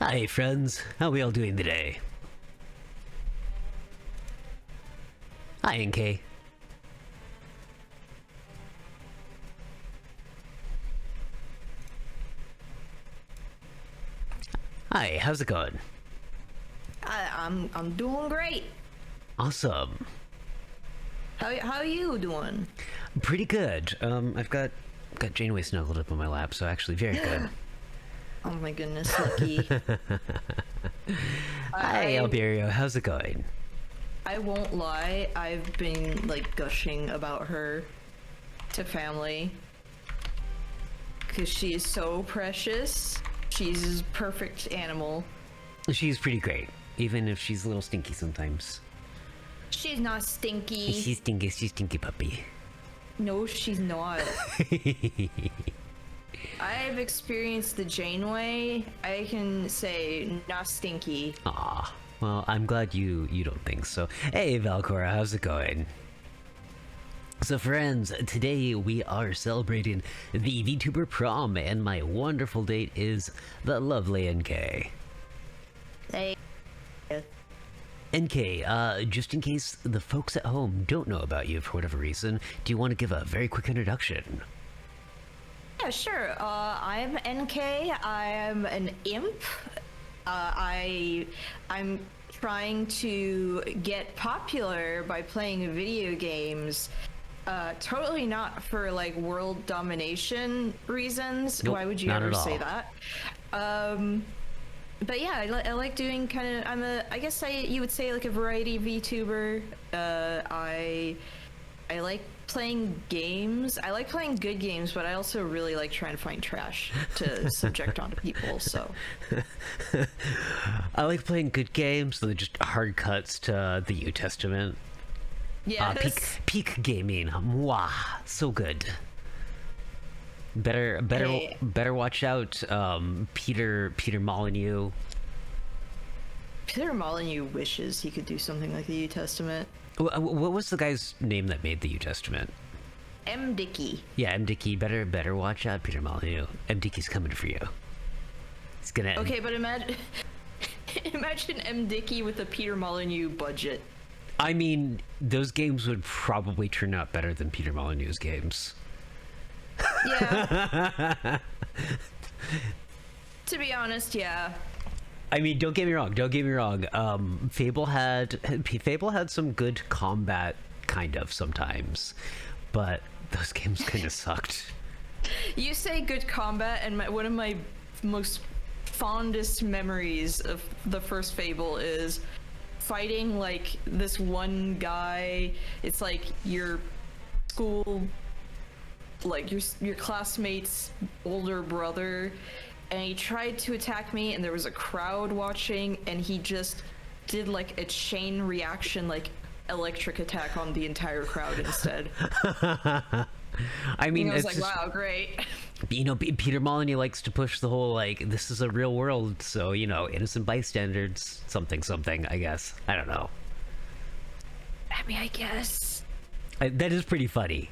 Hi friends, how we all doing today? Hi Enkei. Hi, how's it going? I'm doing great. Awesome. How you doing? Pretty good. I've got Janeway snuggled up on my lap, so actually very good. Oh my goodness, lucky. Hi Alberio, how's it going? I won't lie, I've been like gushing about her to family because she is so precious. She's a perfect animal. She's pretty great, even if she's a little stinky sometimes. She's not stinky. She's stinky puppy. No, she's not. I've experienced the Janeway. I can say not stinky. Aw, well, I'm glad you don't think so. Hey Valcora, how's it going? So friends, today we are celebrating the VTuber Prom, and my wonderful date is the lovely Enkei. Hey. Enkei, just in case the folks at home don't know about you for whatever reason, do you want to give a very quick introduction? Yeah, sure. I'm Enkei. I am an imp. I'm trying to get popular by playing video games. Totally not for like world domination reasons. Nope, Why would you not ever at say all. that? But yeah, I like doing kind of. I guess you would say like a variety VTuber. I like playing games. I like playing good games, but I also really like trying to find trash to subject onto people, so. I like playing good games, so they're just hard cuts to the New Testament. Yeah. Peak gaming. Mwah, so good. Better watch out, Peter Molyneux. Peter Molyneux wishes he could do something like the New Testament. What was the guy's name that made the New Testament? M. Dickey. Yeah, M. Dickey. Better watch out, Peter Molyneux. M. Dickey's coming for you. He's gonna. Okay, but imagine M. Dickey with a Peter Molyneux budget. I mean, those games would probably turn out better than Peter Molyneux's games. Yeah. To be honest, yeah. I mean, don't get me wrong. Fable had some good combat, kind of sometimes, but those games kind of sucked. You say good combat, and one of my most fondest memories of the first Fable is fighting like this one guy. It's like your school, like your classmate's older brother, and he tried to attack me, and there was a crowd watching, and he just did like a chain reaction, like electric attack on the entire crowd instead. I mean, And I was it's like, just, wow, great. you know, Peter Molyneux likes to push the whole like this is a real world, so you know, innocent bystanders, something, I guess. I don't know. I mean, I guess. That is pretty funny.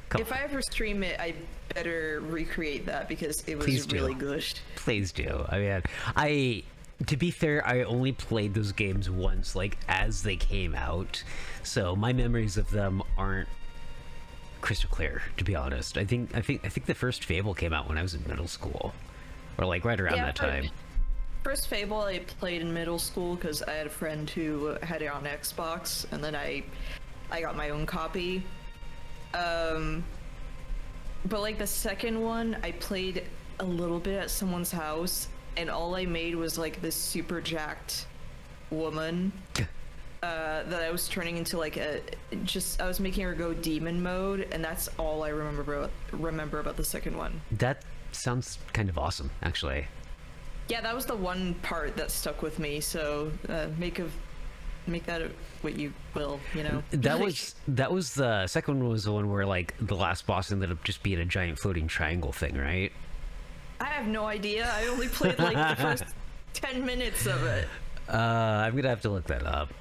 Come If on. I ever stream it, I better recreate that because it was Please do. really good. Please do. I mean, to be fair, I only played those games once, like as they came out, so my memories of them aren't crystal clear, to be honest. I think the first Fable came out when I was in middle school, or like right around that time. First Fable I played in middle school because I had a friend who had it on Xbox, and then I got my own copy. But like the second one, I played a little bit at someone's house, and all I made was like this super jacked woman that I was turning into like I was making her go demon mode, and that's all I remember about the second one. That sounds kind of awesome, actually. Yeah, that was the one part that stuck with me. So make that what you will, you know. That was the second one, was the one where like the last boss ended up just being a giant floating triangle thing, right? I have no idea. I only played like the first 10 minutes of it. I'm gonna have to look that up.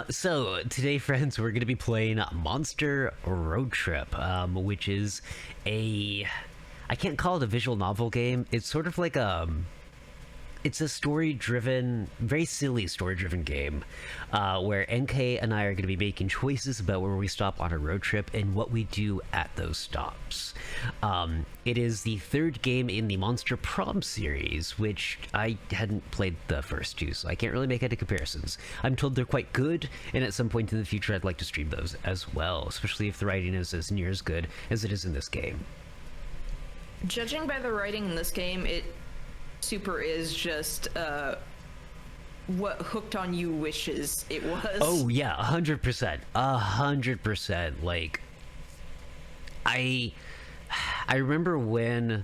So today, friends, we're gonna be playing Monster Roadtrip, which is a I can't call it a visual novel game. It's sort of like it's a story-driven, very silly story-driven game, where Enkei and I are going to be making choices about where we stop on a road trip and what we do at those stops. It is the third game in the Monster Prom series, which I hadn't played the first two, so I can't really make any comparisons. I'm told they're quite good, and at some point in the future I'd like to stream those as well, especially if the writing is as near as good as it is in this game. Judging by the writing in this game, it super is just what Hooked on You wishes it was. Oh yeah, 100%, 100%. Like, I remember when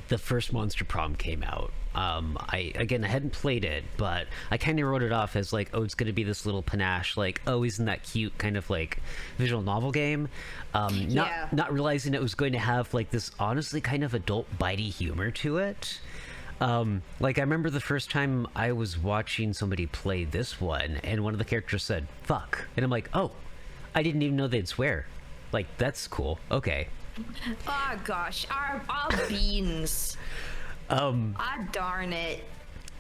the first Monster Prom came out. I hadn't played it, but I kind of wrote it off as like, oh, it's going to be this little panache, like, oh, isn't that cute, kind of like visual novel game. Not realizing it was going to have like this honestly kind of adult bitey humor to it. Like, I remember the first time I was watching somebody play this one, and one of the characters said, fuck. And I'm like, oh, I didn't even know they'd swear. Like, that's cool. Okay. Oh, gosh. Our beans. Darn it.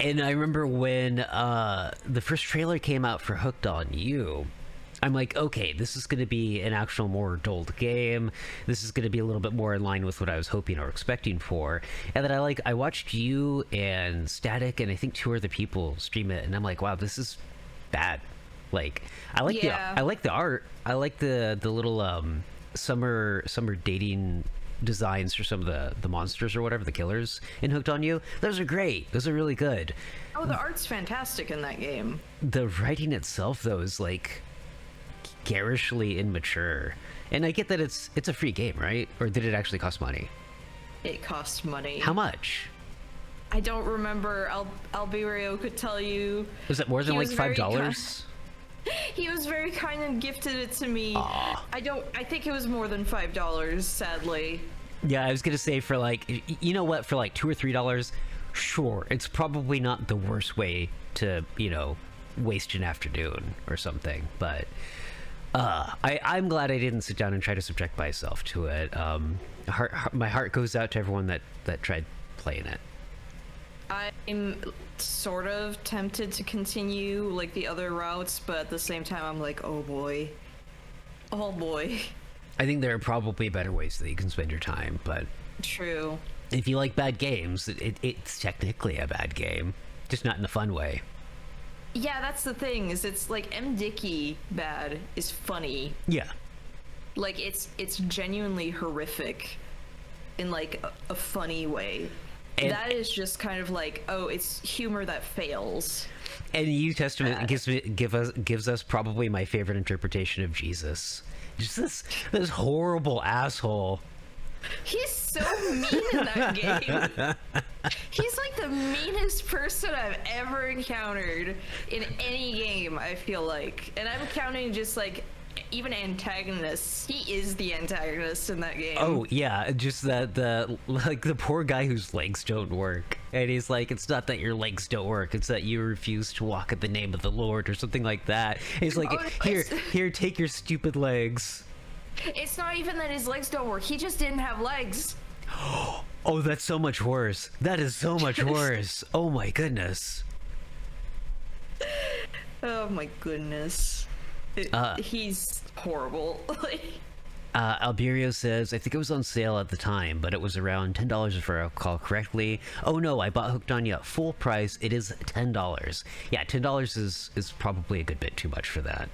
And I remember when the first trailer came out for Hooked on You, I'm like, okay, this is going to be an actual more adult game. This is going to be a little bit more in line with what I was hoping or expecting for. And then I watched you and Static and I think two other people stream it, and I'm like, wow, this is bad. Like, I like the art. I like the little summer dating designs for some of the monsters or whatever, the killers in Hooked on You. Those are great. Those are really good. Oh, the art's fantastic in that game. The writing itself, though, is like garishly immature. And I get that it's a free game, right? Or did it actually cost money? It cost money. How much? I don't remember. Alberio could tell you. Was it more than like $5? He was very kind and gifted it to me. Aww. I think it was more than $5, sadly. Yeah, I was gonna say, for like, you know what, for like $2 or $3, sure, it's probably not the worst way to, you know, waste an afternoon or something, but I'm glad I didn't sit down and try to subject myself to it. My heart goes out to everyone that tried playing it. I'm sort of tempted to continue like the other routes, but at the same time I'm like, oh boy. I think there are probably better ways that you can spend your time, but true. If you like bad games, it's technically a bad game, just not in a fun way. Yeah, that's the thing, is it's like M. Dickey bad is funny. Yeah. Like, it's genuinely horrific in like a funny way. And that is just kind of like, oh, it's humor that fails. And New Testament gives us probably my favorite interpretation of Jesus. Just this horrible asshole. He's so mean in that game. He's like the meanest person I've ever encountered in any game, I feel like. And I'm counting just like even antagonists. He is the antagonist in that game. Oh yeah, just the poor guy whose legs don't work, and he's like, it's not that your legs don't work, it's that you refuse to walk in the name of the Lord or something like that. And he's like, here, take your stupid legs. It's not even that his legs don't work, he just didn't have legs. Oh, that's so much worse. That is so much worse. Oh my goodness. Oh my goodness. He's horrible. Alberio says, I think it was on sale at the time, but it was around $10 if I recall correctly. Oh no, I bought Hooked on You at full price. It is $10. Yeah, $10 is probably a good bit too much for that.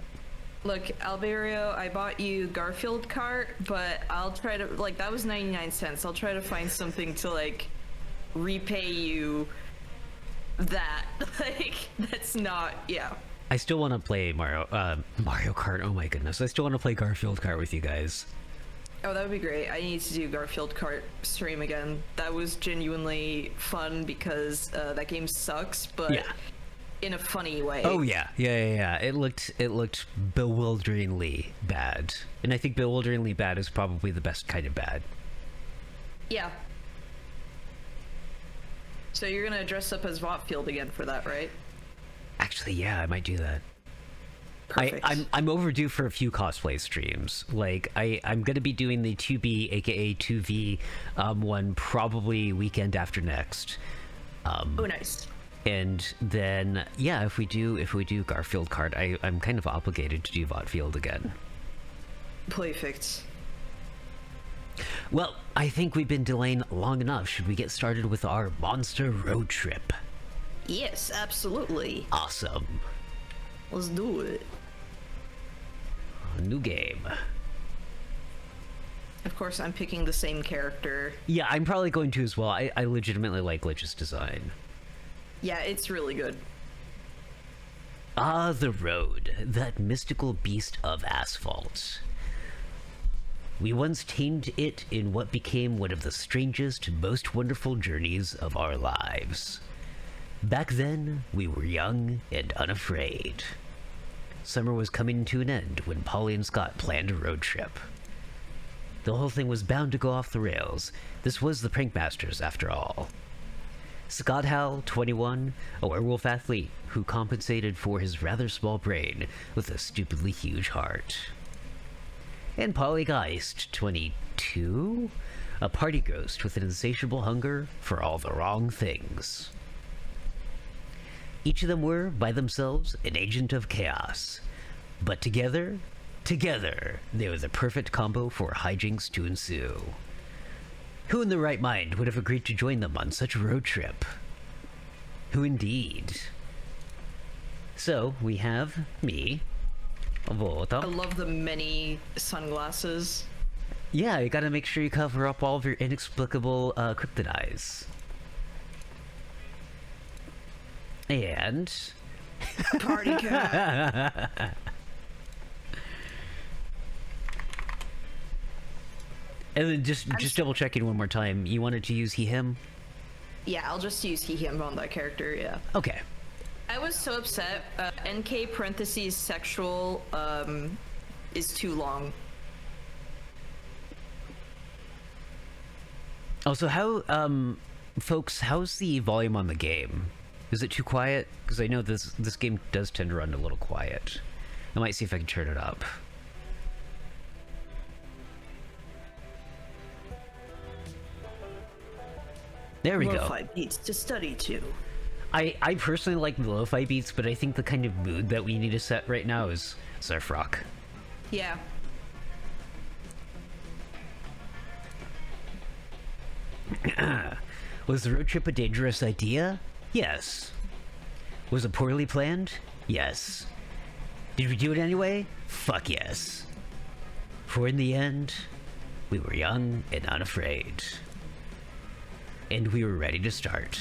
Look, Alberio, I bought you Garfield cart, but I'll try to, like, that was 99 cents. I'll try to find something to, like, repay you that. Like, that's not, yeah. I still want to play Mario Kart. Oh my goodness. I still want to play Garfield Kart with you guys. Oh, that would be great. I need to do Garfield Kart stream again. That was genuinely fun because that game sucks, but yeah, in a funny way. Oh yeah. It looked bewilderingly bad. And I think bewilderingly bad is probably the best kind of bad. Yeah. So you're gonna dress up as Votfield again for that, right? Actually, yeah, I might do that. Perfect. I'm overdue for a few cosplay streams. Like I'm gonna be doing the 2B aka 2V one probably weekend after next. Oh, nice. And then yeah, if we do Garfield card, I'm kind of obligated to do Votfield again. Perfect. Well, I think we've been delaying long enough. Should we get started with our Monster Roadtrip? Yes, absolutely. Awesome. Let's do it. New game. Of course, I'm picking the same character. Yeah, I'm probably going to as well. I legitimately like Lich's design. Yeah, it's really good. Ah, the road, that mystical beast of asphalt. We once tamed it in what became one of the strangest, most wonderful journeys of our lives. Back then, we were young and unafraid. Summer was coming to an end when Polly and Scott planned a road trip. The whole thing was bound to go off the rails. This was the Prankmasters, after all. Scott Howell, 21, a werewolf athlete who compensated for his rather small brain with a stupidly huge heart. And Polly Geist, 22, a party ghost with an insatiable hunger for all the wrong things. Each of them were, by themselves, an agent of chaos. But together, they were the perfect combo for hijinks to ensue. Who in their right mind would have agreed to join them on such a road trip? Who indeed? So, we have me, Votum. I love the many sunglasses. Yeah, you gotta make sure you cover up all of your inexplicable krypton eyes. And... Party cat. And then just double checking one more time. You wanted to use he, him? Yeah, I'll just use he, him on that character, yeah. Okay. I was so upset. NK parentheses sexual is too long. Also, how, folks, how's the volume on the game? Is it too quiet? Because I know this game does tend to run a little quiet. I might see if I can turn it up. There we go. Lo-fi beats to study to. I personally like the lo-fi beats, but I think the kind of mood that we need to set right now is surf rock. Yeah. Was the road trip a dangerous idea? Yes. Was it poorly planned? Yes. Did we do it anyway? Fuck yes. For in the end, we were young and unafraid. And we were ready to start.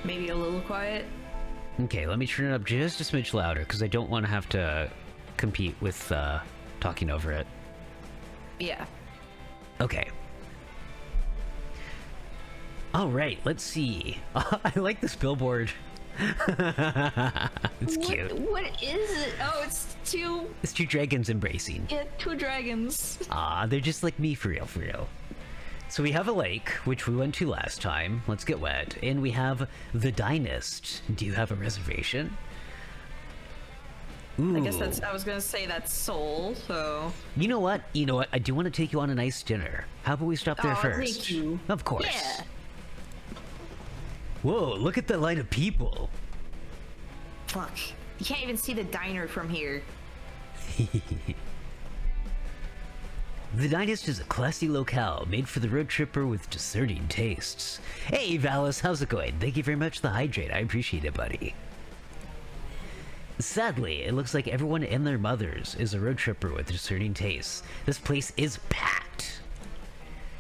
Maybe a little quiet. Okay, let me turn it up just a smidge louder, because I don't want to have to compete with talking over it. Yeah. Okay. Alright, let's see. I like this billboard. It's cute. What is it? Oh, it's two... It's two dragons embracing. Yeah, two dragons. Ah, they're just like me, for real, for real. So we have a lake, which we went to last time. Let's get wet. And we have the Dynast. Do you have a reservation? Ooh. I guess that's... I was gonna say that's Seoul, so... You know what? You know what? I do want to take you on a nice dinner. How about we stop there first? Thank you. Of course. Yeah. Whoa, look at the line of people. Fuck. You can't even see the diner from here. The Dynast is a classy locale made for the road tripper with discerning tastes. Hey, Valis, how's it going? Thank you very much for the hydrate. I appreciate it, buddy. Sadly, it looks like everyone and their mothers is a road tripper with discerning tastes. This place is packed.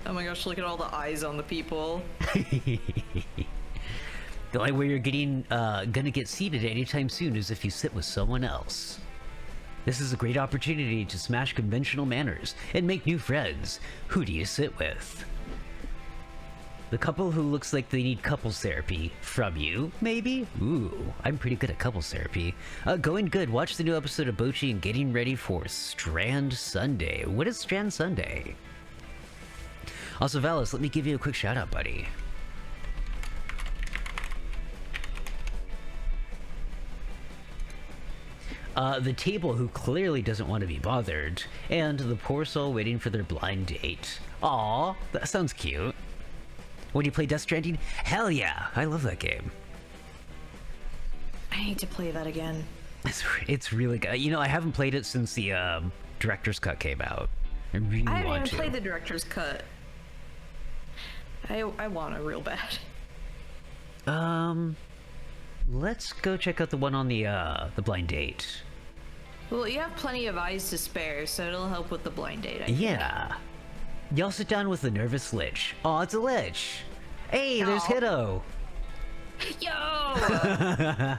Oh my gosh, look at all the eyes on the people. The only way you're gonna get seated anytime soon is if you sit with someone else. This is a great opportunity to smash conventional manners and make new friends. Who do you sit with? The couple who looks like they need couples therapy. From you, maybe? Ooh, I'm pretty good at couples therapy. Going good. Watch the new episode of Bochi and getting ready for Strand Sunday. What is Strand Sunday? Also, Valis, let me give you a quick shout out, buddy. The table who clearly doesn't want to be bothered, and the poor soul waiting for their blind date. Aw, that sounds cute. When you play Death Stranding? Hell yeah, I love that game. I need to play that again. It's really good. You know, I haven't played it since the director's cut came out. I really I want haven't to. even played the director's cut. I want it real bad. Let's go check out the one on the blind date. Well, you have plenty of eyes to spare, so it'll help with the blind date. I think. Yeah. Y'all sit down with the nervous lich. Aw, it's a lich. Hey, there's Hiddo. Yo!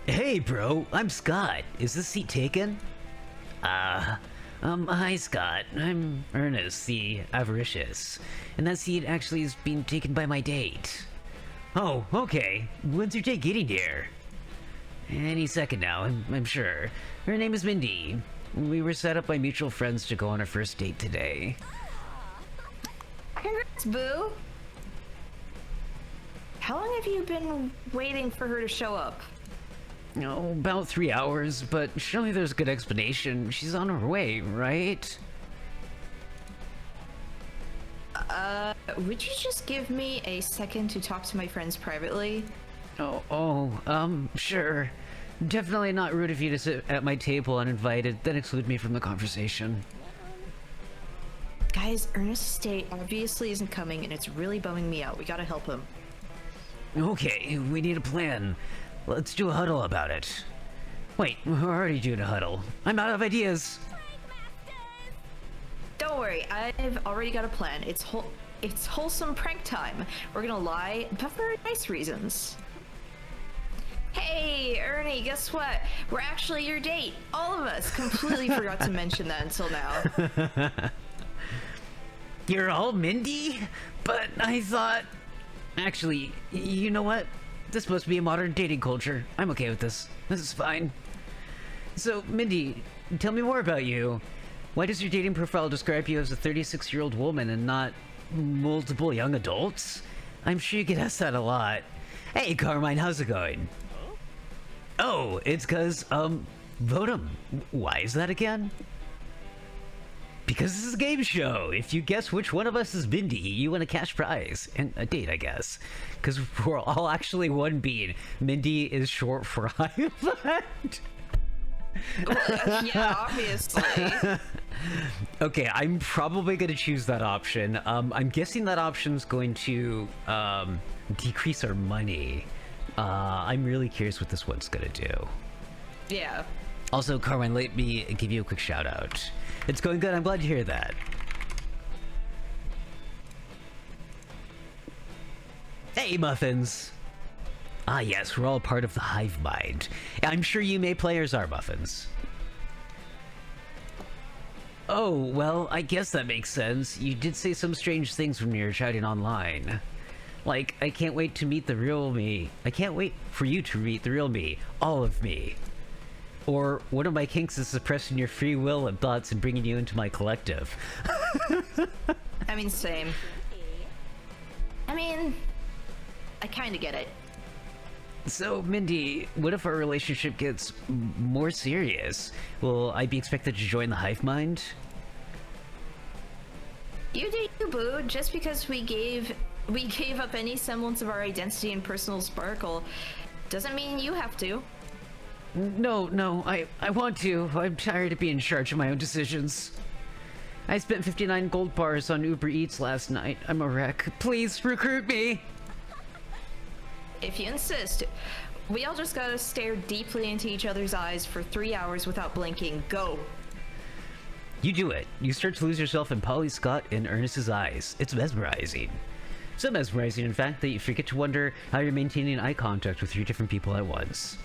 Hey, bro, I'm Scott. Is this seat taken? Hi, Scott. I'm Ernest, the Avaricious. And that seat actually is being taken by my date. Oh, okay. When's your date getting here? Any second now, I'm sure. Her name is Mindy. We were set up by mutual friends to go on our first date today. Congrats, boo! How long have you been waiting for her to show up? Oh, about 3 hours, but surely there's a good explanation. She's on her way, right? Would you just give me a second to talk to my friends privately? Sure. Definitely not rude of you to sit at my table uninvited, then exclude me from the conversation. Guys, Ernest's date obviously isn't coming, and it's really bumming me out. We gotta help him. Okay, we need a plan. Let's do a huddle about it. Wait, we're already doing a huddle. I'm out of ideas. Don't worry, I've already got a plan. It's wholesome prank time. We're gonna lie, but for nice reasons. Hey, Ernie, guess what? We're actually your date. All of us. Completely forgot to mention that until now. You're all Mindy? But I thought... Actually, you know what? This must be a modern dating culture. I'm okay with this. This is fine. So, Mindy, tell me more about you. Why does your dating profile describe you as a 36-year-old woman and not multiple young adults? I'm sure you get asked that a lot. Hey, Carmine, how's it going? Oh, it's cause, Votum. Why is that again? Because this is a game show. If you guess which one of us is Mindy, you win a cash prize. And a date, I guess. Because we're all actually one being. Mindy is short for Highland. Well, yeah, obviously. Okay, I'm probably going to choose that option. I'm guessing that option's going to decrease our money. I'm really curious what this one's going to do. Yeah. Also, Carmine, let me give you a quick shout out. It's going good. I'm glad to hear that. Hey, Muffins. Ah, yes, we're all part of the hive mind. I'm sure you May players are Muffins. Oh, well, I guess that makes sense. You did say some strange things when you were chatting online. Like, I can't wait to meet the real me. I can't wait for you to meet the real me. All of me. Or one of my kinks is suppressing your free will and thoughts and bringing you into my collective. I mean, same. I mean, I kind of get it. So, Mindy, what if our relationship gets more serious? Will I be expected to join the hive mind? You do you, boo. Just because we gave up any semblance of our identity and personal sparkle doesn't mean you have to. No, I want to. I'm tired of being in charge of my own decisions. I spent 59 gold bars on Uber Eats last night. I'm a wreck. Please recruit me! If you insist. We all just gotta stare deeply into each other's eyes for 3 hours without blinking. Go! You do it. You start to lose yourself in Polly, Scott, and Ernest's eyes. It's mesmerizing. So mesmerizing, in fact, that you forget to wonder how you're maintaining eye contact with 3 different people at once.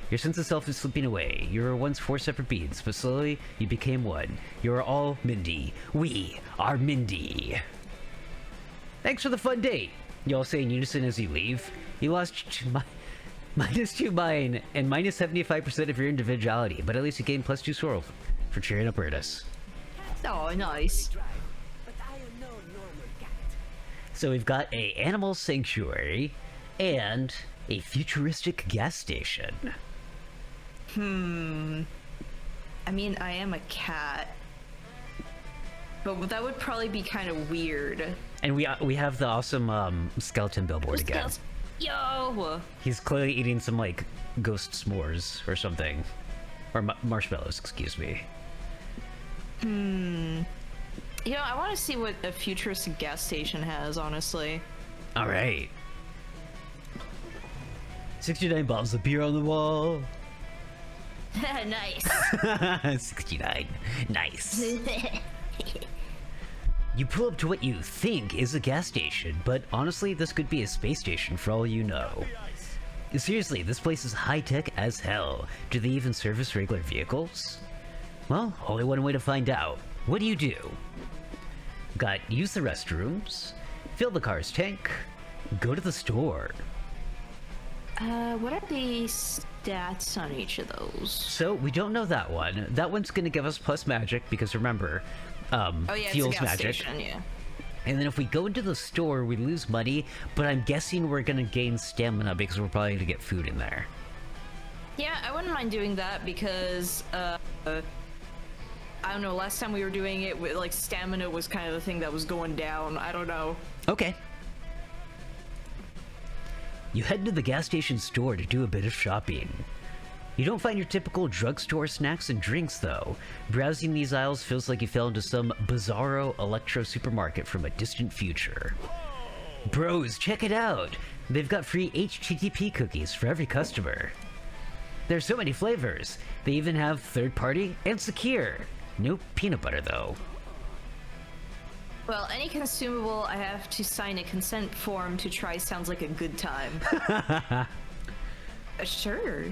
Your sense of self is slipping away. You were once 4 separate beings, but slowly you became one. You are all Mindy. We are Mindy. Thanks for the fun date. You all say in unison as you leave. You lost -2 mind and -75% of your individuality, but at least you gained +2 sorrow for cheering up Ernest. Oh, nice. So we've got a animal sanctuary and a futuristic gas station. I mean, I am a cat, but that would probably be kind of weird. And we have the awesome skeleton billboard again. Yo! He's clearly eating some like ghost s'mores or something, or marshmallows. Excuse me. You know, I want to see what a futuristic gas station has, honestly. All right. 69 bottles of beer on the wall. Nice. 69. Nice. You pull up to what you think is a gas station, but honestly, this could be a space station for all you know. Seriously, this place is high-tech as hell. Do they even service regular vehicles? Well, only one way to find out. What do you do? Got use the restrooms, fill the car's tank, go to the store. What are the stats on each of those? So, we don't know that one. That one's gonna give us plus magic, because remember, Oh yeah, fuels it's a gas magic. station, yeah. And then if we go into the store, we lose money, but I'm guessing we're gonna gain stamina because we're probably gonna get food in there. Yeah, I wouldn't mind doing that because, I don't know, last time we were doing it, like, stamina was kind of the thing that was going down. I don't know. Okay. You head to the gas station store to do a bit of shopping. You don't find your typical drugstore snacks and drinks, though. Browsing these aisles feels like you fell into some bizarro electro supermarket from a distant future. Bros, check it out! They've got free HTTP cookies for every customer. There's so many flavors. They even have third-party and secure. No peanut butter, though. Well, any consumable I have to sign a consent form to try sounds like a good time. Sure.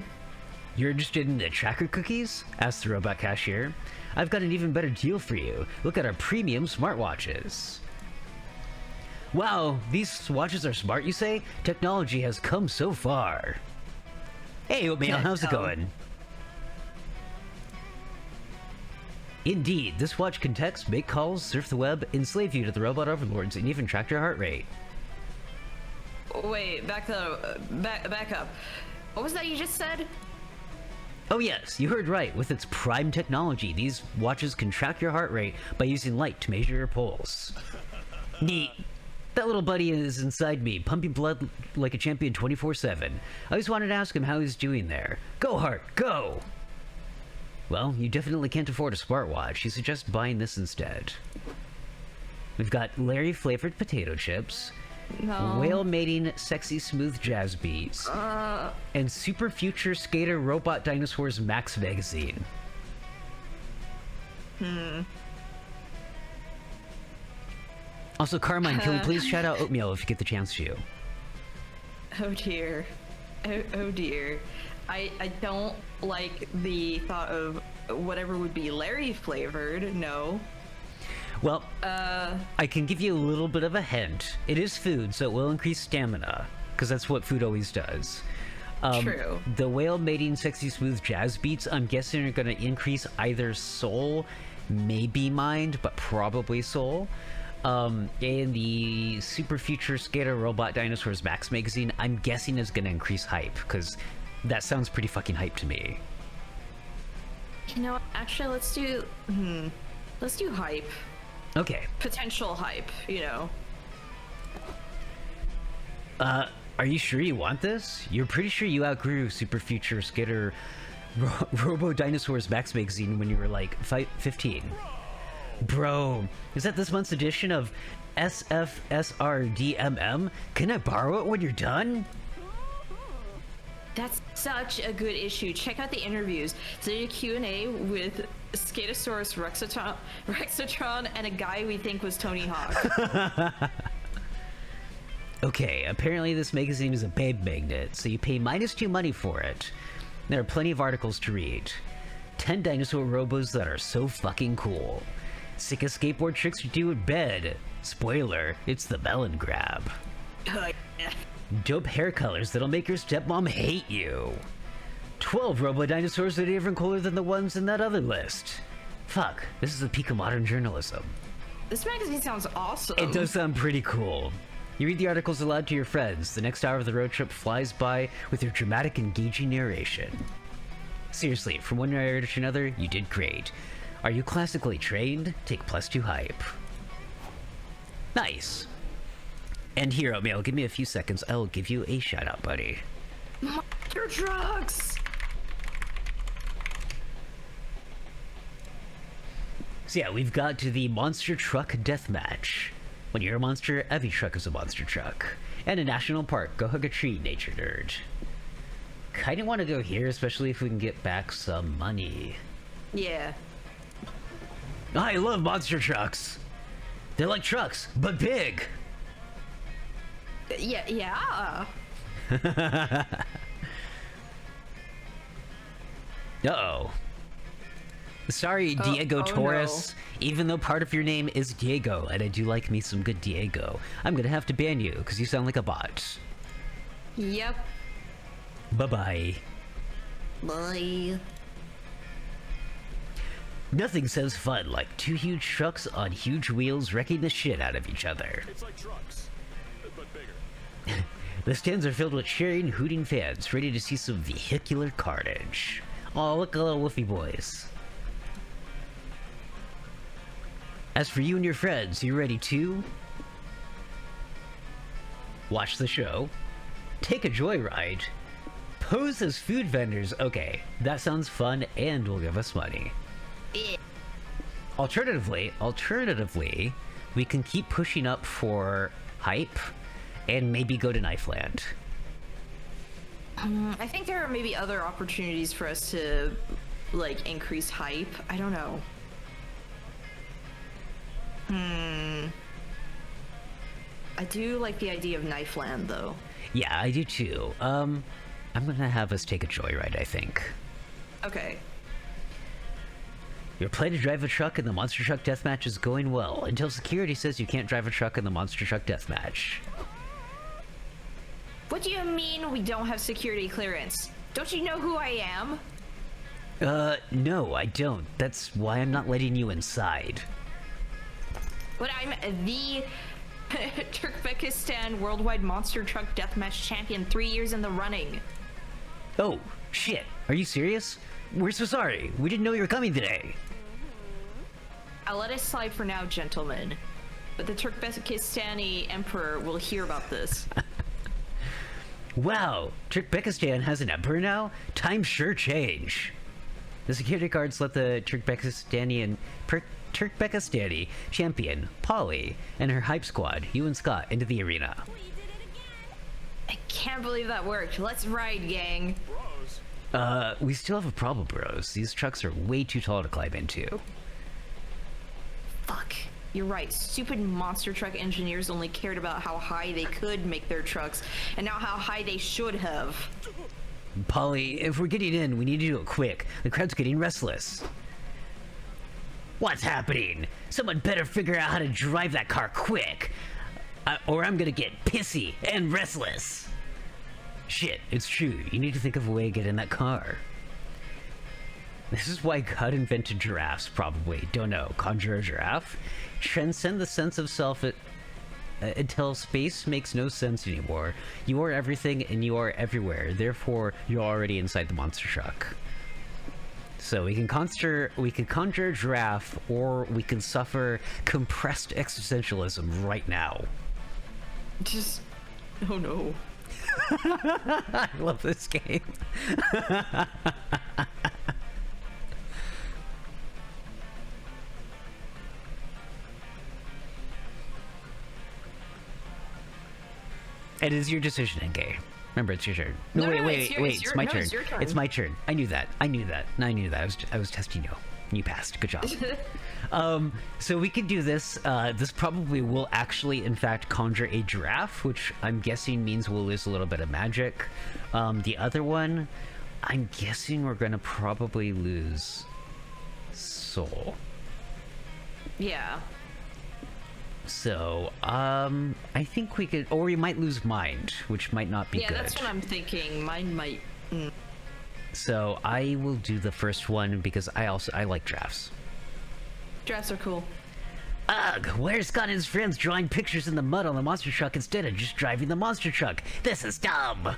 You're interested in the tracker cookies? Asked the robot cashier. I've got an even better deal for you. Look at our premium smartwatches. Wow, these watches are smart, you say? Technology has come so far. Hey, Oatmeal, how's it going? Indeed, this watch can text, make calls, surf the web, enslave you to the robot overlords, and even track your heart rate. Wait, back up. What was that you just said? Oh yes, you heard right. With its prime technology, these watches can track your heart rate by using light to measure your pulse. Neat. That little buddy is inside me, pumping blood like a champion 24/7. I just wanted to ask him how he's doing there. Go, Heart, go! Well, you definitely can't afford a smartwatch. You suggest buying this instead. We've got Larry-flavored potato chips, No. whale mating sexy smooth jazz beats, and Super Future Skater Robot Dinosaurs Max magazine. Also, Carmine, can we please shout out Oatmeal if you get the chance to? Oh dear. Oh dear. I don't like the thought of whatever would be Larry flavored, no. Well, I can give you a little bit of a hint. It is food, so it will increase stamina, because that's what food always does. True. The whale mating sexy smooth jazz beats, I'm guessing are going to increase either soul, maybe mind, but probably soul. And the Super Future Skater Robot Dinosaurs Max magazine, I'm guessing is going to increase hype, because that sounds pretty fucking hype to me. You know what? Actually, let's do hype. Okay. Potential hype, you know. Are you sure you want this? You're pretty sure you outgrew Super Future Skater Robo Dinosaurs Max magazine when you were like 15. Bro, is that this month's edition of SFSRDMM? Can I borrow it when you're done? That's such a good issue. Check out the interviews. So a Q&A with Scatosaurus Rexatron and a guy we think was Tony Hawk. Okay, apparently this magazine is a babe magnet, so you pay -2 money for it. There are plenty of articles to read. 10 dinosaur robos that are so fucking cool. Sick of skateboard tricks you do in bed. Spoiler, it's the melon grab. Dope hair colors that'll make your stepmom hate you. 12 robo-dinosaurs that are even cooler than the ones in that other list. Fuck, this is the peak of modern journalism. This magazine sounds awesome. It does sound pretty cool. You read the articles aloud to your friends. The next hour of the road trip flies by with your dramatic, engaging narration. Seriously, from one narrator to another, you did great. Are you classically trained? Take +2 hype. Nice. And Hero Mail, give me a few seconds. I'll give you a shout out, buddy. Monster trucks! So yeah, we've got to the Monster Truck Deathmatch. When you're a monster, every truck is a monster truck. And a national park, go hug a tree, nature nerd. Kinda want to go here, especially if we can get back some money. Yeah. I love monster trucks. They're like trucks, but big. Yeah. Uh-oh. Sorry, Diego Torres. No. Even though part of your name is Diego, and I do like me some good Diego, I'm gonna have to ban you, because you sound like a bot. Yep. Bye-bye. Bye. Nothing says fun like two huge trucks on huge wheels wrecking the shit out of each other. It's like trucks, but bigger. The stands are filled with cheering, hooting fans, ready to see some vehicular carnage. Oh, look at little woofy boys. As for you and your friends, you ready to watch the show, take a joyride, pose as food vendors? Okay, that sounds fun and will give us money. Alternatively, we can keep pushing up for hype and maybe go to Knifeland. I think there are maybe other opportunities for us to, like, increase hype. I don't know. I do like the idea of Knifeland, though. Yeah, I do too. I'm gonna have us take a joyride, I think. Okay. Your plan to drive a truck in the Monster Truck Deathmatch is going well, until security says you can't drive a truck in the Monster Truck Deathmatch. What do you mean we don't have security clearance? Don't you know who I am? No, I don't. That's why I'm not letting you inside. But I'm the Turkmenistan Worldwide Monster Truck Deathmatch Champion 3 years in the running. Oh, shit. Are you serious? We're so sorry. We didn't know you were coming today. I'll let it slide for now, gentlemen. But the Turkmenistani Emperor will hear about this. Wow, Turkmenistan has an emperor now? Times sure change. The security guards let the Turkmenistani champion, Polly, and her hype squad, you and Scott, into the arena. I can't believe that worked. Let's ride, gang. Bros. We still have a problem, bros. These trucks are way too tall to climb into. Fuck. You're right. Stupid monster truck engineers only cared about how high they could make their trucks, and not how high they should have. Polly, if we're getting in, we need to do it quick. The crowd's getting restless. What's happening? Someone better figure out how to drive that car quick, or I'm gonna get pissy and restless. Shit, it's true. You need to think of a way to get in that car. This is why God invented giraffes, probably. Don't know. Conjure a giraffe? Transcend the sense of self until space makes no sense anymore. You are everything and you are everywhere. Therefore, you're already inside the monster truck. So we can conjure a giraffe, or we can suffer compressed existentialism right now. Just... oh no. I love this game. It is your decision, Enkei. Remember, it's your turn. No, wait, it's my turn. it's your turn. It's my turn. I knew that. I was testing you. You passed. Good job. So we can do this. This probably will actually, in fact, conjure a giraffe, which I'm guessing means we'll lose a little bit of magic. The other one, I'm guessing we're gonna probably lose soul. Yeah. So, I think we could, or we might lose mind, which might not be good. Yeah, that's what I'm thinking. Mine might... So I will do the first one because I like drafts. Drafts are cool. Ugh, where's Scott and his friends drawing pictures in the mud on the monster truck instead of just driving the monster truck? This is dumb!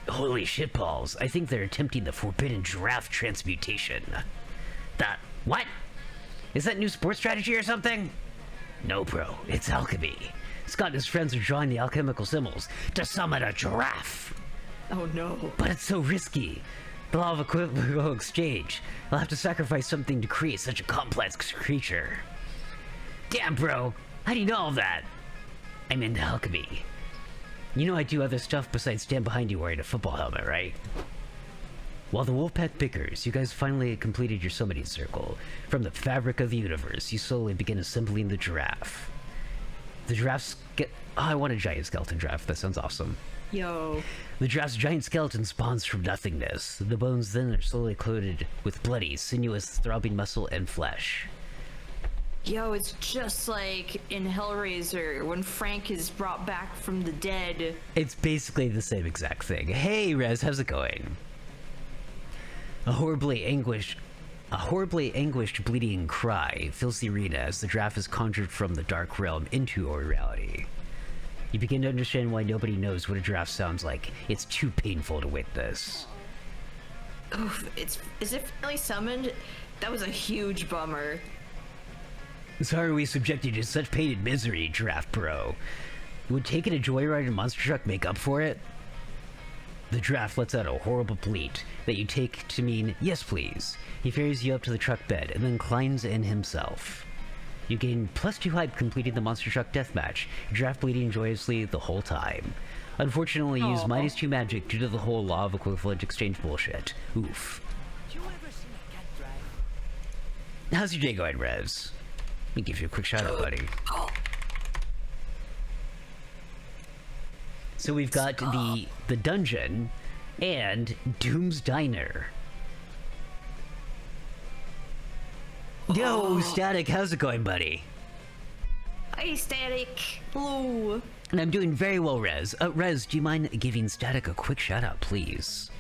Holy shitballs, I think they're attempting the forbidden giraffe transmutation. What? Is that new sports strategy or something? No, bro, it's alchemy. Scott and his friends are drawing the alchemical symbols to summon a giraffe. Oh no. But it's so risky. The law of equivocal exchange. I'll have to sacrifice something to create such a complex creature. Damn, bro. How do you know all that? I'm into alchemy. You know I do other stuff besides stand behind you wearing a football helmet, right? While the Wolfpack bickers, you guys finally completed your summoning circle. From the fabric of the universe, you slowly begin assembling the giraffe. The giraffes get... Oh, I want a giant skeleton giraffe. That sounds awesome. Yo. The giraffe's giant skeleton spawns from nothingness. The bones then are slowly coated with bloody, sinuous, throbbing muscle and flesh. Yo, it's just like in Hellraiser when Frank is brought back from the dead. It's basically the same exact thing. Hey, Rez, how's it going? A horribly anguished bleeding cry fills the arena as the giraffe is conjured from the dark realm into our reality. You begin to understand why nobody knows what a giraffe sounds like. It's too painful to witness. Oof, is it finally summoned? That was a huge bummer. Sorry we subjected you to such pain and misery, Giraffe Bro. Would taking a joyride in a monster truck make up for it? The giraffe lets out a horrible bleat that you take to mean, yes please. He ferries you up to the truck bed and then climbs in himself. You gain +2 hype completing the monster truck deathmatch, your giraffe bleeding joyously the whole time. Unfortunately, you use -2 magic due to the whole law of equivalent exchange bullshit. Oof. How's your day going, Revs? Let me give you a quick shout out, buddy. So we've got the dungeon and Doom's Diner. Yo, Static, how's it going, buddy? Hey, Static. Hello. And I'm doing very well, Rez. Rez, do you mind giving Static a quick shout out, please?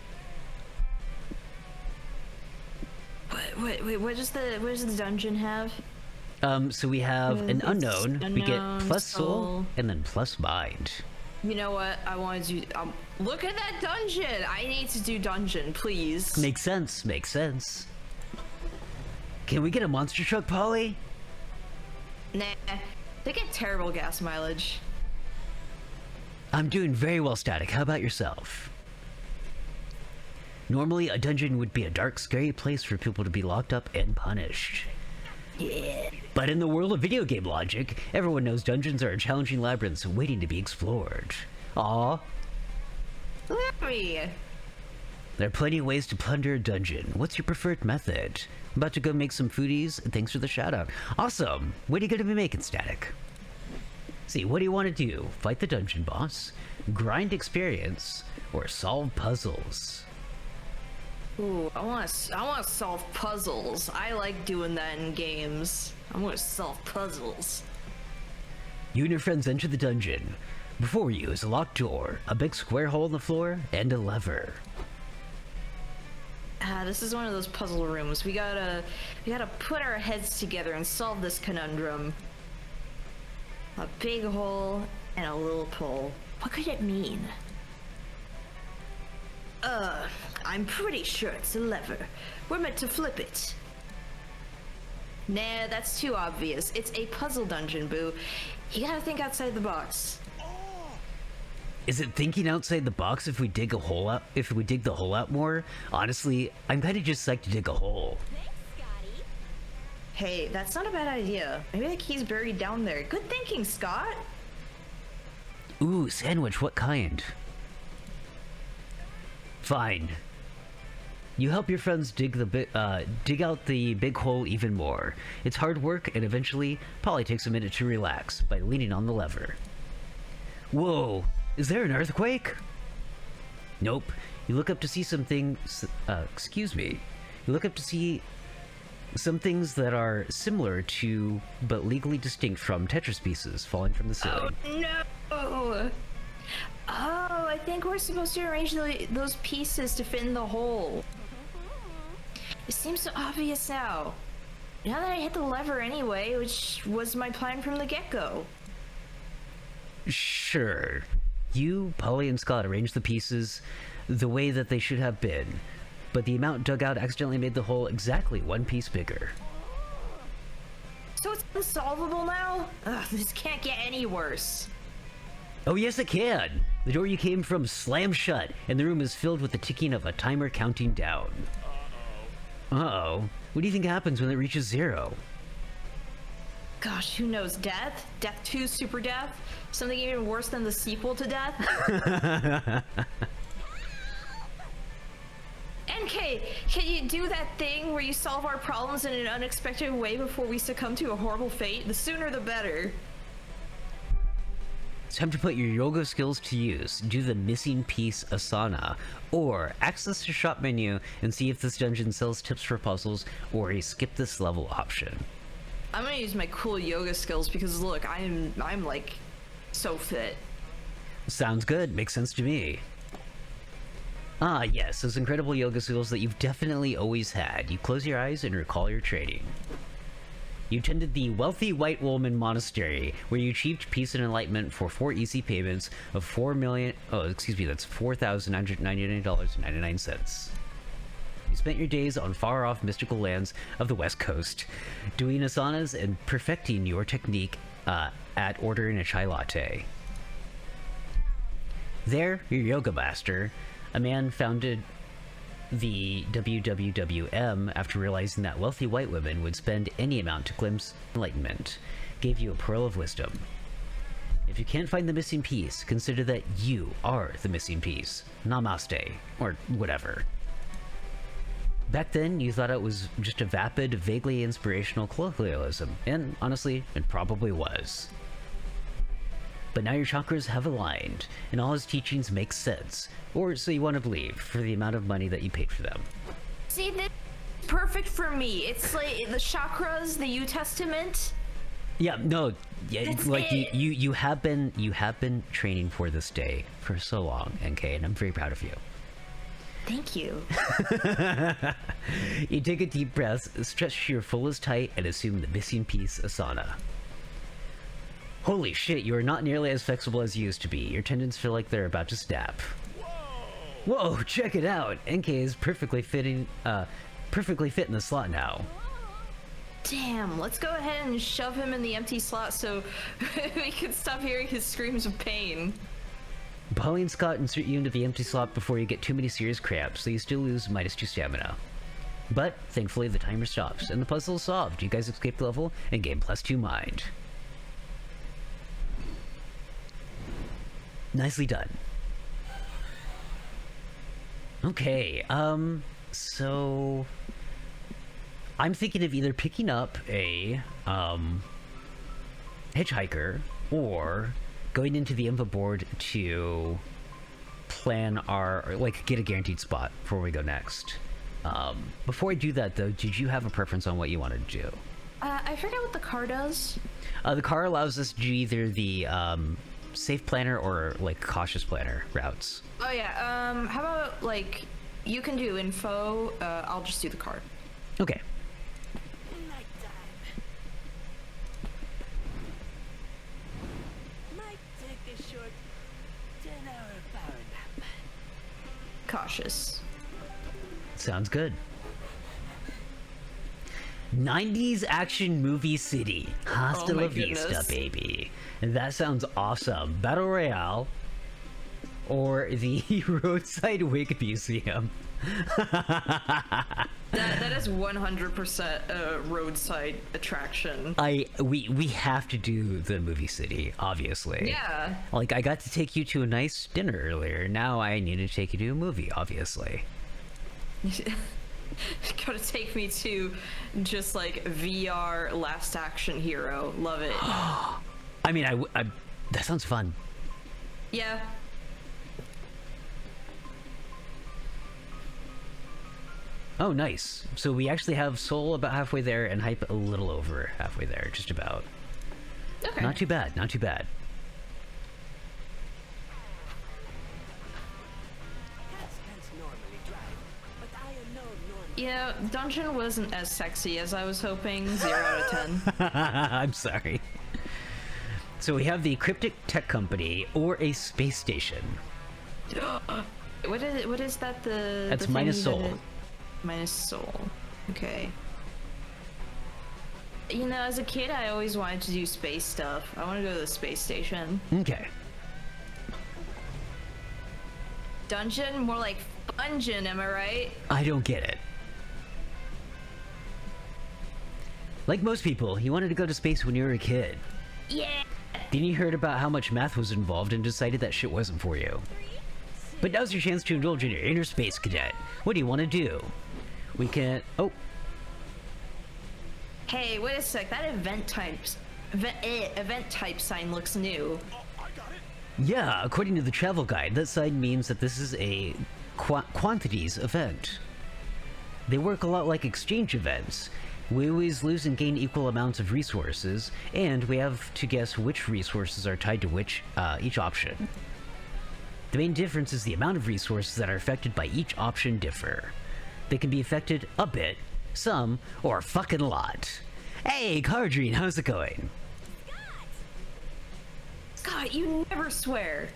Wait, what does the dungeon have? So we have an unknown. We get +soul soul. and then +mind. You know what? I want to do. Look at that dungeon. I need to do dungeon, please. Makes sense. Makes sense. Can we get a monster truck, Polly? Nah, they get terrible gas mileage. I'm doing very well, Static. How about yourself? Normally, a dungeon would be a dark, scary place for people to be locked up and punished. Yeah. But in the world of video game logic, everyone knows dungeons are challenging labyrinths waiting to be explored. Aww. Let me. There are plenty of ways to plunder a dungeon. What's your preferred method? I'm about to go make some foodies, and thanks for the shout out. Awesome! What are you gonna be making, Static? See, what do you want to do? Fight the dungeon boss, grind experience, or solve puzzles? Ooh, I want to solve puzzles. I like doing that in games. I want to solve puzzles. You and your friends enter the dungeon. Before you is a locked door, a big square hole in the floor, and a lever. This is one of those puzzle rooms. We gotta put our heads together and solve this conundrum. A big hole and a little pole. What could it mean? I'm pretty sure it's a lever. We're meant to flip it. Nah, that's too obvious. It's a puzzle dungeon, boo. You gotta think outside the box. Is it thinking outside the box if we dig a hole out? If we dig the hole out more? Honestly, I'm kind of just psyched to dig a hole. Hey, that's not a bad idea. Maybe the key's buried down there. Good thinking, Scott. Ooh, sandwich, what kind? Fine. You help your friends dig out the big hole even more. It's hard work, and eventually, Polly takes a minute to relax by leaning on the lever. Whoa, is there an earthquake? Nope. You look up to see something. Excuse me. You look up to see some things that are similar to, but legally distinct from, Tetris pieces falling from the ceiling. Oh no! Oh, I think we're supposed to arrange those pieces to fit in the hole. It seems so obvious now. Now that I hit the lever anyway, which was my plan from the get-go. Sure. You, Polly, and Scott arranged the pieces the way that they should have been, but the amount dug out accidentally made the hole exactly one piece bigger. So it's unsolvable now? Ugh, this can't get any worse. Oh yes it can! The door you came from slammed shut, and the room is filled with the ticking of a timer counting down. Uh-oh. What do you think happens when it reaches 0? Gosh, who knows? Death? Death 2 Super Death? Something even worse than the sequel to Death? Enkei, can you do that thing where you solve our problems in an unexpected way before we succumb to a horrible fate? The sooner the better. It's time to put your yoga skills to use. Do the missing piece asana, or access the shop menu and see if this dungeon sells tips for puzzles or a skip this level option. I'm gonna use my cool yoga skills because look, I'm like so fit. Sounds good, makes sense to me. Ah yes, those incredible yoga skills that you've definitely always had. You close your eyes and recall your training. You attended the wealthy white woman monastery, where you achieved peace and enlightenment for 4 easy payments of that's $4,999.99. You spent your days on far-off mystical lands of the West Coast, doing asanas and perfecting your technique at ordering a chai latte. There, your yoga master, a man founded the WWWM after realizing that wealthy white women would spend any amount to glimpse enlightenment, gave you a pearl of wisdom. If you can't find the missing piece, consider that you are the missing piece. Namaste, or whatever. Back then, you thought it was just a vapid, vaguely inspirational colloquialism, and honestly, it probably was. But now your chakras have aligned, and all his teachings make sense, or so you want to believe, for the amount of money that you paid for them. See, this is perfect for me. It's like the chakras, the U Testament. Yeah, no, yeah, That's like it. you have been training for this day for so long, Enkei, and I'm very proud of you. Thank you. You take a deep breath, stretch to your fullest height, and assume the missing piece asana. Holy shit, you are not nearly as flexible as you used to be. Your tendons feel like they're about to snap. Whoa, check it out! Enkei is perfectly fit in the slot now. Damn, let's go ahead and shove him in the empty slot so we can stop hearing his screams of pain. Polly and Scott insert you into the empty slot before you get too many serious cramps, so you still lose -2 stamina. But, thankfully, the timer stops, and the puzzle is solved. You guys escape the level and gain +2 mind. Nicely done. Okay, so... I'm thinking of either picking up a, hitchhiker, or going into the info board to plan our, like, get a guaranteed spot before we go next. Before I do that, though, did you have a preference on what you wanted to do? I forget what the car does. The car allows us to do either the, safe planner or, like, cautious planner routes. Oh yeah, how about, like, you can do info, I'll just do the card. Okay. Cautious. Sounds good. 90s action movie city. Hasta Oh my la vista, goodness. baby. That sounds awesome. Battle Royale. Or the Roadside Wig Museum. That is 100% a roadside attraction. We have to do the movie city, obviously. Yeah. Like, I got to take you to a nice dinner earlier. Now I need to take you to a movie, obviously. Gotta take me to just like VR Last Action Hero. Love it. I mean, I that sounds fun. Yeah. Oh, nice. So we actually have Soul about halfway there and Hype a little over halfway there, just about. Okay. Not too bad, not too bad. Yeah, Dungeon wasn't as sexy as I was hoping. 0 out of 10. I'm sorry. So we have the Cryptic Tech Company or a space station. What is it? What is that? That's the minus thingy soul. that minus soul. Okay. You know, as a kid, I always wanted to do space stuff. I want to go to the space station. Okay. Dungeon? More like Fungeon, am I right? I don't get it. Like most people, you wanted to go to space when you were a kid. Yeah! Then you heard about how much math was involved and decided that shit wasn't for you. But now's your chance to indulge in your inner space cadet. What do you want to do? We can... Oh. Hey, wait a sec. That event type sign looks new. Yeah, according to the travel guide, that sign means that this is a quantities event. They work a lot like exchange events. We always lose and gain equal amounts of resources, and we have to guess which resources are tied to which each option. The main difference is the amount of resources that are affected by each option differ. They can be affected a bit, some, or a fucking lot. Hey, Cardrine, how's it going? Scott, you never swear.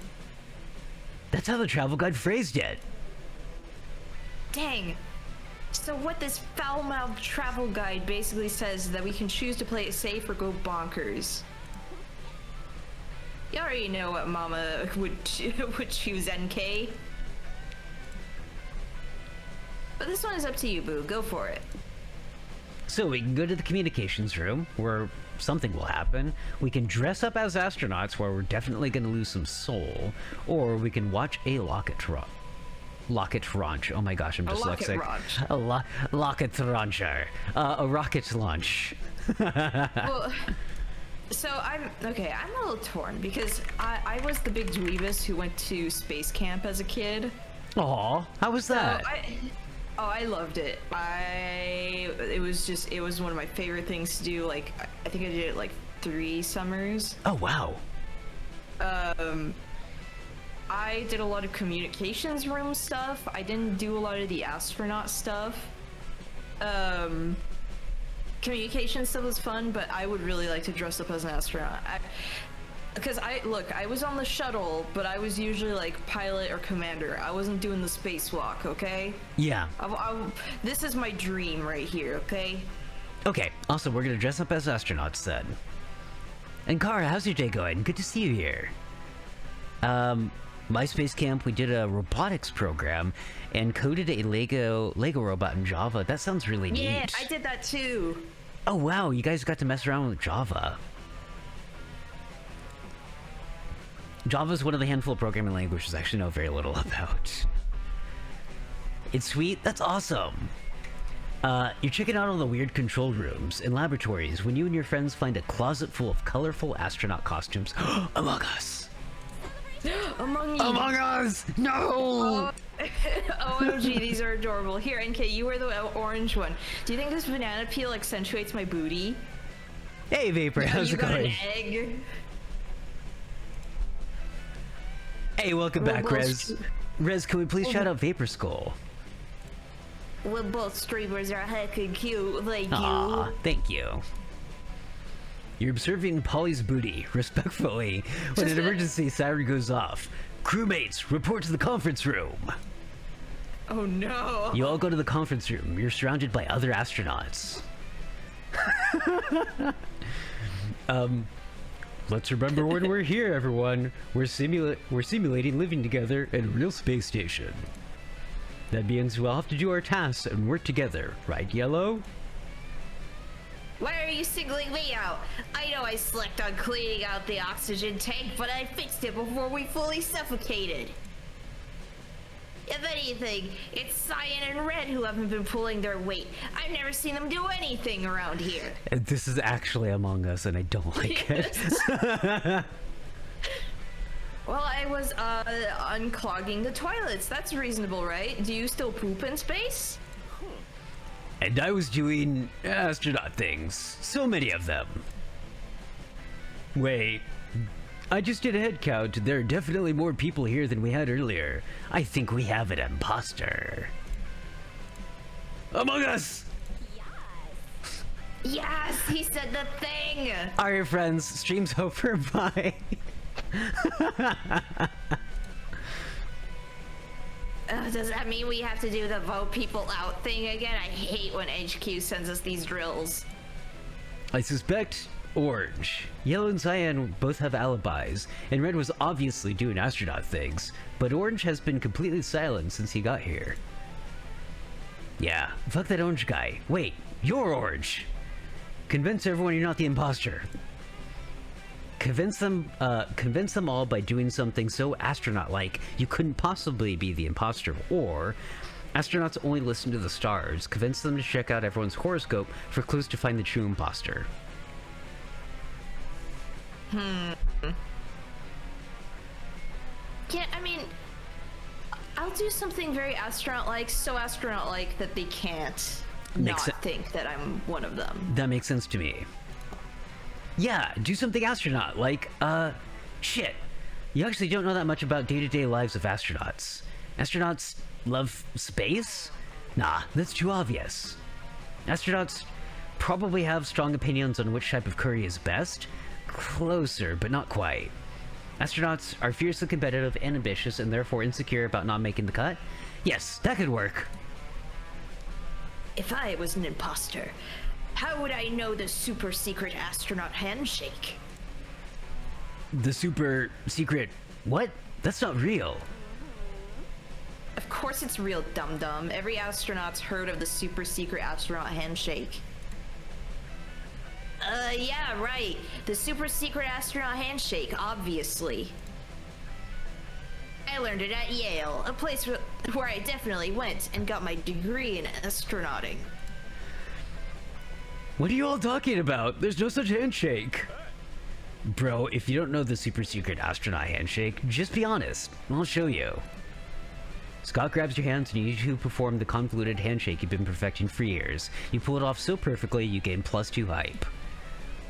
That's how the travel guide phrased it. Dang. So what this foul-mouthed travel guide basically says is that we can choose to play it safe or go bonkers. You already know what Mama would choose, Enkei. But this one is up to you, Boo. Go for it. So we can go to the communications room, where something will happen. We can dress up as astronauts, where we're definitely going to lose some soul. Or we can watch a rocket launch. Oh my gosh, I'm dyslexic. Rocket launcher. A rocket launch. Well, so I'm a little torn because I was the big dweebus who went to space camp as a kid. Aw, how was that? I loved it. It was one of my favorite things to do. Like, I think I did it like 3 summers. Oh wow. I did a lot of communications room stuff. I didn't do a lot of the astronaut stuff. Communication stuff was fun, but I would really like to dress up as an astronaut. Because I was on the shuttle, but I was usually like pilot or commander. I wasn't doing the spacewalk, okay? Yeah. This is my dream right here, okay? Okay, also we're gonna dress up as astronauts then. And Kara, how's your day going? Good to see you here. My space camp, we did a robotics program and coded a Lego robot in Java. That sounds really neat. Yeah, I did that too. Oh wow, you guys got to mess around with Java. Java is one of the handful of programming languages I actually know very little about. It's sweet? That's awesome! You're checking out all the weird control rooms and laboratories when you and your friends find a closet full of colorful astronaut costumes. Among Us! Among you. Among Us! No! OMG, these are adorable. Here, NK, you wear the orange one. Do you think this banana peel accentuates my booty? Hey, Vapor, how's it going? You got an egg? Hey, welcome back, Rez. Rez, can we please shout out Vapor Skull? Well, both streamers are heckin' cute, thank Aw, you. thank you. You're observing Polly's booty, respectfully, when an emergency siren goes off. Crewmates, report to the conference room. Oh no. You all go to the conference room. You're surrounded by other astronauts. Let's remember when we're here, everyone. We're simulating living together in a real space station. That means we'll have to do our tasks and work together, right, Yellow? Why are you singling me out? I know I slept on cleaning out the oxygen tank, but I fixed it before we fully suffocated. If anything, it's Cyan and Red who haven't been pulling their weight. I've never seen them do anything around here. And this is actually Among Us, and I don't like it. Well, I was unclogging the toilets. That's reasonable, right? Do you still poop in space? And I was doing astronaut things. So many of them. Wait. I just did a head count. There are definitely more people here than we had earlier. I think we have an imposter. Among Us! Yes, he said the thing! Alright, friends, stream's over. Bye. Does that mean we have to do the vote people out thing again? I hate when HQ sends us these drills. I suspect Orange. Yellow and Cyan both have alibis, and Red was obviously doing astronaut things, but Orange has been completely silent since he got here. Yeah, fuck that Orange guy. Wait, you're Orange! Convince everyone you're not the imposter. Convince them all by doing something so astronaut-like you couldn't possibly be the imposter, or astronauts only listen to the stars. Convince them to check out everyone's horoscope for clues to find the true imposter. Yeah, I mean, I'll do something very astronaut-like, so astronaut-like that they can't not think that I'm one of them. That makes sense to me. Yeah, do something astronaut, like, shit. You actually don't know that much about day-to-day lives of astronauts. Astronauts love space? Nah, that's too obvious. Astronauts probably have strong opinions on which type of curry is best. Closer, but not quite. Astronauts are fiercely competitive and ambitious, and therefore insecure about not making the cut. Yes, that could work. If I was an imposter, how would I know the super secret astronaut handshake? The super secret... What? That's not real. Of course it's real, dum-dum. Every astronaut's heard of the super secret astronaut handshake. Yeah, right. The super secret astronaut handshake, obviously. I learned it at Yale, a place where I definitely went and got my degree in astronauting. What are you all talking about? There's no such handshake. Bro, if you don't know the super secret astronaut handshake, just be honest. I'll show you. Scott grabs your hands and you two perform the convoluted handshake you've been perfecting for years. You pull it off so perfectly, you gain +2 hype.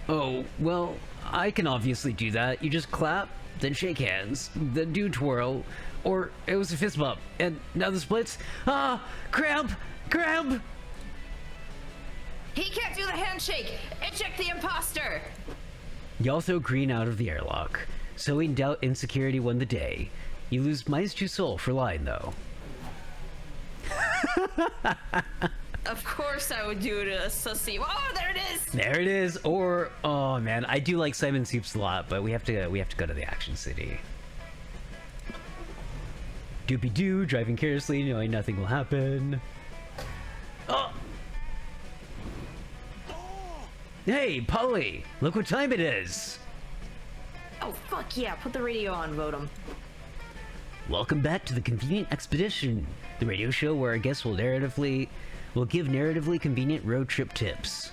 Oh, well, I can obviously do that. You just clap, then shake hands, then do twirl, or it was a fist bump, and now the splits. Ah! Cramp! Cramp! He can't do the handshake! Eject the imposter! Y'all throw green out of the airlock. Sowing doubt insecurity won the day. You lose -2 soul for lying, though. Of course I would do it a sussy. Oh, there it is! There it is. Or, oh man, I do like Simon Soups a lot, but we have to go to the Action City. Doopy-doo, driving carelessly, knowing nothing will happen. Oh! Hey, Polly! Look what time it is! Oh, fuck yeah, put the radio on, Votum. Welcome back to the Convenient Expedition, the radio show where our guests will give narratively convenient road trip tips.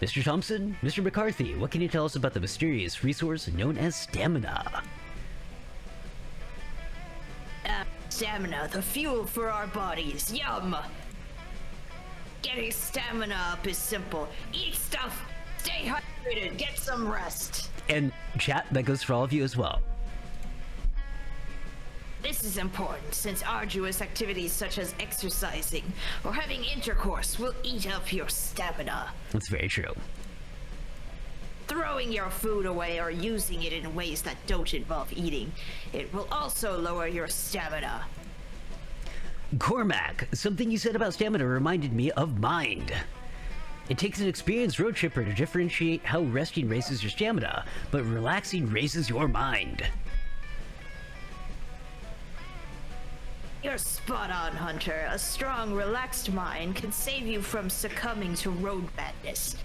Mr. Thompson, Mr. McCarthy, what can you tell us about the mysterious resource known as stamina? Stamina, the fuel for our bodies. Yum! Getting stamina up is simple. Eat stuff, stay hydrated, get some rest. And chat, that goes for all of you as well. This is important since arduous activities such as exercising or having intercourse will eat up your stamina. That's very true. Throwing your food away or using it in ways that don't involve eating, it will also lower your stamina. Cormac, something you said about stamina reminded me of mind. It takes an experienced road tripper to differentiate how resting raises your stamina, but relaxing raises your mind. You're spot on, Hunter. A strong, relaxed mind can save you from succumbing to road madness.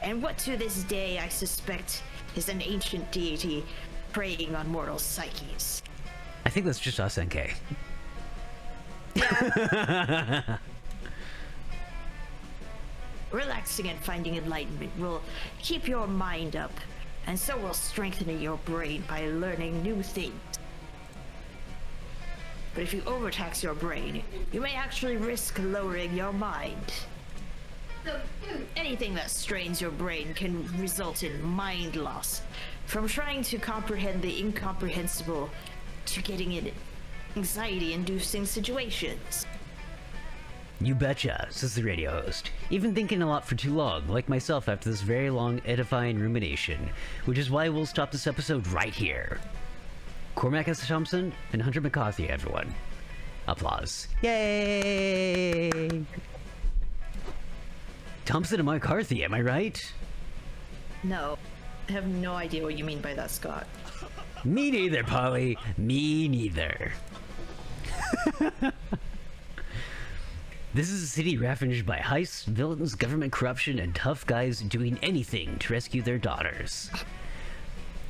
And what to this day I suspect is an ancient deity preying on mortal psyches. I think that's just us, Enkei. Yeah. Relaxing and finding enlightenment will keep your mind up, and so will strengthening your brain by learning new things. But if you overtax your brain, you may actually risk lowering your mind. Anything that strains your brain can result in mind loss, from trying to comprehend the incomprehensible to getting in anxiety-inducing situations. You betcha, says the radio host. You've been thinking a lot for too long, like myself after this very long, edifying rumination, which is why we'll stop this episode right here. Cormac S. Thompson and Hunter McCarthy, everyone. Applause. Yay! Thompson and McCarthy, am I right? No, I have no idea what you mean by that, Scott. Me neither, Polly. Me neither. This is a city ravaged by heists, villains, government corruption, and tough guys doing anything to rescue their daughters.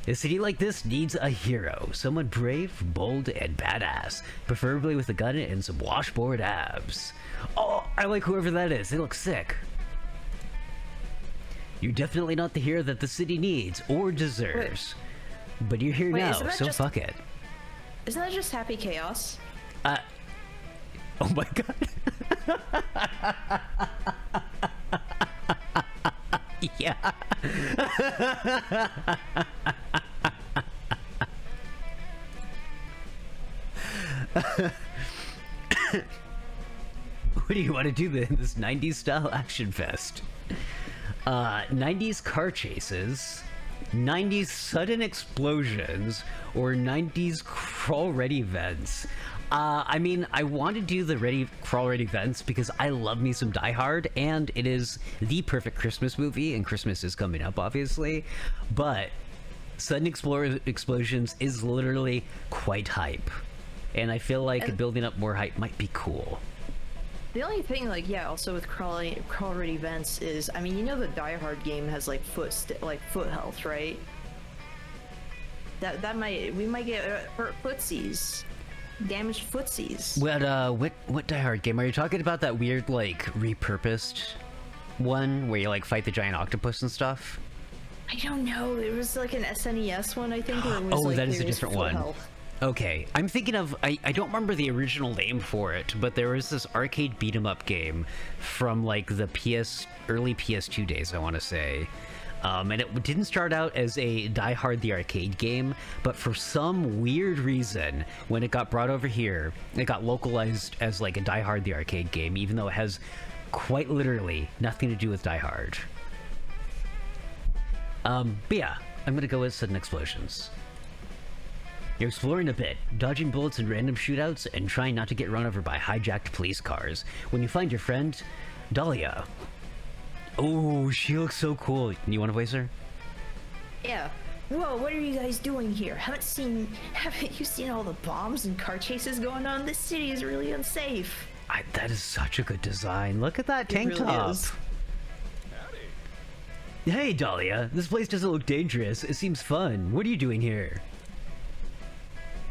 A city like this needs a hero, someone brave, bold, and badass, preferably with a gun and some washboard abs. Oh, I like whoever that is. They look sick. You're definitely not the hero that the city needs or deserves. But you're here now, so fuck it. Isn't that just happy chaos? Oh my god. Yeah. What do you want to do in this 90s style action fest? 90s car chases, 90s sudden explosions, or 90s crawl ready events. I mean, I want to do the crawl ready events because I love me some Die Hard, and it is the perfect Christmas movie, and Christmas is coming up, obviously. But sudden explosions is literally quite hype, and I feel like building up more hype might be cool. The only thing, like, yeah, also with crawl ready events is, I mean, you know, the Die Hard game has like foot health, right? We might get footsies. Damaged footsies. What Die Hard game are you talking about? That weird, like, repurposed one where you like fight the giant octopus and stuff? I don't know. It was like an SNES one, I think. Where it was, oh, like, that is a different one. Health. Okay, I'm thinking of, I don't remember the original name for it, but there was this arcade beat 'em up game from like the early PS2 days, I want to say. And it didn't start out as a Die Hard the arcade game, but for some weird reason, when it got brought over here, it got localized as like a Die Hard the arcade game, even though it has quite literally nothing to do with Die Hard. But yeah, I'm gonna go with sudden explosions. You're exploring a bit, dodging bullets in random shootouts, and trying not to get run over by hijacked police cars, when you find your friend, Dahlia. Oh, she looks so cool. You want to voice her? Yeah. Whoa, what are you guys doing here? Haven't you seen all the bombs and car chases going on? This city is really unsafe. That is such a good design. Look at that tank top. Howdy. Hey, Dahlia. This place doesn't look dangerous. It seems fun. What are you doing here?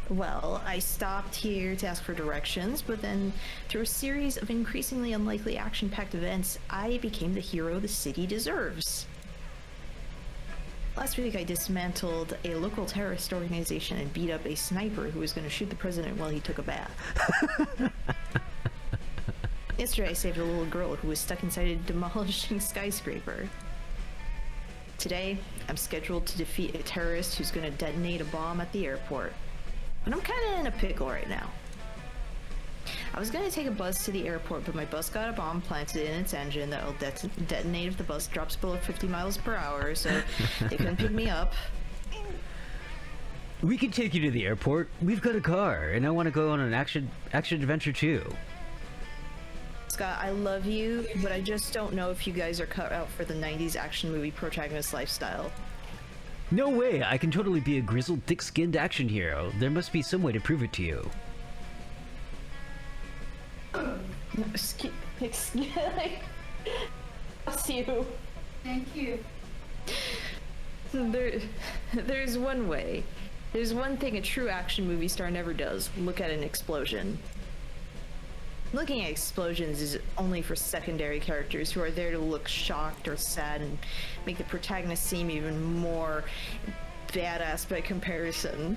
Well, I stopped here to ask for directions, but then through a series of increasingly unlikely action-packed events, I became the hero the city deserves. Last week, I dismantled a local terrorist organization and beat up a sniper who was going to shoot the president while he took a bath. Yesterday, I saved a little girl who was stuck inside a demolishing skyscraper. Today, I'm scheduled to defeat a terrorist who's going to detonate a bomb at the airport. But I'm kind of in a pickle right now. I was going to take a bus to the airport, but my bus got a bomb planted in its engine that will detonate if the bus drops below 50 miles per hour, so they couldn't pick me up. We can take you to the airport. We've got a car, and I want to go on an action adventure too. Scott, I love you, but I just don't know if you guys are cut out for the 90s action movie protagonist lifestyle. No way! I can totally be a grizzled, thick-skinned action hero. There must be some way to prove it to you. Excuse you. Thank you. There's one way. There's one thing a true action movie star never does. Look at an explosion. Looking at explosions is only for secondary characters who are there to look shocked or sad and make the protagonist seem even more badass by comparison.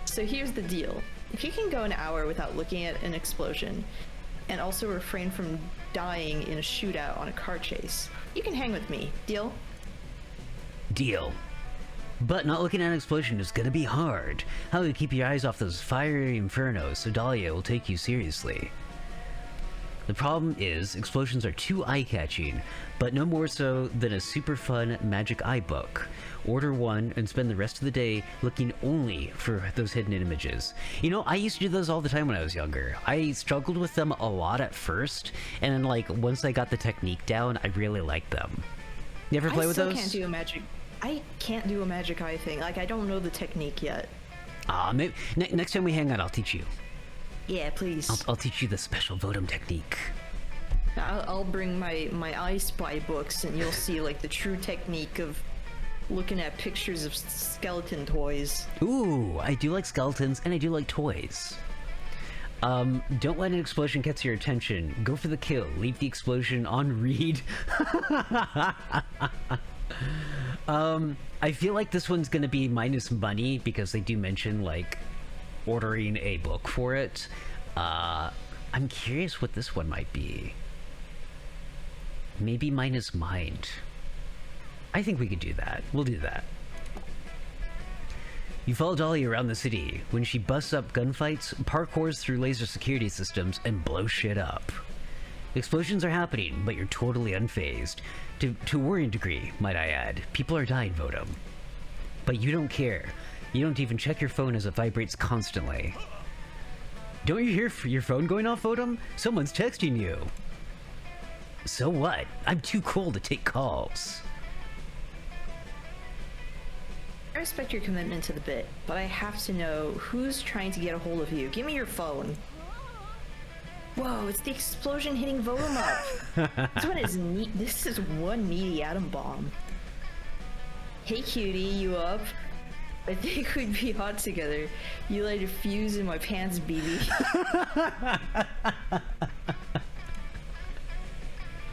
So here's the deal. If you can go an hour without looking at an explosion, and also refrain from dying in a shootout on a car chase, you can hang with me. Deal? Deal. But not looking at an explosion is gonna be hard. How do you keep your eyes off those fiery infernos so Dahlia will take you seriously? The problem is, explosions are too eye-catching, but no more so than a super fun magic eye book. Order one and spend the rest of the day looking only for those hidden images. You know, I used to do those all the time when I was younger. I struggled with them a lot at first, and then like once I got the technique down, I really liked them. You ever play with those? I can't do a magic eye thing. Like, I don't know the technique yet. Maybe next time we hang out, I'll teach you. Yeah, please. I'll teach you the special Votum technique. I'll bring my I Spy books, and you'll see like the true technique of looking at pictures of skeleton toys. Ooh, I do like skeletons, and I do like toys. Don't let an explosion catch your attention. Go for the kill. Leave the explosion on read. I feel like this one's gonna be minus money because they do mention like ordering a book for it. I'm curious what this one might be. Maybe minus mind. I think we could do that. We'll do that. You follow Dolly around the city. When she busts up gunfights, parkours through laser security systems, and blows shit up. Explosions are happening, but you're totally unfazed. To a worrying degree, might I add. People are dying, Votum. But you don't care. You don't even check your phone as it vibrates constantly. Don't you hear your phone going off, Votum? Someone's texting you. So what? I'm too cool to take calls. I respect your commitment to the bit, but I have to know who's trying to get a hold of you. Give me your phone. Whoa, it's the explosion hitting Votum up. This is one needy atom bomb. Hey cutie, you up? I think we'd be hot together. You light a fuse in my pants, BB.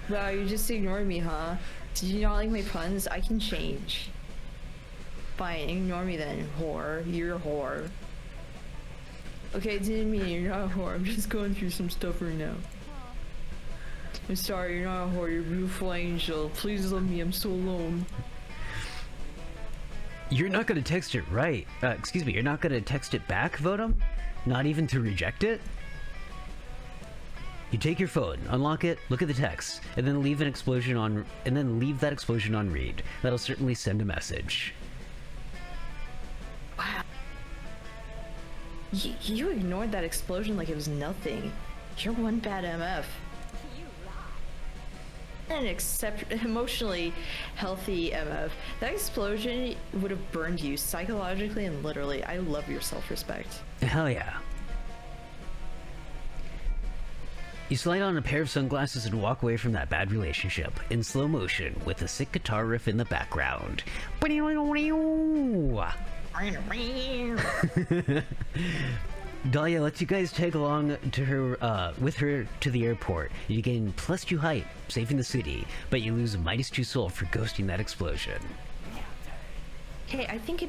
Wow, you just ignored me, huh? Did you not like my puns? I can change. Fine, ignore me then, whore. You're a whore. Okay, didn't mean you're not a whore. I'm just going through some stuff right now. I'm sorry, you're not a whore. You're a beautiful angel. Please love me. I'm so alone. You're not gonna text it right. Excuse me, you're not gonna text it back, Votum? Not even to reject it? You take your phone, unlock it, look at the text, and then leave that explosion on read. That'll certainly send a message. Wow. You ignored that explosion like it was nothing. You're one bad MF. An emotionally healthy MF. That explosion would have burned you psychologically and literally. I love your self-respect. Hell yeah. You slide on a pair of sunglasses and walk away from that bad relationship in slow motion with a sick guitar riff in the background. Dahlia lets you guys tag along to her, with her to the airport. You gain +2 height, saving the city, but you lose a -2 soul for ghosting that explosion. Hey, I think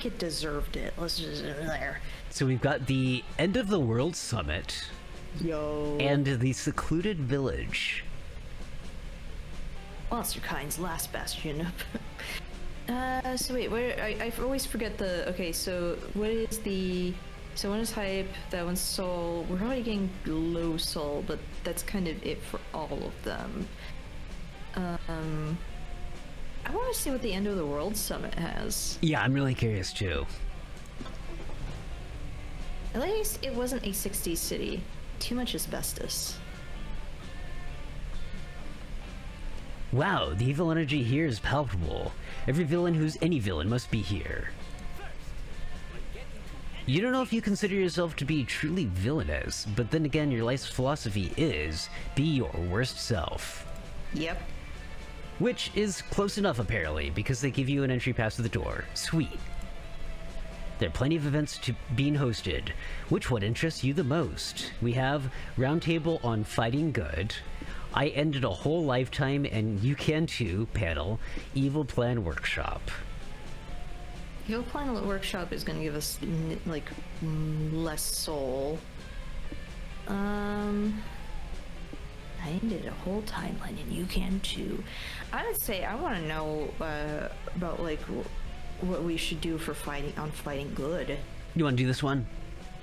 it deserved it. Let's just there. So we've got the end of the world summit. Yo. And the secluded village. Monster Kind's last bastion. So wait, I always forget the. Okay, so what is the? So one is hype, that one's soul. We're already getting low soul, but that's kind of it for all of them. I want to see what the end of the world summit has. Yeah, I'm really curious too. At least it wasn't a 60s city. Too much asbestos. Wow, the evil energy here is palpable. Every villain who's any villain must be here. You don't know if you consider yourself to be truly villainous, but then again, your life's philosophy is be your worst self. Yep. Which is close enough, apparently, because they give you an entry pass to the door. Sweet. There are plenty of events being hosted. Which one interests you the most? We have Roundtable on Fighting Good, I Ended a Whole Lifetime and You Can Too panel, Evil Plan Workshop. Evil Plan Workshop is going to give us, like, less soul. I ended a whole timeline and you can too. I would say I want to know about, like, what we should do for Fighting Good. You want to do this one?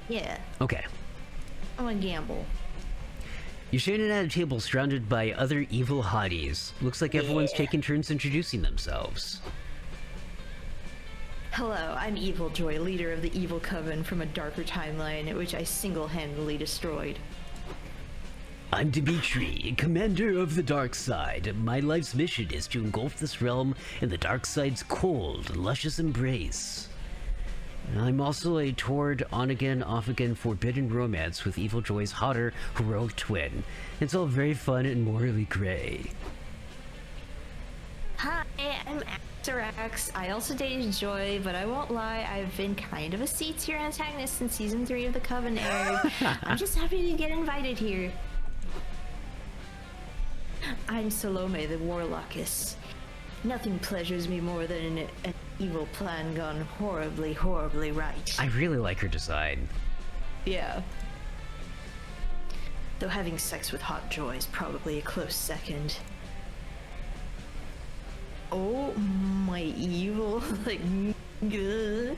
Yeah. Okay. I want to gamble. You're sitting at a table surrounded by other evil hotties. Looks like everyone's taking turns introducing themselves. Hello, I'm Evil Joy, leader of the Evil Coven from a darker timeline, which I single-handedly destroyed. I'm Dimitri, commander of the dark side. My life's mission is to engulf this realm in the dark side's cold, luscious embrace. I'm also a toward on-again, off-again forbidden romance with Evil Joy's hotter, heroic twin. It's all very fun and morally gray. Hi, I'm Axarax. I also dated Joy, but I won't lie, I've been kind of a C-tier antagonist since Season 3 of the Coven aired. I'm just happy to get invited here. I'm Salome the Warlockess. Nothing pleasures me more than an evil plan gone horribly, horribly right. I really like her design. Yeah. Though having sex with Hot Joy is probably a close second. Oh my evil, like, ugh.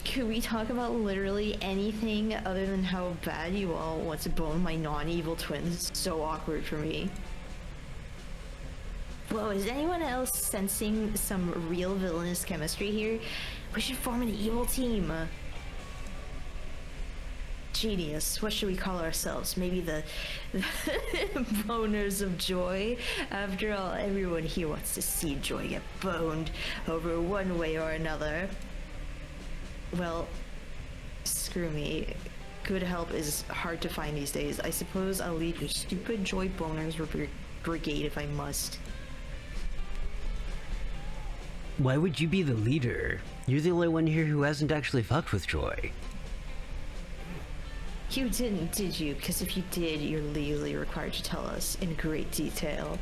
Could we talk about literally anything other than how bad you all want to bone my non-evil twins? It's so awkward for me. Whoa, is anyone else sensing some real villainous chemistry here? We should form an evil team. Genius. What should we call ourselves? Maybe the boners of Joy? After all, everyone here wants to see Joy get boned over one way or another. Well, screw me. Good help is hard to find these days. I suppose I'll lead your stupid Joy boners brigade if I must. Why would you be the leader? You're the only one here who hasn't actually fucked with Joy. You didn't, did you? Because if you did, you're legally required to tell us in great detail.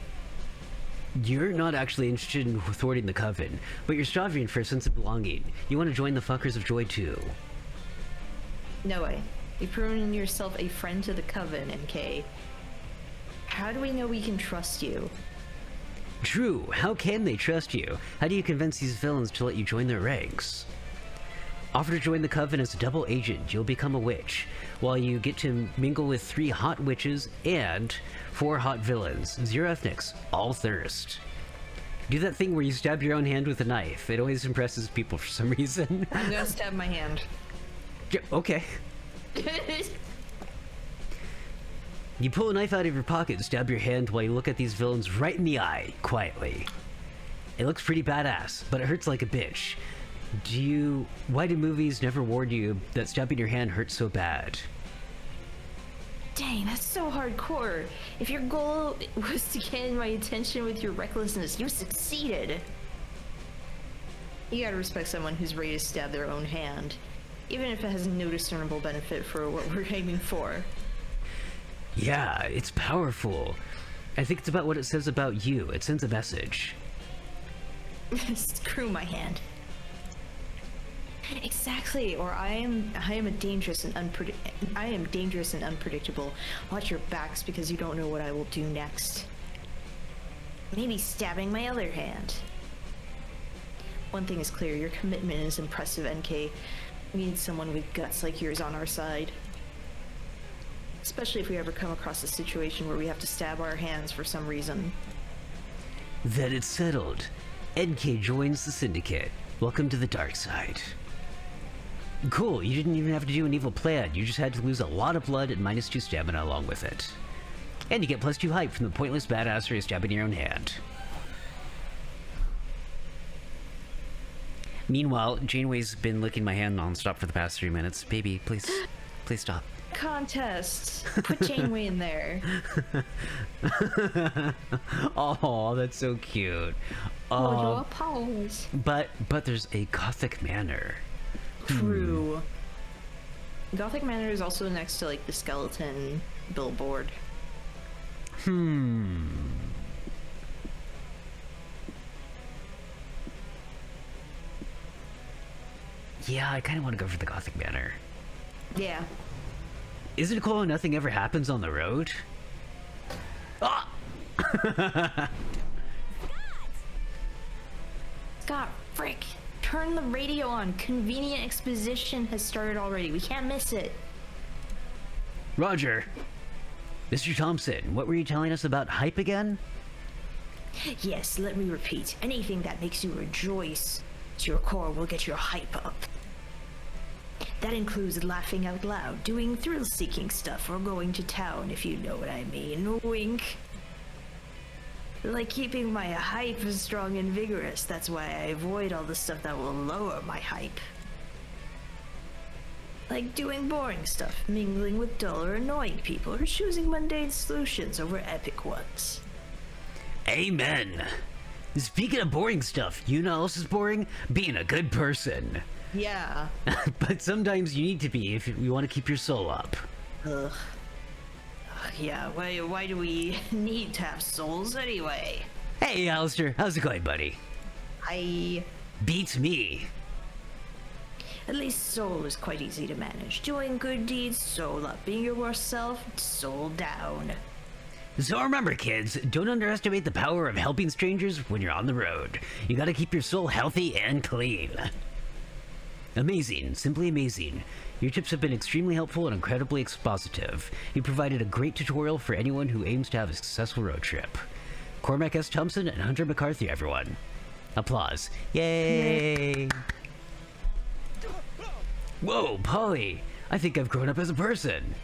You're not actually interested in thwarting the Coven, but you're striving for a sense of belonging. You want to join the fuckers of Joy too. No way. You've proven yourself a friend to the Coven, Enkei. How do we know we can trust you? True, how can they trust you? How do you convince these villains to let you join their ranks? Offer to join the Coven as a double agent, you'll become a witch, while you get to mingle with 3 hot witches and 4 hot villains, 0 ethnics, all thirst. Do that thing where you stab your own hand with a knife. It always impresses people for some reason. I'm gonna stab my hand. Yeah, okay. You pull a knife out of your pocket and stab your hand while you look at these villains right in the eye, quietly. It looks pretty badass, but it hurts like a bitch. Why do movies never warn you that stabbing your hand hurts so bad? Dang, that's so hardcore. If your goal was to gain my attention with your recklessness, you succeeded. You gotta respect someone who's ready to stab their own hand, even if it has no discernible benefit for what we're aiming for. Yeah, it's powerful. I think it's about what it says about you. It sends a message. Screw my hand. Exactly, or I am dangerous and unpredictable. Watch your backs because you don't know what I will do next. Maybe stabbing my other hand. One thing is clear, your commitment is impressive, Enkei. We need someone with guts like yours on our side. Especially if we ever come across a situation where we have to stab our hands for some reason. Then it's settled. Enkei joins the Syndicate. Welcome to the dark side. Cool, you didn't even have to do an evil plan. You just had to lose a lot of blood and -2 stamina along with it. And you get +2 hype from the pointless badassery of stabbing your own hand. Meanwhile, Janeway's been licking my hand non-stop for the past 3 minutes. Baby, please stop. Contest. Put Janeway in there. Oh, that's so cute. Hold your paws. But there's a Gothic manor. True. Gothic Manor is also next to like the skeleton billboard. Yeah, I kind of want to go for the Gothic manor. Yeah. Isn't it cool how nothing ever happens on the road? Ah! Scott, frick. Turn the radio on. Convenient exposition has started already. We can't miss it. Roger. Mr. Thompson, what were you telling us about hype again? Yes, let me repeat. Anything that makes you rejoice to your core will get your hype up. That includes laughing out loud, doing thrill-seeking stuff, or going to town, if you know what I mean. Wink. Like keeping my hype strong and vigorous. That's why I avoid all the stuff that will lower my hype. Like doing boring stuff, mingling with dull or annoying people, or choosing mundane solutions over epic ones. Amen. Speaking of boring stuff, you know what else is boring? Being a good person. Yeah. But sometimes you need to be if you want to keep your soul up. Ugh. Yeah, why do we need to have souls anyway? Hey, Alistair, how's it going, buddy? Beats me. At least soul is quite easy to manage. Doing good deeds, soul up. Being your worst self, soul down. So remember, kids, don't underestimate the power of helping strangers when you're on the road. You gotta keep your soul healthy and clean. Amazing, simply amazing. Your tips have been extremely helpful and incredibly expositive. You provided a great tutorial for anyone who aims to have a successful road trip. Cormac S. Thompson and Hunter McCarthy, everyone. Applause. Yay! Whoa, Polly! I think I've grown up as a person.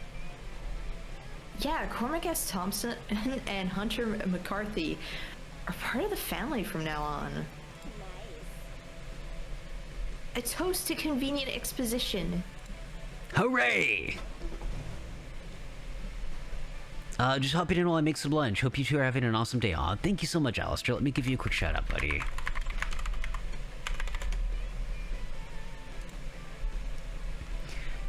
Yeah, Cormac S. Thompson and Hunter McCarthy are part of the family from now on. A toast to convenient exposition. Hooray! Just hopping in while I make some lunch. Hope you two are having an awesome day. Aw, thank you so much, Alistair. Let me give you a quick shout out, buddy.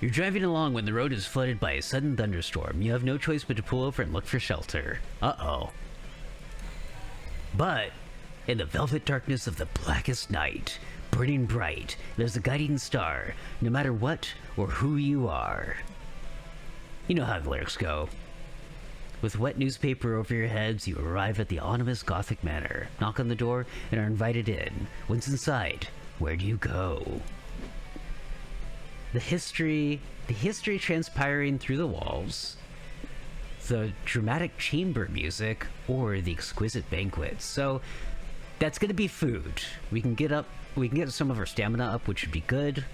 You're driving along when the road is flooded by a sudden thunderstorm. You have no choice but to pull over and look for shelter. Uh-oh. But, in the velvet darkness of the blackest night, burning bright, there's a guiding star, no matter what or who you are. You know how the lyrics go. With wet newspaper over your heads, you arrive at the ominous Gothic manor, knock on the door, and are invited in. Once inside, where do you go? The history transpiring through the walls, the dramatic chamber music, or the exquisite banquets. So that's gonna be food. We can get some of our stamina up, which would be good.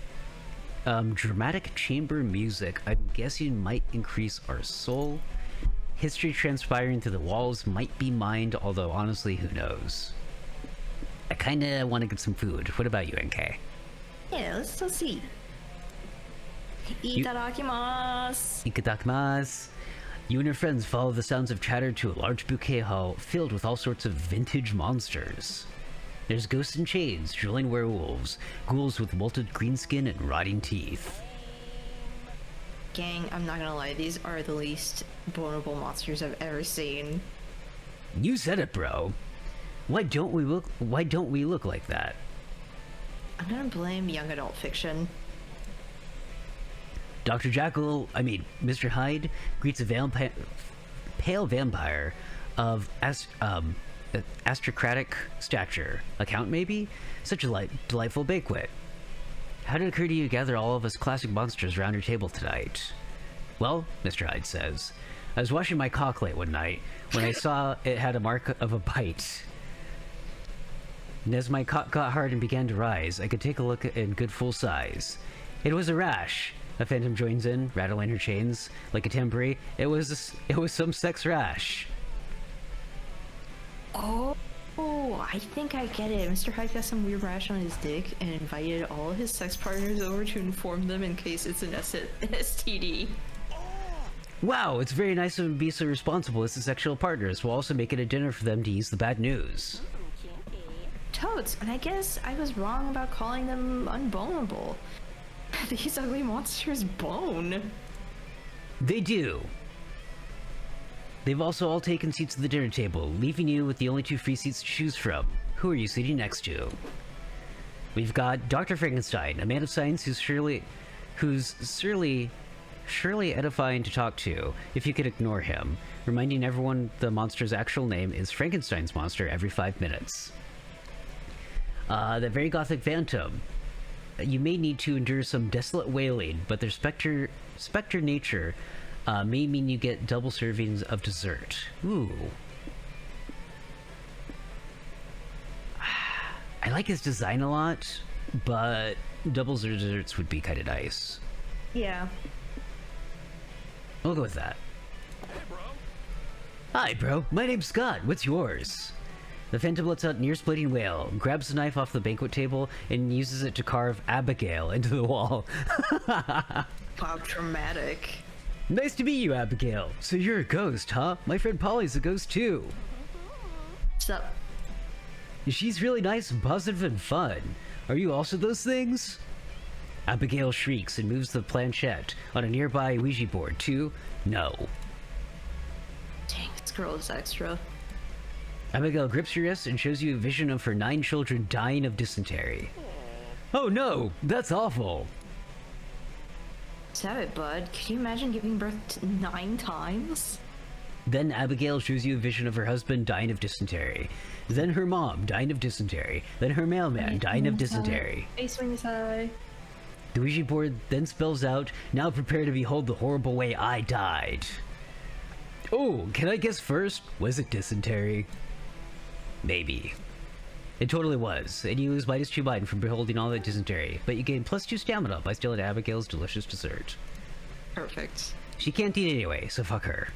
Dramatic chamber music, I'm guessing, might increase our soul. History transpiring through the walls might be mined, although honestly, who knows? I kinda want to get some food. What about you, NK? Yeah, let's see. Itadakimasu. Ikadakimasu. You and your friends follow the sounds of chatter to a large bouquet hall filled with all sorts of vintage monsters. There's ghosts in chains, drooling werewolves, ghouls with molted green skin and rotting teeth. Gang, I'm not gonna lie, these are the least vulnerable monsters I've ever seen. You said it, bro. Why don't we look like that? I'm gonna blame young adult fiction. Mr. Hyde greets a pale vampire of aristocratic stature. A count, maybe? Such a delightful banquet. How did it occur to you to gather all of us classic monsters around your table tonight? Well, Mr. Hyde says, I was washing my cock late one night when I saw it had a mark of a bite. And as my cock got hard and began to rise, I could take a look in good full size. It was a rash. A phantom joins in, rattling her chains like a tambourine. It was some sex rash. Oh, I think I get it. Mr. Hyde got some weird rash on his dick and invited all his sex partners over to inform them in case it's an STD. Wow, it's very nice of him to be so responsible as the sexual partners, while also making a dinner for them to ease the bad news. Toads, and I guess I was wrong about calling them unbonable. These ugly monsters bone. They do. They've also all taken seats at the dinner table, leaving you with the only 2 free seats to choose from. Who are you sitting next to? We've got Dr. Frankenstein, a man of science who's surely edifying to talk to, if you could ignore him, reminding everyone the monster's actual name is Frankenstein's monster every 5 minutes. The very gothic phantom. You may need to endure some desolate wailing, but their spectre nature may mean you get double servings of dessert. Ooh. I like his design a lot, but double desserts would be kind of nice. Yeah. We'll go with that. Hey, bro. Hi, bro. My name's Scott. What's yours? The Phantom lets out near-splitting whale, grabs the knife off the banquet table, and uses it to carve Abigail into the wall. Wow, dramatic. Nice to meet you, Abigail. So you're a ghost, huh? My friend Polly's a ghost, too. What's up? She's really nice and positive and fun. Are you also those things? Abigail shrieks and moves the planchette on a nearby Ouija board to no. Dang, this girl is extra. Abigail grips your wrist and shows you a vision of her 9 children dying of dysentery. Oh no, that's awful. Let's have it, bud. Can you imagine giving birth 9 times? Then Abigail shows you a vision of her husband dying of dysentery. Then her mom dying of dysentery. Then her mailman dying of dysentery. Face wings high. The Ouija board then spells out, "Now prepare to behold the horrible way I died." Oh, can I guess first? Was it dysentery? Maybe. It totally was, and you lose -2 mind from beholding all that dysentery, but you gain +2 stamina by stealing Abigail's delicious dessert. Perfect. She can't eat anyway, so fuck her.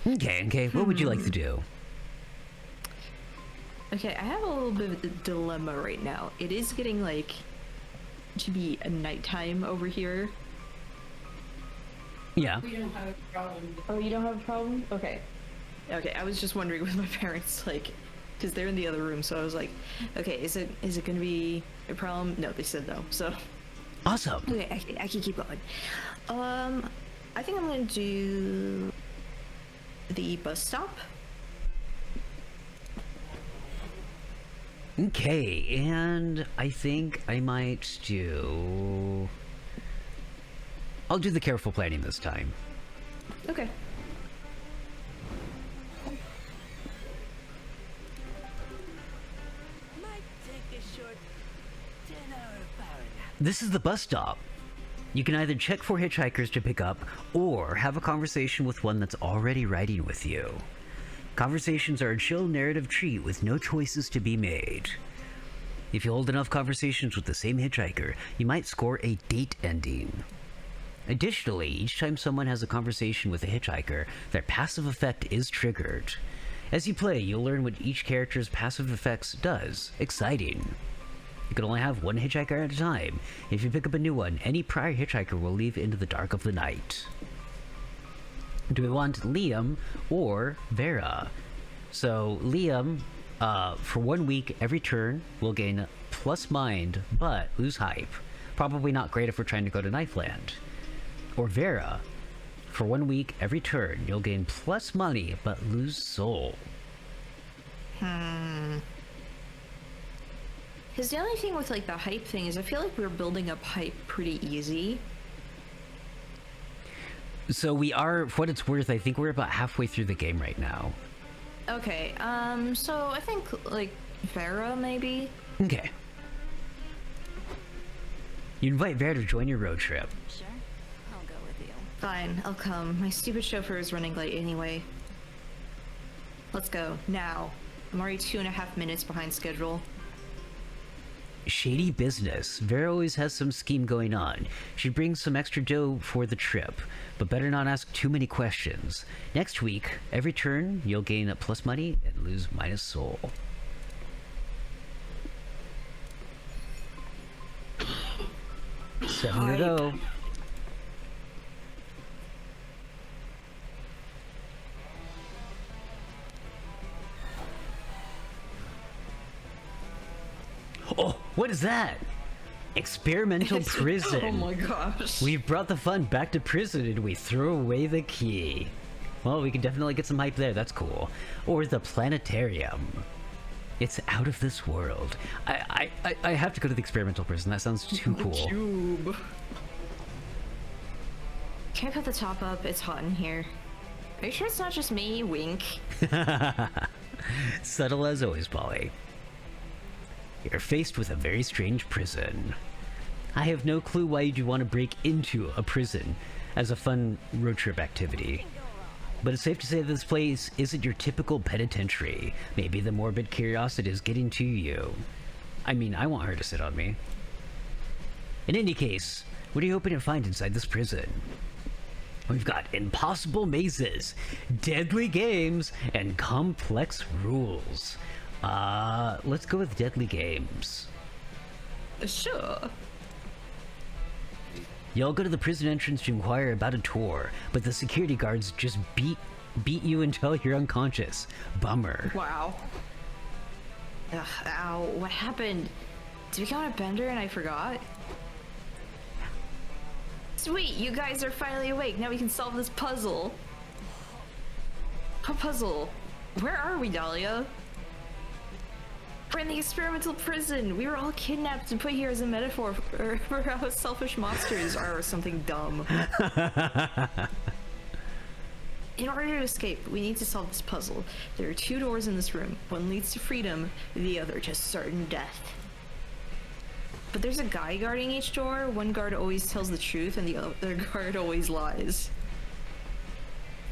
Okay, what would you like to do? Okay, I have a little bit of a dilemma right now. It is getting like to be a nighttime over here. Yeah. We don't have a problem. Oh, you don't have a problem? Okay. Okay, I was just wondering with my parents, like, because they're in the other room, so I was like, okay, is it gonna be a problem? No, they said no, so. Awesome. Okay, I can keep going. I think I'm gonna do the bus stop. Okay, and I think I might do... I'll do the careful planning this time. Okay. Might take a short 10-hour power nap. This is the bus stop. You can either check for hitchhikers to pick up, or have a conversation with one that's already riding with you. Conversations are a chill narrative treat with no choices to be made. If you hold enough conversations with the same hitchhiker, you might score a date ending. Additionally, each time someone has a conversation with a hitchhiker, their passive effect is triggered. As you play, you'll learn what each character's passive effects does. Exciting. You can only have one hitchhiker at a time. If you pick up a new one, any prior hitchhiker will leave into the dark of the night. Do we want Liam or Vera? So Liam, for 1 week every turn, will gain plus mind, but lose hype. Probably not great if we're trying to go to Knifeland. Or Vera, for 1 week every turn, you'll gain plus money, but lose soul. Because the only thing with like the hype thing is I feel like we're building up hype pretty easy. So we are, for what it's worth, I think we're about halfway through the game right now. Okay, so I think like Vera maybe? Okay. You invite Vera to join your road trip. Sure, I'll go with you. Fine, I'll come. My stupid chauffeur is running late anyway. Let's go, now. I'm already 2.5 minutes behind schedule. Shady business. Vera always has some scheme going on. She brings some extra dough for the trip, but better not ask too many questions. Next week, every turn, you'll gain a plus money and lose minus soul. Seven to go. Oh, what is that? Experimental prison. Oh my gosh. We've brought the fun back to prison and we threw away the key. Well, we can definitely get some hype there, that's cool. Or the planetarium. It's out of this world. I have to go to the experimental prison, that sounds too cool. Cube. Can I put the top up? It's hot in here. Are you sure it's not just me? Wink. Subtle as always, Polly. You're faced with a very strange prison. I have no clue why you'd want to break into a prison as a fun road trip activity. But it's safe to say that this place isn't your typical penitentiary. Maybe the morbid curiosity is getting to you. I mean, I want her to sit on me. In any case, what are you hoping to find inside this prison? We've got impossible mazes, deadly games, and complex rules. Let's go with deadly games. Sure. Y'all go to the prison entrance to inquire about a tour, but the security guards just beat you until you're unconscious. Bummer. Wow. Ugh, ow, what happened? Did we go on a bender and I forgot? Sweet, you guys are finally awake. Now we can solve this puzzle. What puzzle? Where are we, Dahlia? We're in the experimental prison. We were all kidnapped and put here as a metaphor for how selfish monsters are or something dumb. In order to escape, we need to solve this puzzle. There are 2 doors in this room. One leads to freedom, the other to certain death. But there's a guy guarding each door. One guard always tells the truth and the other guard always lies.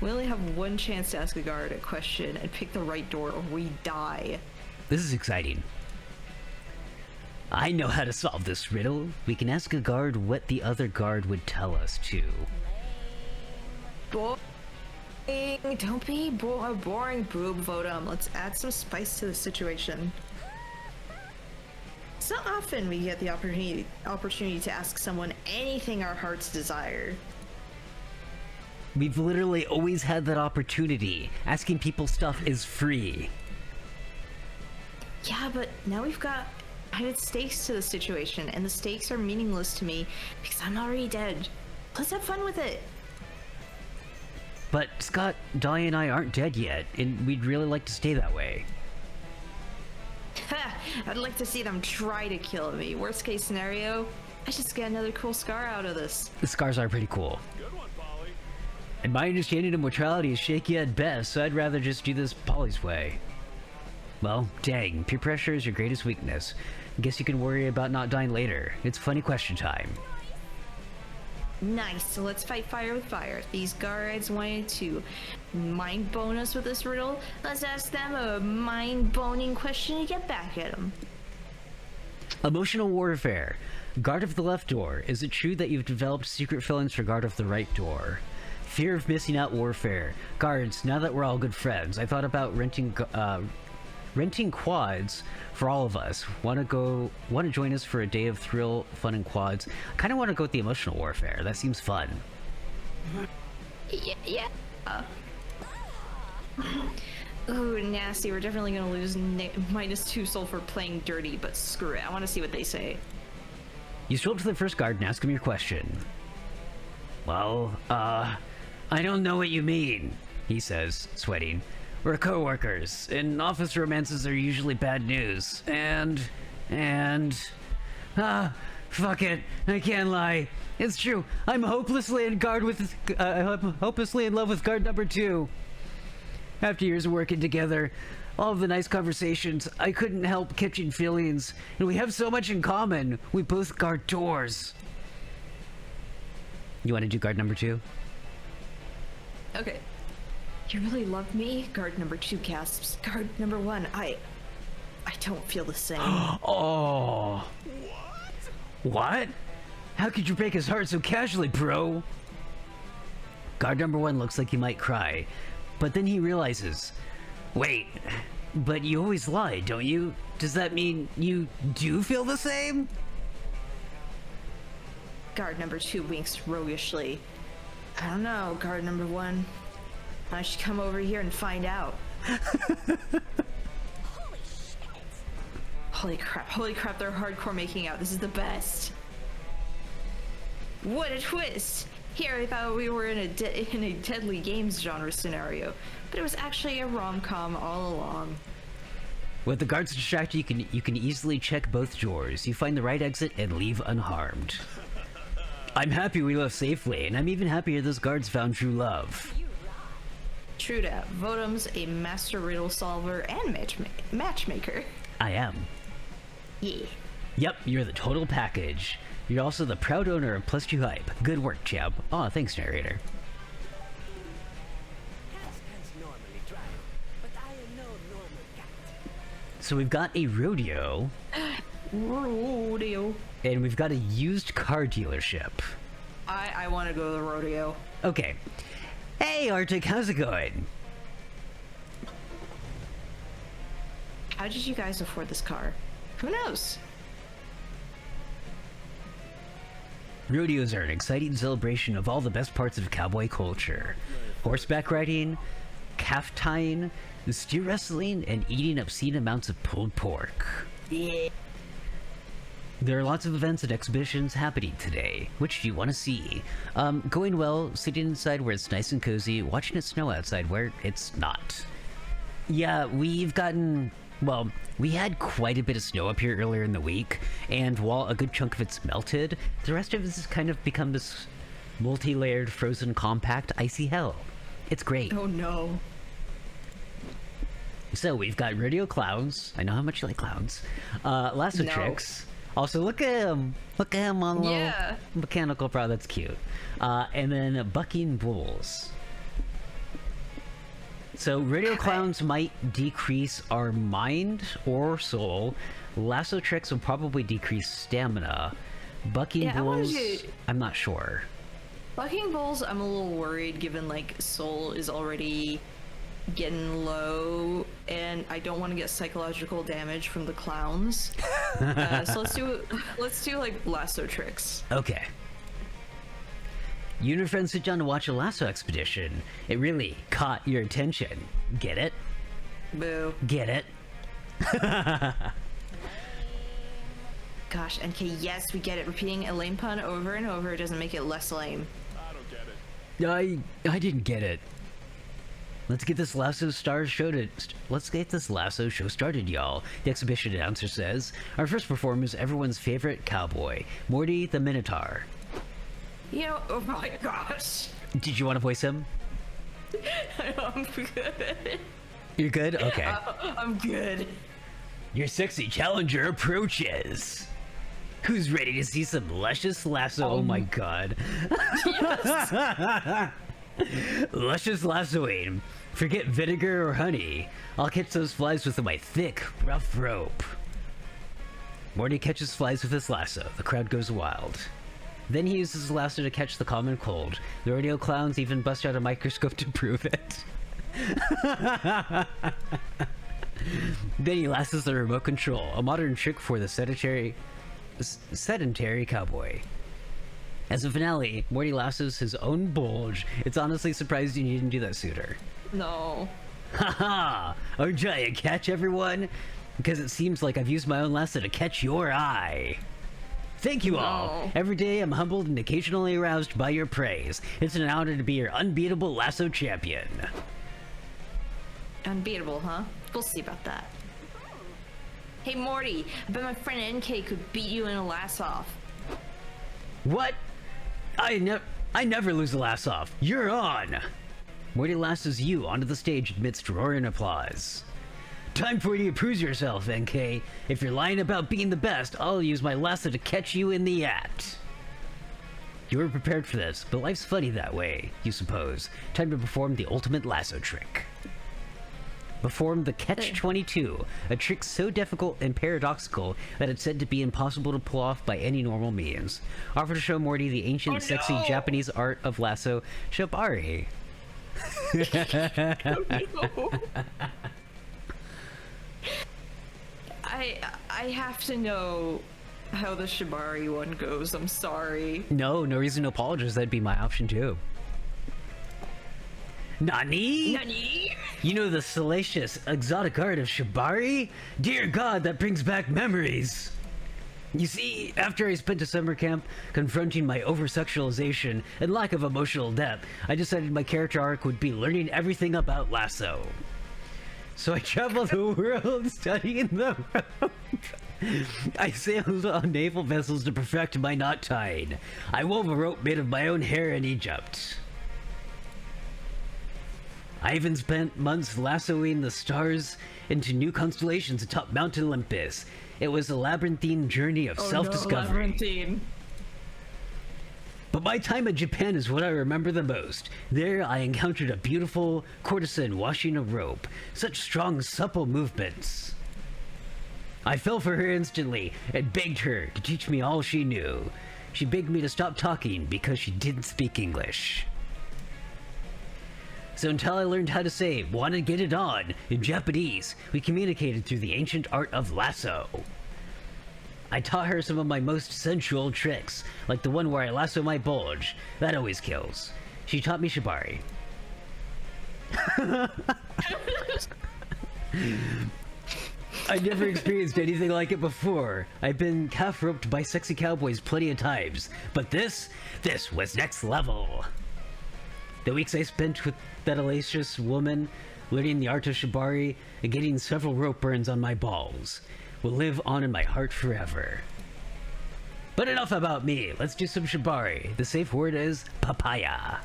We only have one chance to ask a guard a question and pick the right door or we die. This is exciting. I know how to solve this riddle. We can ask a guard what the other guard would tell us too. Boring. Don't be a boring boob, Votum. Let's add some spice to the situation. It's not often we get the opportunity to ask someone anything our hearts desire. We've literally always had that opportunity. Asking people stuff is free. Yeah, but now we've got added stakes to the situation, and the stakes are meaningless to me because I'm already dead. Let's have fun with it. But Scott, Dahlia and I aren't dead yet, and we'd really like to stay that way. I'd like to see them try to kill me. Worst case scenario, I just get another cool scar out of this. The scars are pretty cool. Good one, Polly. And my understanding of mortality is shaky at best, so I'd rather just do this Polly's way. Well, dang, peer pressure is your greatest weakness. Guess you can worry about not dying later. It's funny question time. Nice, so let's fight fire with fire. These guards wanted to mind bone us with this riddle. Let's ask them a mind-boning question to get back at them. Emotional warfare. Guard of the left door. Is it true that you've developed secret feelings for guard of the right door? Fear of missing out warfare. Guards, now that we're all good friends, I thought about renting quads for all of us. Want to join us for a day of thrill, fun, and quads? I kind of want to go with the emotional warfare. That seems fun. Yeah. Ooh, nasty. We're definitely gonna lose -2 soul for playing dirty, but screw it. I want to see what they say. You stroll up to the first guard and ask him your question. Well, I don't know what you mean, he says, sweating. We're co-workers, and office romances are usually bad news, fuck it, I can't lie. It's true, I'm hopelessly in love with guard number 2. After years of working together, all of the nice conversations, I couldn't help catching feelings, and we have so much in common. We both guard doors. You want to do guard number 2? Okay. You really love me? Guard number 2 gasps. Guard number 1, I don't feel the same. Oh. What? How could you break his heart so casually, bro? Guard number 1 looks like he might cry, but then he realizes, wait, but you always lie, don't you? Does that mean you do feel the same? Guard number 2 winks roguishly. I don't know, guard number 1. I should come over here and find out. Holy crap, they're hardcore making out. This is the best. What a twist! Here I thought we were in a deadly games genre scenario, but it was actually a rom-com all along. With the guards distracted, you can easily check both doors. You find the right exit and leave unharmed. I'm happy we left safely, and I'm even happier those guards found true love. True that. Votum's a master riddle solver and matchmaker. I am. Yeah. Yep, you're the total package. You're also the proud owner of Plus 2 Hype. Good work, champ. Aw, thanks, narrator. Cats normally drive, but I am no normal cat. So we've got a rodeo, Rodeo. and we've got a used car dealership. I want to go to the rodeo. Okay. Hey, Arctic, how's it going? How did you guys afford this car? Who knows? Rodeos are an exciting celebration of all the best parts of cowboy culture. Horseback riding, calf tying, steer wrestling, and eating obscene amounts of pulled pork. Yeah. There are lots of events and exhibitions happening today. Which do you want to see? Going well, sitting inside where it's nice and cozy, watching it snow outside where it's not. Yeah, we've gotten... Well, we had quite a bit of snow up here earlier in the week, and while a good chunk of it's melted, the rest of it has kind of become this multi-layered, frozen, compact, icy hell. It's great. Oh no. So we've got rodeo clowns. I know how much you like clowns. Lasso No. tricks. Also, look at him. Look at him on the little Yeah. mechanical prod. That's cute. And then bucking bulls. So rodeo clowns might decrease our mind or soul. Lasso tricks will probably decrease stamina. Bucking Yeah, I wanted bulls, to- I'm not sure. Bucking bulls, I'm a little worried given like soul is already getting low and I don't want to get psychological damage from the clowns. So let's do like lasso tricks. Okay. You and your friends sit down to watch a lasso expedition. It really caught your attention. Get it? Boo. Get it? Gosh, NK, yes, we get it. Repeating a lame pun over and over doesn't make it less lame. I don't get it. I didn't get it. Let's get this lasso show started, y'all. The exhibition announcer says. Our first performer is everyone's favorite cowboy, Morty the Minotaur. You know, oh my gosh. Did you want to voice him? I'm good. You're good? Okay. I'm good. Your sexy challenger approaches. Who's ready to see some luscious lasso? Oh my god. Luscious lassoing. Forget vinegar or honey. I'll catch those flies with my thick, rough rope. Morty catches flies with his lasso. The crowd goes wild. Then he uses his lasso to catch the common cold. The rodeo clowns even bust out a microscope to prove it. Then he lassos the remote control, a modern trick for the sedentary cowboy. As a finale, Morty lassos his own bulge. It's honestly surprising you didn't do that sooner. No. Haha! Oh, giant catch, everyone! Because it seems like I've used my own lasso to catch your eye. Thank you all. No. Every day I'm humbled and occasionally aroused by your praise. It's an honor to be your unbeatable lasso champion. Unbeatable, huh? We'll see about that. Hey Morty, I bet my friend NK could beat you in a lasso off. What? I never lose a lasso off. You're on! Morty lassos you onto the stage amidst roaring applause. Time for you to prove yourself, NK. If you're lying about being the best, I'll use my lasso to catch you in the act. You were prepared for this, but life's funny that way, you suppose. Time to perform the ultimate lasso trick. Perform the Catch-22, a trick so difficult and paradoxical that it's said to be impossible to pull off by any normal means. Offer to show Morty the ancient, sexy Japanese art of lasso shibari. I have to know how the shibari one goes. I'm sorry. No reason to apologize. That'd be my option too. Nani? Nani? You know the salacious, exotic art of shibari? Dear God, that brings back memories. You see, after I spent a summer camp confronting my over-sexualization and lack of emotional depth, I decided my character arc would be learning everything about lasso. So I traveled the world studying the rope. I sailed on naval vessels to perfect my knot tying. I wove a rope made of my own hair in Egypt. I even spent months lassoing the stars into new constellations atop Mount Olympus. It was a labyrinthine journey of self-discovery. Labyrinthine. But my time in Japan is what I remember the most. There I encountered a beautiful courtesan washing a rope. Such strong, supple movements. I fell for her instantly and begged her to teach me all she knew. She begged me to stop talking because she didn't speak English. So until I learned how to say, "wanna get it on," in Japanese, we communicated through the ancient art of lasso. I taught her some of my most sensual tricks, like the one where I lasso my bulge. That always kills. She taught me shibari. I never experienced anything like it before. I've been calf roped by sexy cowboys plenty of times, but this was next level. The weeks I spent with that hellacious woman, learning the art of shibari and getting several rope burns on my balls, will live on in my heart forever. But enough about me. Let's do some shibari. The safe word is papaya.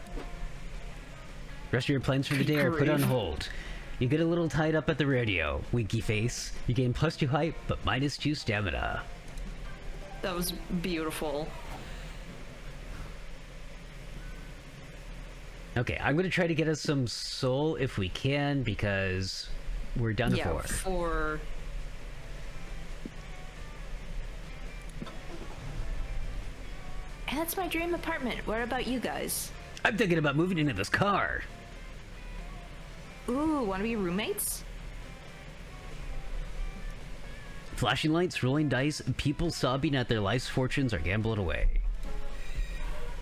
Rest of your plans for the day are put on hold. You get a little tied up at the rodeo, winky face. You gain +2 height, but -2 stamina. That was beautiful. Okay, I'm gonna try to get us some soul if we can, because we're down to 4. 4. And that's my dream apartment. What about you guys? I'm thinking about moving into this car. Ooh, wanna be roommates? Flashing lights, rolling dice, people sobbing at their life's fortunes are gambled away.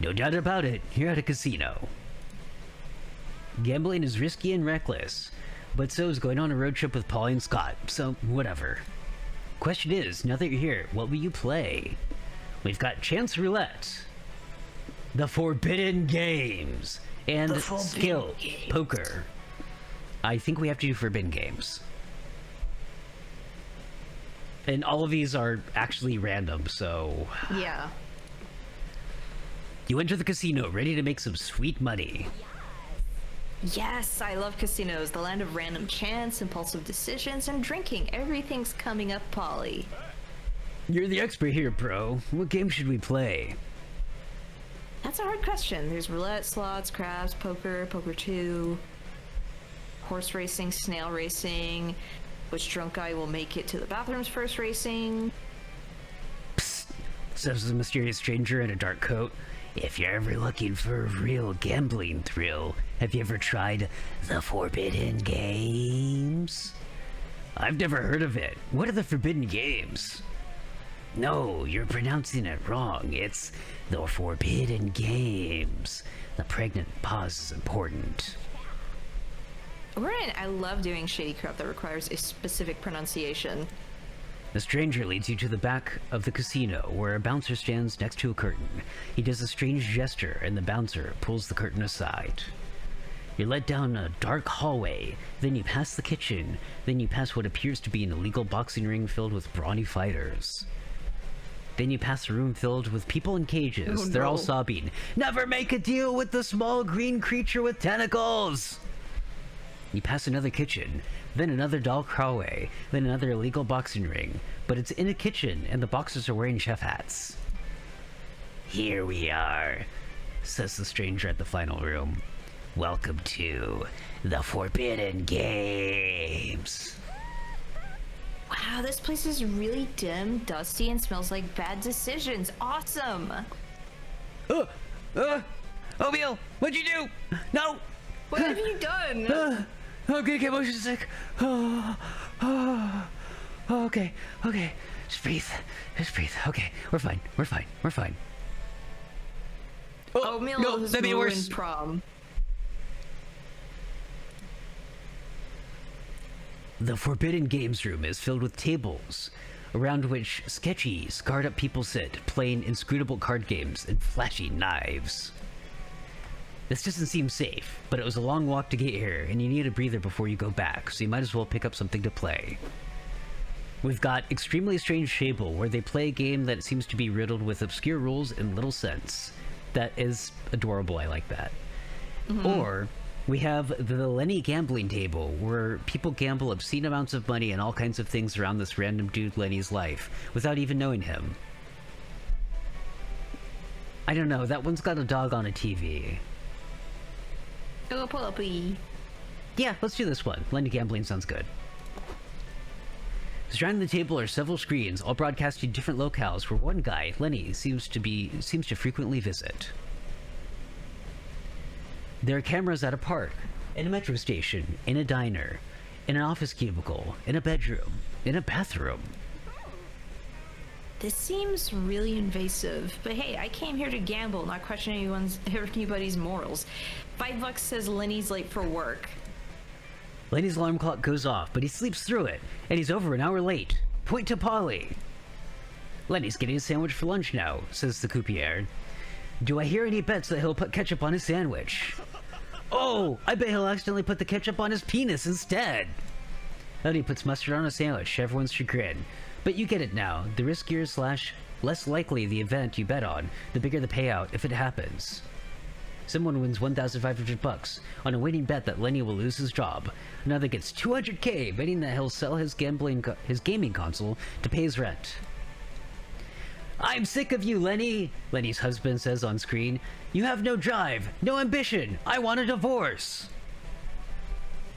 No doubt about it, you're at a casino. Gambling is risky and reckless, but so is going on a road trip with Polly and Scott, so whatever. Question is, now that you're here, what will you play? We've got Chance Roulette, the Forbidden Games, and Skill Poker. I think we have to do Forbidden Games. And all of these are actually random, so... Yeah. You enter the casino, ready to make some sweet money. Yes, I love casinos. The land of random chance, impulsive decisions, and drinking. Everything's coming up, Polly. You're the expert here, bro. What game should we play? That's a hard question. There's roulette, slots, craps, poker, poker 2, horse racing, snail racing, which drunk guy will make it to the bathrooms first racing. Psst, says the mysterious stranger in a dark coat. If you're ever looking for a real gambling thrill, have you ever tried the Forbidden Games? I've never heard of it. What are the Forbidden Games? No, you're pronouncing it wrong. It's the Forbidden Games. The pregnant pause is important. I love doing shady crap that requires a specific pronunciation. The stranger leads you to the back of the casino, where a bouncer stands next to a curtain. He does a strange gesture, and the bouncer pulls the curtain aside. You're led down a dark hallway, then you pass the kitchen, then you pass what appears to be an illegal boxing ring filled with brawny fighters. Then you pass a room filled with people in cages. Oh, They're all no. sobbing, "Never make a deal with the small green creature with tentacles!" You pass another kitchen, then another dark hallway, then another illegal boxing ring, but it's in a kitchen and the boxers are wearing chef hats. "Here we are," says the stranger at the final room. "Welcome to the Forbidden Games." Wow, this place is really dim, dusty, and smells like bad decisions. Awesome! Oatmeal, what'd you do? No! What have you done? I'm gonna get motion sick. Okay. Just breathe. Okay, we're fine. Oatmeal no, has that'd be ruined worse. Prom. The Forbidden Games room is filled with tables, around which sketchy, scarred-up people sit, playing inscrutable card games and flashing knives. This doesn't seem safe, but it was a long walk to get here, and you need a breather before you go back, so you might as well pick up something to play. We've got Extremely Strange Fable, where they play a game that seems to be riddled with obscure rules and little sense. That is adorable, I like that. Or We have the Lenny gambling table, where people gamble obscene amounts of money and all kinds of things around this random dude Lenny's life, without even knowing him. I don't know, that one's got a dog on a TV. Oh, puppy. Yeah, let's do this one. Lenny gambling sounds good. Surrounding the table are several screens, all broadcasting different locales where one guy, Lenny, seems to frequently visit. There are cameras at a park, in a metro station, in a diner, in an office cubicle, in a bedroom, in a bathroom. This seems really invasive, but hey, I came here to gamble, not question anybody's morals. $5 says Lenny's late for work. Lenny's alarm clock goes off, but he sleeps through it, and he's over an hour late. Point to Polly. Lenny's getting a sandwich for lunch now, says the croupier. Do I hear any bets that he'll put ketchup on his sandwich? Oh, I bet he'll accidentally put the ketchup on his penis instead. Lenny puts mustard on a sandwich to everyone's chagrin. But you get it now. The riskier / less likely the event you bet on, the bigger the payout if it happens. Someone wins $1,500 on a winning bet that Lenny will lose his job. Another gets $200K, betting that he'll sell his gaming console to pay his rent. I'm sick of you, Lenny, Lenny's husband says on screen. You have no drive, no ambition. I want a divorce.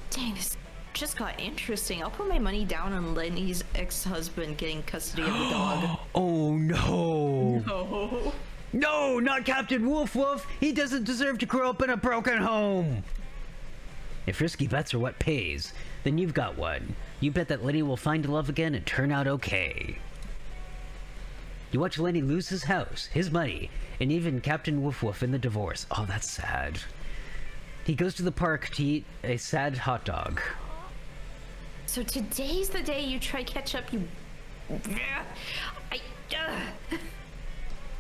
Dang, this just got interesting. I'll put my money down on Lenny's ex-husband getting custody of the dog. Oh no. No. No, not Captain Woof Woof. He doesn't deserve to grow up in a broken home. If risky bets are what pays, then you've got one. You bet that Lenny will find love again and turn out okay. You watch Lenny lose his house, his money, and even Captain Woof Woof in the divorce. Oh, that's sad. He goes to the park to eat a sad hot dog. So today's the day you try ketchup, you...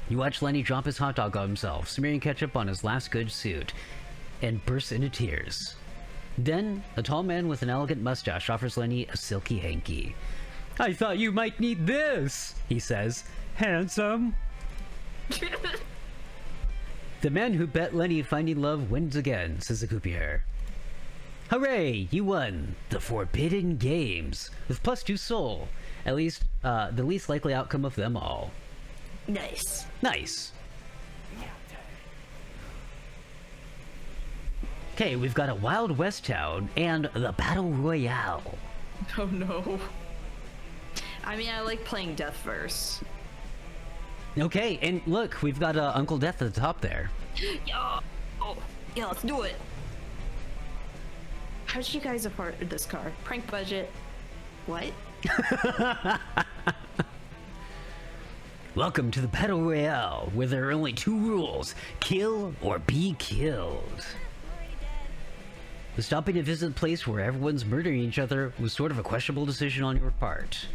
You watch Lenny drop his hot dog on himself, smearing ketchup on his last good suit, and bursts into tears. Then, a tall man with an elegant mustache offers Lenny a silky hanky. I thought you might need this, he says. Handsome. The man who bet Lenny finding love wins again, says the croupier. Hooray, you won the Forbidden Games with +2 soul. At least, the least likely outcome of them all. Nice. Nice. Okay, we've got a Wild West town and the Battle Royale. Oh no. I mean, I like playing Death Verse. Okay, and look, we've got Uncle Death at the top there. Yeah. Oh, yeah, let's do it. How did you guys afford this car? Prank budget. What? Welcome to the Battle Royale, where there are only 2 rules: kill or be killed. The stopping to visit a place where everyone's murdering each other was sort of a questionable decision on your part.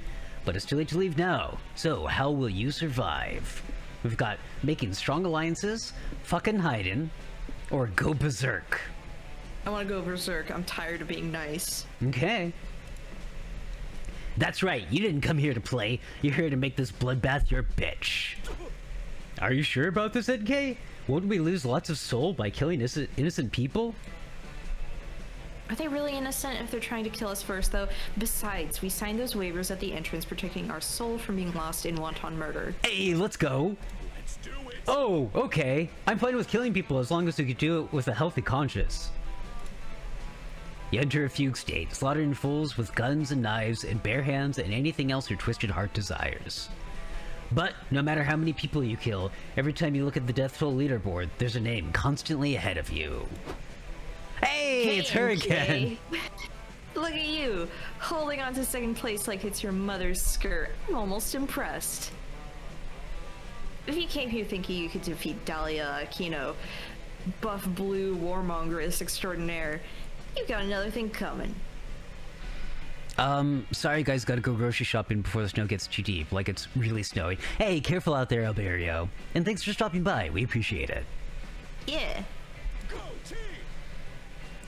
But it's too late to leave now, so how will you survive? We've got making strong alliances, fucking hiding, or go berserk. I want to go berserk. I'm tired of being nice. Okay. That's right, you didn't come here to play. You're here to make this bloodbath your bitch. Are you sure about this, Enkei? Won't we lose lots of soul by killing innocent people? Are they really innocent if they're trying to kill us first, though? Besides, we signed those waivers at the entrance protecting our soul from being lost in wanton murder. Hey, let's go. Let's do it. Oh, okay. I'm fine with killing people as long as we could do it with a healthy conscience. You enter a fugue state, slaughtering fools with guns and knives and bare hands and anything else your twisted heart desires. But no matter how many people you kill, every time you look at the death toll leaderboard, there's a name constantly ahead of you. Hey, it's her again. Look at you, holding on to second place like it's your mother's skirt. I'm almost impressed. If you came here thinking you could defeat Dahlia Aquino, buff blue warmongeress extraordinaire, you got another thing coming. Sorry guys, gotta go grocery shopping before the snow gets too deep, like it's really snowy. Hey, careful out there, Alberio. And thanks for stopping by, we appreciate it. Yeah. Go team.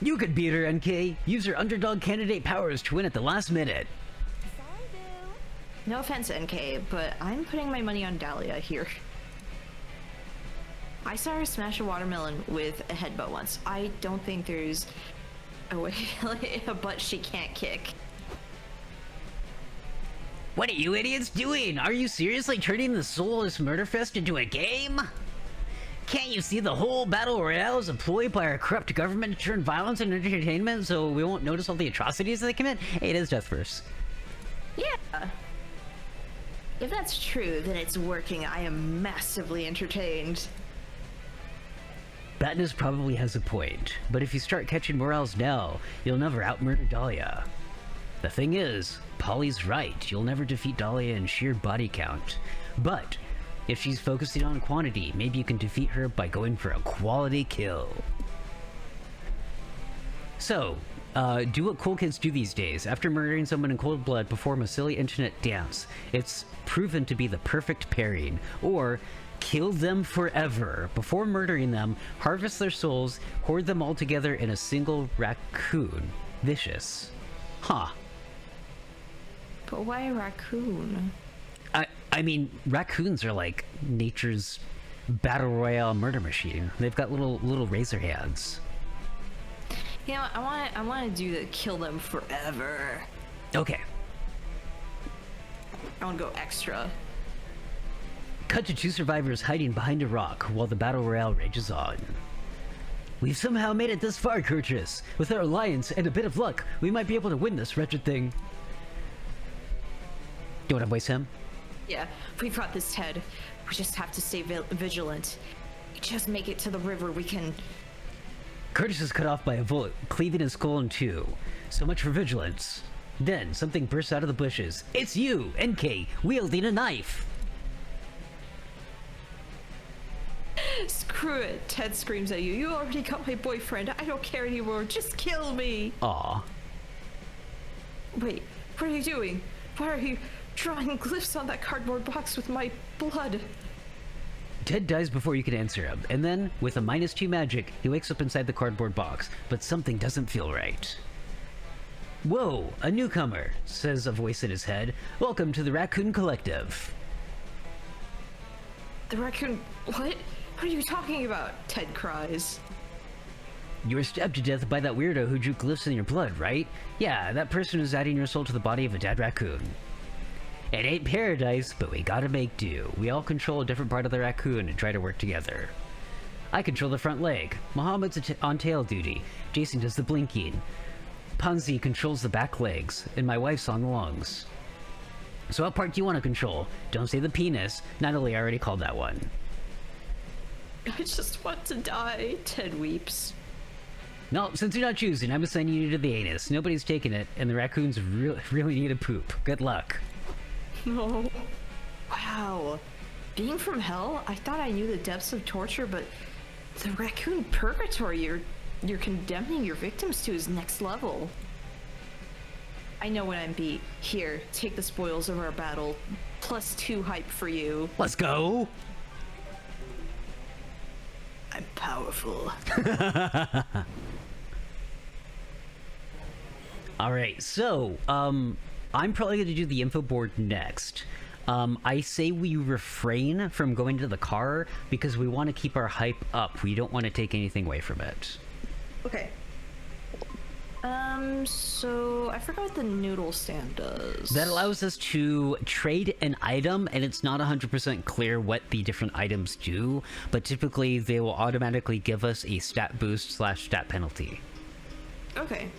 You could beat her, Enkei. Use your underdog candidate powers to win at the last minute. No offense, NK, but I'm putting my money on Dahlia here. I saw her smash a watermelon with a headbutt once. I don't think there's a way, like, a butt she can't kick. What are you idiots doing? Are you seriously turning the soulless murder fest into a game? Can't you see the whole battle royale is a ploy by our corrupt government to turn violence into entertainment so we won't notice all the atrocities they commit? Hey, it is Deathverse. Yeah. If that's true, then it's working. I am massively entertained. Batnus probably has a point, but if you start catching morals now, you'll never out-murder Dahlia. The thing is, Polly's right, you'll never defeat Dahlia in sheer body count. But, if she's focusing on quantity, maybe you can defeat her by going for a quality kill. So, do what cool kids do these days. After murdering someone in cold blood, perform a silly internet dance. It's proven to be the perfect pairing. Or, kill them forever. Before murdering them, harvest their souls, hoard them all together in a single raccoon. Vicious. Huh. But why a raccoon? I mean, raccoons are like nature's battle royale murder machine. They've got little razor hands. You know, I want to do the kill them forever. Okay. I want to go extra. Cut to 2 survivors hiding behind a rock while the battle royale rages on. We've somehow made it this far, Curtis. With our alliance and a bit of luck, we might be able to win this wretched thing. You want to voice him? Yeah, we've got this, Ted. We just have to stay vigilant. We just make it to the river, we can... Curtis is cut off by a bullet, cleaving his skull in 2. So much for vigilance. Then, something bursts out of the bushes. It's you, Enkei, wielding a knife! Screw it, Ted screams at you. You already got my boyfriend. I don't care anymore. Just kill me. Aw. Wait, what are you doing? Why are you drawing glyphs on that cardboard box with my blood? Ted dies before you can answer him, and then, with a -2 magic, he wakes up inside the cardboard box, but something doesn't feel right. Whoa, a newcomer, says a voice in his head. Welcome to the Raccoon Collective. The raccoon... What? What are you talking about? Ted cries. You were stabbed to death by that weirdo who drew glyphs in your blood, right? Yeah, that person is adding your soul to the body of a dead raccoon. It ain't paradise, but we gotta make do. We all control a different part of the raccoon and try to work together. I control the front leg. Mohammed's on tail duty. Jason does the blinking. Panzi controls the back legs, and my wife's on the lungs. So what part do you want to control? Don't say the penis. Natalie already called that one. I just want to die, Ted weeps. No, since you're not choosing, I'm assigning you to the anus. Nobody's taking it, and the raccoons really need a poop. Good luck. No. Wow. Being from hell, I thought I knew the depths of torture, but the raccoon purgatory you're condemning your victims to is next level. I know when I'm beat. Here, take the spoils of our battle. +2 hype for you. Let's go! I'm powerful. Alright, so, I'm probably going to do the info board next. I say we refrain from going to the car because we want to keep our hype up. We don't want to take anything away from it. Okay. So I forgot what the noodle stand does. That allows us to trade an item, and it's not 100% clear what the different items do, but typically they will automatically give us a stat boost / stat penalty. Okay.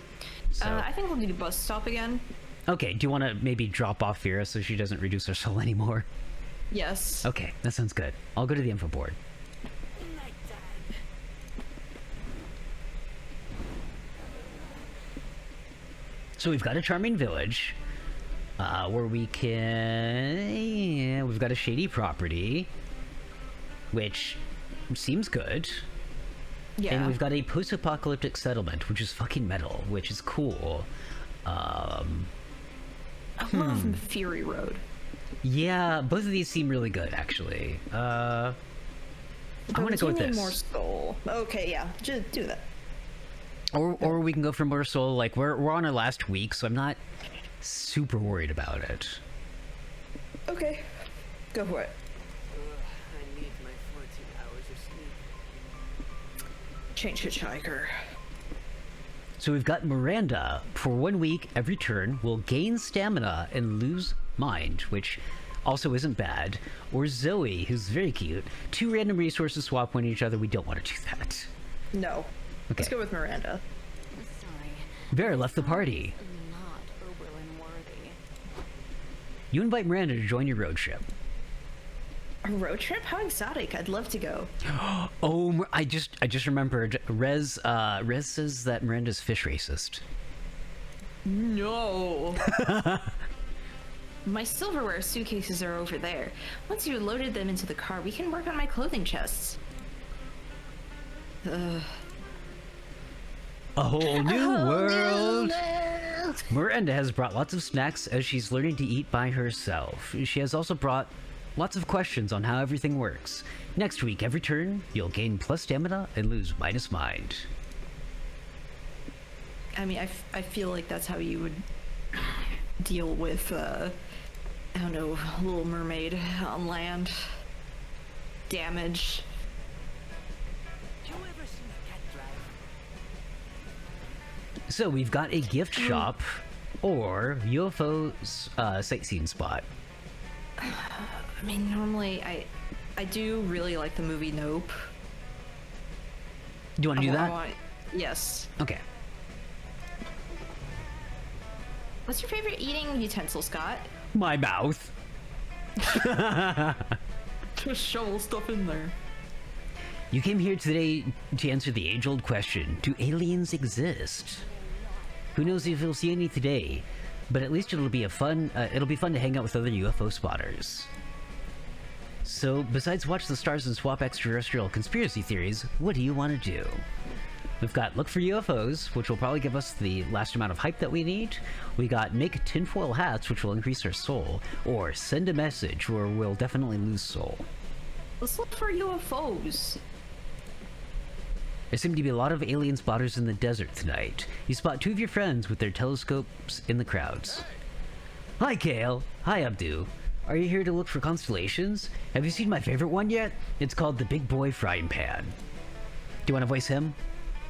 So, I think we'll do the bus stop again. okay, do you want to maybe drop off Vera so she doesn't reduce her soul anymore? Yes. Okay, that sounds good. I'll go to the info board. So we've got a charming village, where we can... yeah, we've got a shady property, which seems good. Yeah. And we've got a post-apocalyptic settlement, which is fucking metal, which is cool. I love Fury Road. Yeah, both of these seem really good, actually. I'm gonna go with this. More soul. Okay, yeah, just do that. Or we can go for more soul. Like, we're on our last week, so I'm not super worried about it. Okay, go for it. I need my 14 hours of sleep. Change hitchhiker. So we've got Miranda. For 1 week, every turn, will gain stamina and lose mind, which also isn't bad. Or Zoe, who's very cute. 2 random resources swap on each other. We don't want to do that. No. Okay. Let's go with Miranda. Sorry. Bear left the party. Not Oberlin worthy. You invite Miranda to join your road trip. A road trip? How exotic! I'd love to go. Oh, I just remembered. Rez says that Miranda's fish racist. No. My silverware suitcases are over there. Once you loaded them into the car, we can work on my clothing chests. A whole new world. Miranda has brought lots of snacks as she's learning to eat by herself. She has also brought lots of questions on how everything works. Next week, every turn, you'll gain plus stamina and lose minus mind. I mean, I feel like that's how you would deal with, I don't know, Little Mermaid on land. Damage. Did you ever see a cat drive? So we've got a gift shop or UFO's sightseeing spot. I mean, normally, I do really like the movie Nope. Do you want to do that? Yes. Okay. What's your favorite eating utensil, Scott? My mouth. Just shovel stuff in there. You came here today to answer the age-old question: do aliens exist? Who knows if you'll see any today, but at least it'll be fun to hang out with other UFO spotters. So, besides watch the stars and swap extraterrestrial conspiracy theories, what do you want to do? We've got look for UFOs, which will probably give us the last amount of hype that we need. We got make tinfoil hats, which will increase our soul. Or send a message, where we'll definitely lose soul. Let's look for UFOs. There seem to be a lot of alien spotters in the desert tonight. You spot 2 of your friends with their telescopes in the crowds. Hi, Kale. Hi, Abdu. Are you here to look for constellations? Have you seen my favorite one yet? It's called the Big Boy Frying Pan. Do you want to voice him?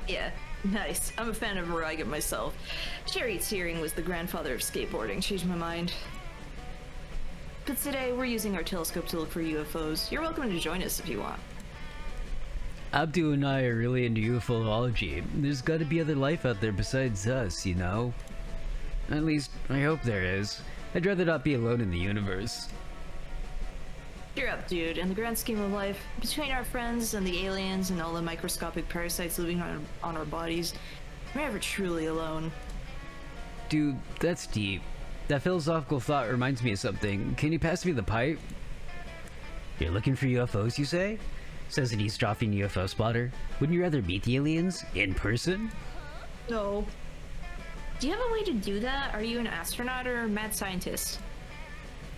Yeah, nice. I'm a fan of Mariah myself. Sherry Searing was the grandfather of skateboarding. Changed my mind. But today, we're using our telescope to look for UFOs. You're welcome to join us if you want. Abdu and I are really into ufology. There's gotta be other life out there besides us, you know? At least, I hope there is. I'd rather not be alone in the universe. Cheer up, dude. In the grand scheme of life, between our friends and the aliens and all the microscopic parasites living on our bodies, we're never truly alone. Dude, that's deep. That philosophical thought reminds me of something. Can you pass me the pipe? You're looking for UFOs, you say? Says an eavesdropping UFO spotter. Wouldn't you rather meet the aliens in person? No. Do you have a way to do that? Are you an astronaut or a mad scientist?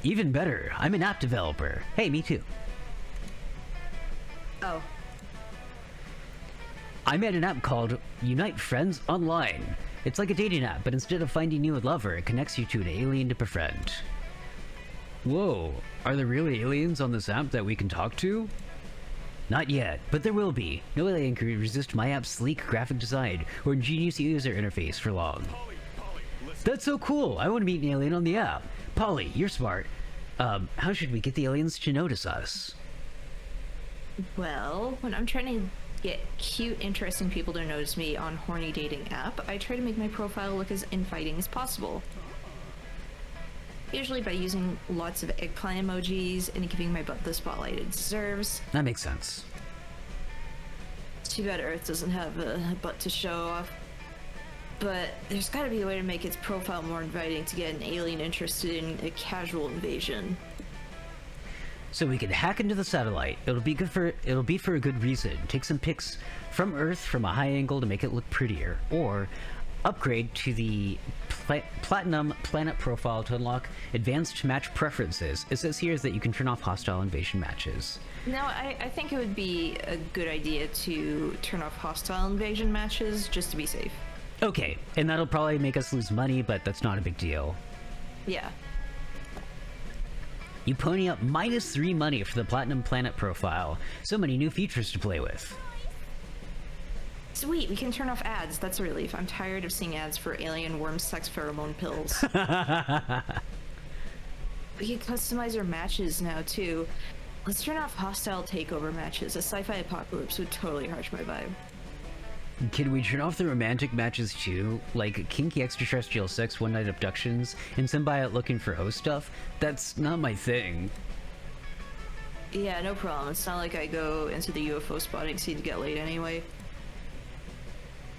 Even better, I'm an app developer. Hey, me too. Oh. I made an app called Unite Friends Online. It's like a dating app, but instead of finding you a lover, it connects you to an alien to befriend. Whoa, are there really aliens on this app that we can talk to? Not yet, but there will be. No alien can resist my app's sleek graphic design or ingenious user interface for long. Polly, listen. That's so cool! I want to meet an alien on the app. Polly, you're smart. How should we get the aliens to notice us? Well, when I'm trying to get cute, interesting people to notice me on horny dating app, I try to make my profile look as inviting as possible. Usually by using lots of eggplant emojis and giving my butt the spotlight it deserves. That makes sense. It's too bad Earth doesn't have a butt to show off. But there's gotta be a way to make its profile more inviting to get an alien interested in a casual invasion. So we can hack into the satellite. It'll be for a good reason. Take some pics from Earth from a high angle to make it look prettier, or upgrade to the Platinum Planet profile to unlock advanced match preferences. It says here that you can turn off hostile invasion matches. No, I think it would be a good idea to turn off hostile invasion matches just to be safe. Okay, and that'll probably make us lose money, but that's not a big deal. Yeah. You pony up -3 money for the Platinum Planet profile. So many new features to play with. Sweet, we can turn off ads. That's a relief. I'm tired of seeing ads for alien worm sex pheromone pills. We can customize our matches now, too. Let's turn off hostile takeover matches. A sci-fi apocalypse would totally harsh my vibe. Can we turn off the romantic matches too? Like kinky extraterrestrial sex, one-night abductions, and symbiote looking for host stuff? That's not my thing. Yeah, no problem. It's not like I go into the UFO spotting scene to get laid anyway.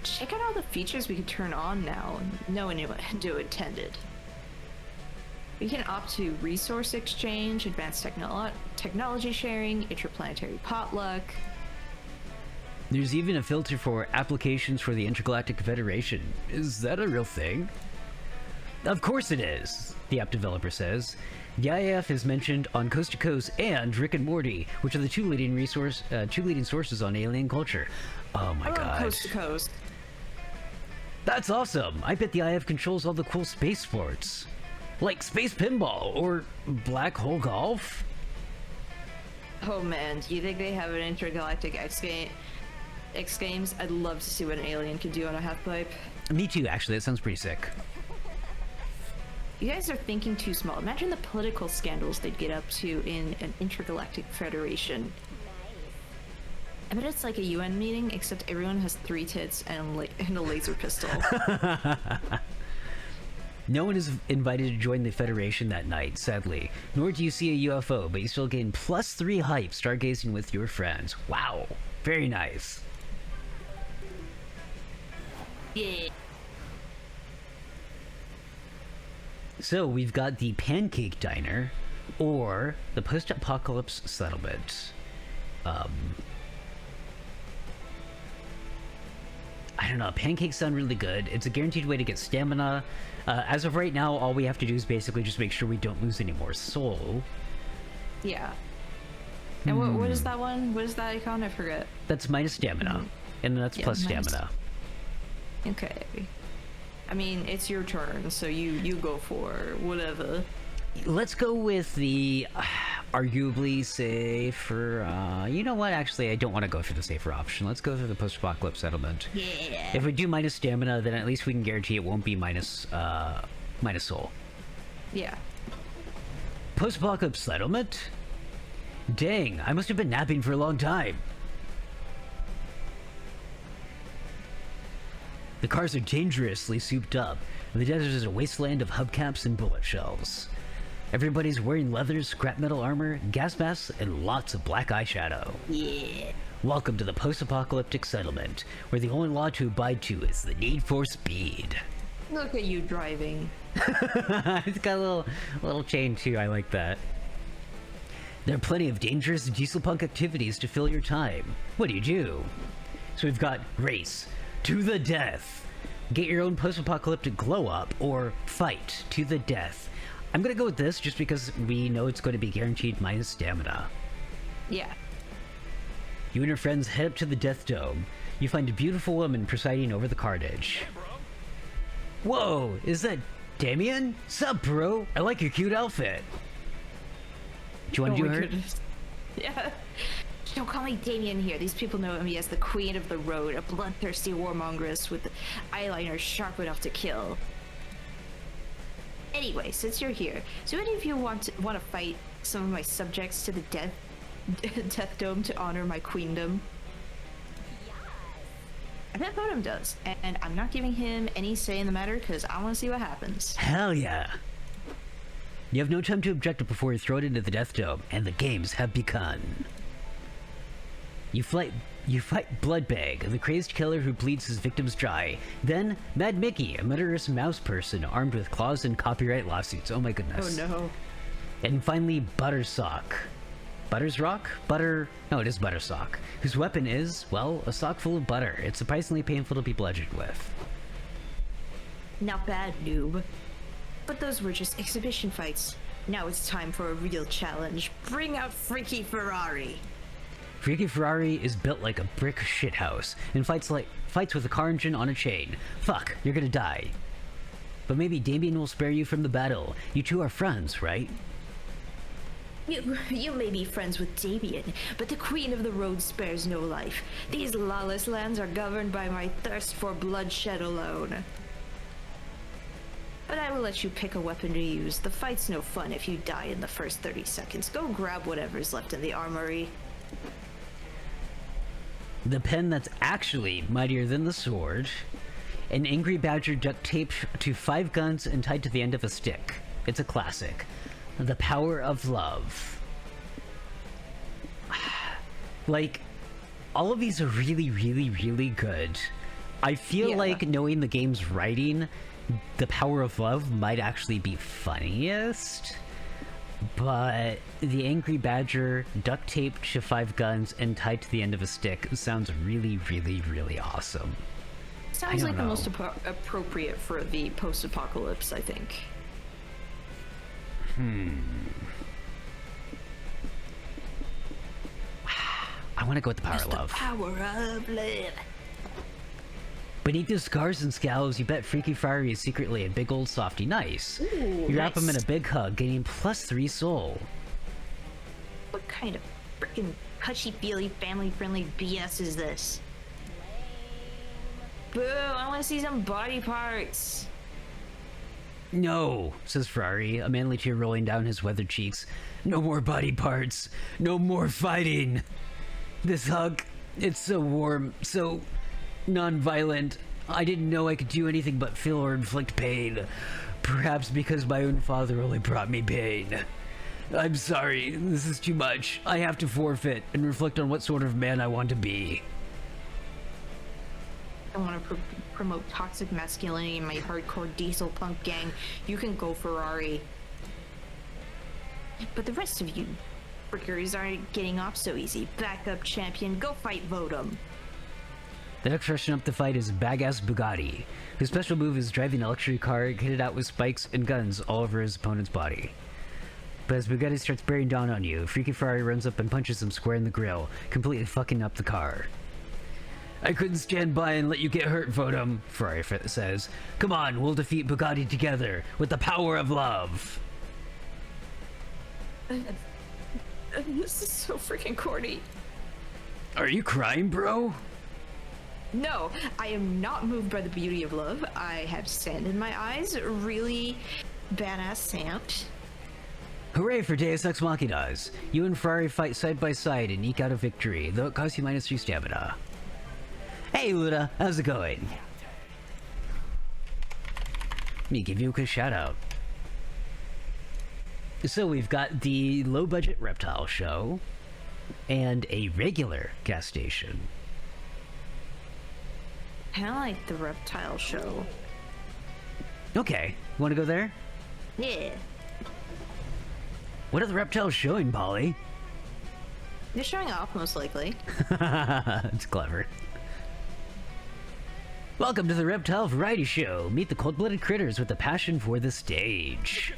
Check out all the features we can turn on now. No one intended. We can opt to resource exchange, advanced technology sharing, interplanetary potluck. There's even a filter for applications for the Intergalactic Federation. Is that a real thing? Of course it is, the app developer says. The IAF is mentioned on Coast to Coast and Rick and Morty, which are the two leading sources on alien culture. Oh my god. Coast to Coast. That's awesome! I bet the IF controls all the cool space sports. Like space pinball or black hole golf. Oh man, do you think they have an intergalactic X Games? I'd love to see what an alien can do on a half-pipe. Me too, actually. That sounds pretty sick. You guys are thinking too small. Imagine the political scandals they'd get up to in an intergalactic federation. I bet it's like a UN meeting, except everyone has 3 tits and a laser pistol. No one is invited to join the Federation that night, sadly. Nor do you see a UFO, but you still gain +3 hype stargazing with your friends. Wow. Very nice. Yeah. So we've got the Pancake Diner, or the Post-Apocalypse Settlement. I don't know, pancakes sound really good. It's a guaranteed way to get stamina. As of right now, all we have to do is basically just make sure we don't lose any more soul. Yeah. And what is that one? What is that icon? I forget. That's minus stamina. And that's plus stamina. Okay. I mean, it's your turn, so you go for whatever. Let's go with the arguably safer, you know what, actually I don't want to go for the safer option. Let's go for the post-apocalypse settlement. Yeah. If we do minus stamina, then at least we can guarantee it won't be minus soul. Yeah. Post-apocalypse settlement? Dang, I must have been napping for a long time. The cars are dangerously souped up, and the desert is a wasteland of hubcaps and bullet shells. Everybody's wearing leather, scrap metal armor, gas masks, and lots of black eyeshadow. Yeah. Welcome to the post-apocalyptic settlement, where the only law to abide to is the need for speed. Look at you driving. It's got a little chain too, I like that. There are plenty of dangerous diesel punk activities to fill your time. What do? So we've got race to the death, get your own post-apocalyptic glow up, or fight to the death. I'm gonna go with this just because we know it's going to be guaranteed minus stamina. Yeah. You and your friends head up to the Death Dome. You find a beautiful woman presiding over the carnage. Whoa, is that Damien? Sup, bro? I like your cute outfit. Do you want to do her? Goodness. Yeah. Don't call me Damien here. These people know me as the Queen of the Road, a bloodthirsty warmongeress with eyeliner sharp enough to kill. Anyway, since you're here, do any of you want to fight some of my subjects to the Death Dome to honor my queendom? I bet Votum does, and I'm not giving him any say in the matter because I want to see what happens. Hell yeah. You have no time to object before you throw it into the Death Dome, and the games have begun. You fight Bloodbag, the crazed killer who bleeds his victims dry. Then, Mad Mickey, a murderous mouse person armed with claws and copyright lawsuits. Oh my goodness. Oh no. And finally, Buttersock. Buttersrock? No, it is Buttersock. Whose weapon is, well, a sock full of butter. It's surprisingly painful to be bludgeoned with. Not bad, noob. But those were just exhibition fights. Now it's time for a real challenge. Bring out Freaky Ferrari! Freaky Ferrari is built like a brick shithouse and fights with a car engine on a chain. Fuck, you're gonna die. But maybe Damien will spare you from the battle. You two are friends, right? You may be friends with Damien, but the Queen of the Road spares no life. These lawless lands are governed by my thirst for bloodshed alone. But I will let you pick a weapon to use. The fight's no fun if you die in the first 30 seconds. Go grab whatever's left in the armory. The pen that's actually mightier than the sword. An angry badger duct taped to 5 guns and tied to the end of a stick. It's a classic. The power of love. Like, all of these are really, really, really good. I feel like knowing the game's writing, the power of love might actually be funniest. But the angry badger duct taped to 5 guns and tied to the end of a stick sounds really, really, really awesome. Sounds like the most appropriate for the post-apocalypse, I think. I want to go with the power of love. Power of love. Beneath his scars and scowls, you bet Freaky Friary is secretly a big old softy nice. Ooh, you wrap him in a big hug, gaining +3 soul. What kind of frickin' touchy-feely, family-friendly BS is this? Boo, I want to see some body parts. No, says Ferrari, a manly tear rolling down his weathered cheeks. No more body parts. No more fighting. This hug, it's so warm, so non-violent. I didn't know I could do anything but feel or inflict pain. Perhaps because my own father only brought me pain. I'm sorry, this is too much. I have to forfeit and reflect on what sort of man I want to be. I want to promote toxic masculinity in my hardcore diesel punk gang. You can go Ferrari. But the rest of you frickers aren't getting off so easy. Backup champion, go fight Votum. The next person up to fight is Badass Bugatti, whose special move is driving a luxury car kitted out with spikes and guns all over his opponent's body. But as Bugatti starts bearing down on you, Freaky Ferrari runs up and punches him square in the grill, completely fucking up the car. I couldn't stand by and let you get hurt, Votum, Ferrari says. Come on, we'll defeat Bugatti together, with the power of love. This is so freaking corny. Are you crying, bro? No, I am not moved by the beauty of love. I have sand in my eyes. Really badass sand. Hooray for Deus Ex Machinas. You and Ferrari fight side by side and eke out a victory, though it costs you -3 stamina. Hey Luda, how's it going? Let me give you a quick shout out. So we've got the low budget reptile show and a regular gas station. I like the reptile show. Okay, want to go there? Yeah. What are the reptiles showing, Polly? They're showing off, most likely. It's clever. Welcome to the Reptile Variety Show. Meet the cold-blooded critters with a passion for the stage.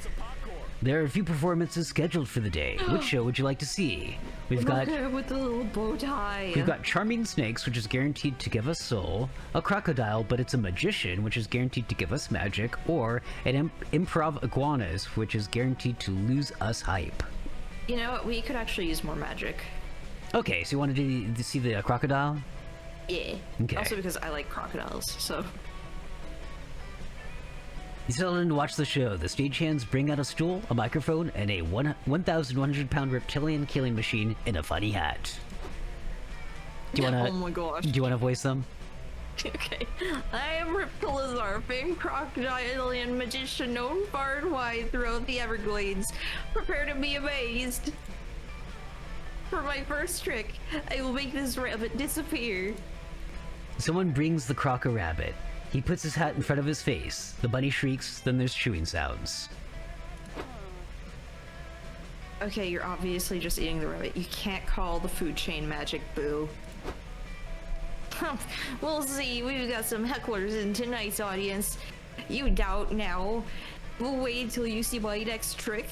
There are a few performances scheduled for the day. Which show would you like to see? We've got with the little bow tie. We've got Charming Snakes, which is guaranteed to give us soul, a Crocodile, but it's a magician, which is guaranteed to give us magic, or an Improv Iguanas, which is guaranteed to lose us hype. You know what? We could actually use more magic. Okay, so you want to see the Crocodile? Yeah. Okay. Also because I like crocodiles, so. You settle in to watch the show. The stagehands bring out a stool, a microphone, and a 1,100-pound reptilian killing machine in a funny hat. Do you wanna? Oh my gosh. Do you wanna voice them? Okay. I am Riptolazar, famed crocodilian magician known far and wide throughout the Everglades. Prepare to be amazed. For my first trick, I will make this rabbit disappear. Someone brings the croc a rabbit. He puts his hat in front of his face. The bunny shrieks, then there's chewing sounds. Okay, you're obviously just eating the rabbit. You can't call the food chain magic, boo. We'll see. We've got some hecklers in tonight's audience. You doubt now. We'll wait till you see my next trick.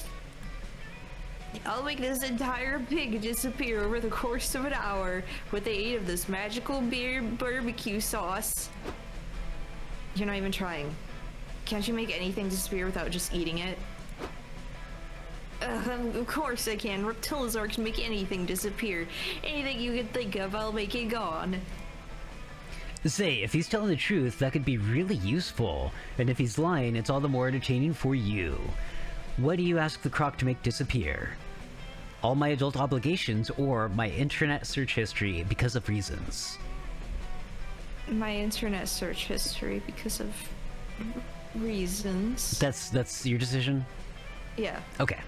I'll make this entire pig disappear over the course of an hour with the aid of this magical beer barbecue sauce. You're not even trying. Can't you make anything disappear without just eating it? Of course I can. Reptilizar can make anything disappear. Anything you can think of, I'll make it gone. Say, if he's telling the truth, that could be really useful. And if he's lying, it's all the more entertaining for you. What do you ask the croc to make disappear? All my adult obligations or my internet search history because of reasons? My internet search history because of reasons. That's your decision? Yeah. Okay.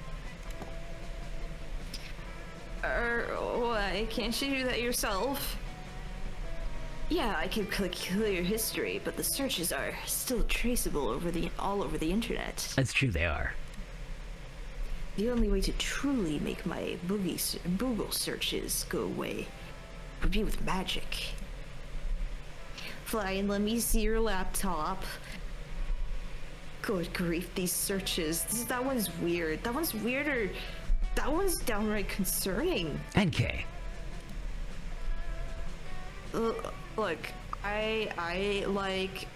Why can't you do that yourself? Yeah, I could click clear history, but the searches are still traceable all over the internet. That's true, they are. The only way to truly make my Google searches go away would be with magic. Fly and let me see your laptop. Good grief, these searches. That one's weird. That one's weirder. That one's downright concerning. Enkei. Look, I like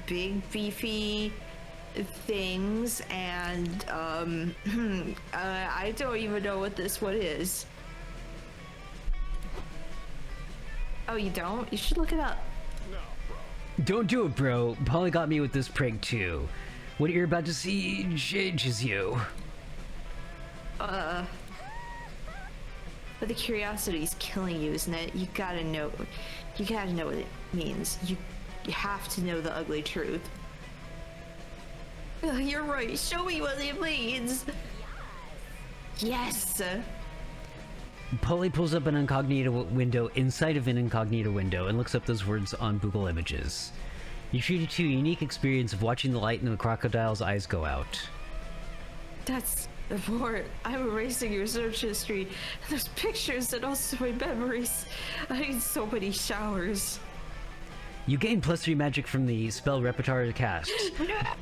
big beefy things, and I don't even know what this one is. Oh, you don't? You should look it up. Don't do it, bro. Polly got me with this prank too. What you're about to see changes you. But the curiosity's killing you, isn't it? You gotta know what it means. You have to know the ugly truth. You're right. Show me what it means. Yes. Polly pulls up an incognito window inside of an incognito window and looks up those words on Google Images. You treat it to a unique experience of watching the light in the crocodile's eyes go out. That's the port. I'm erasing your search history. There's pictures and also my memories. I need so many showers. You gain +3 magic from the spell repertoire cast,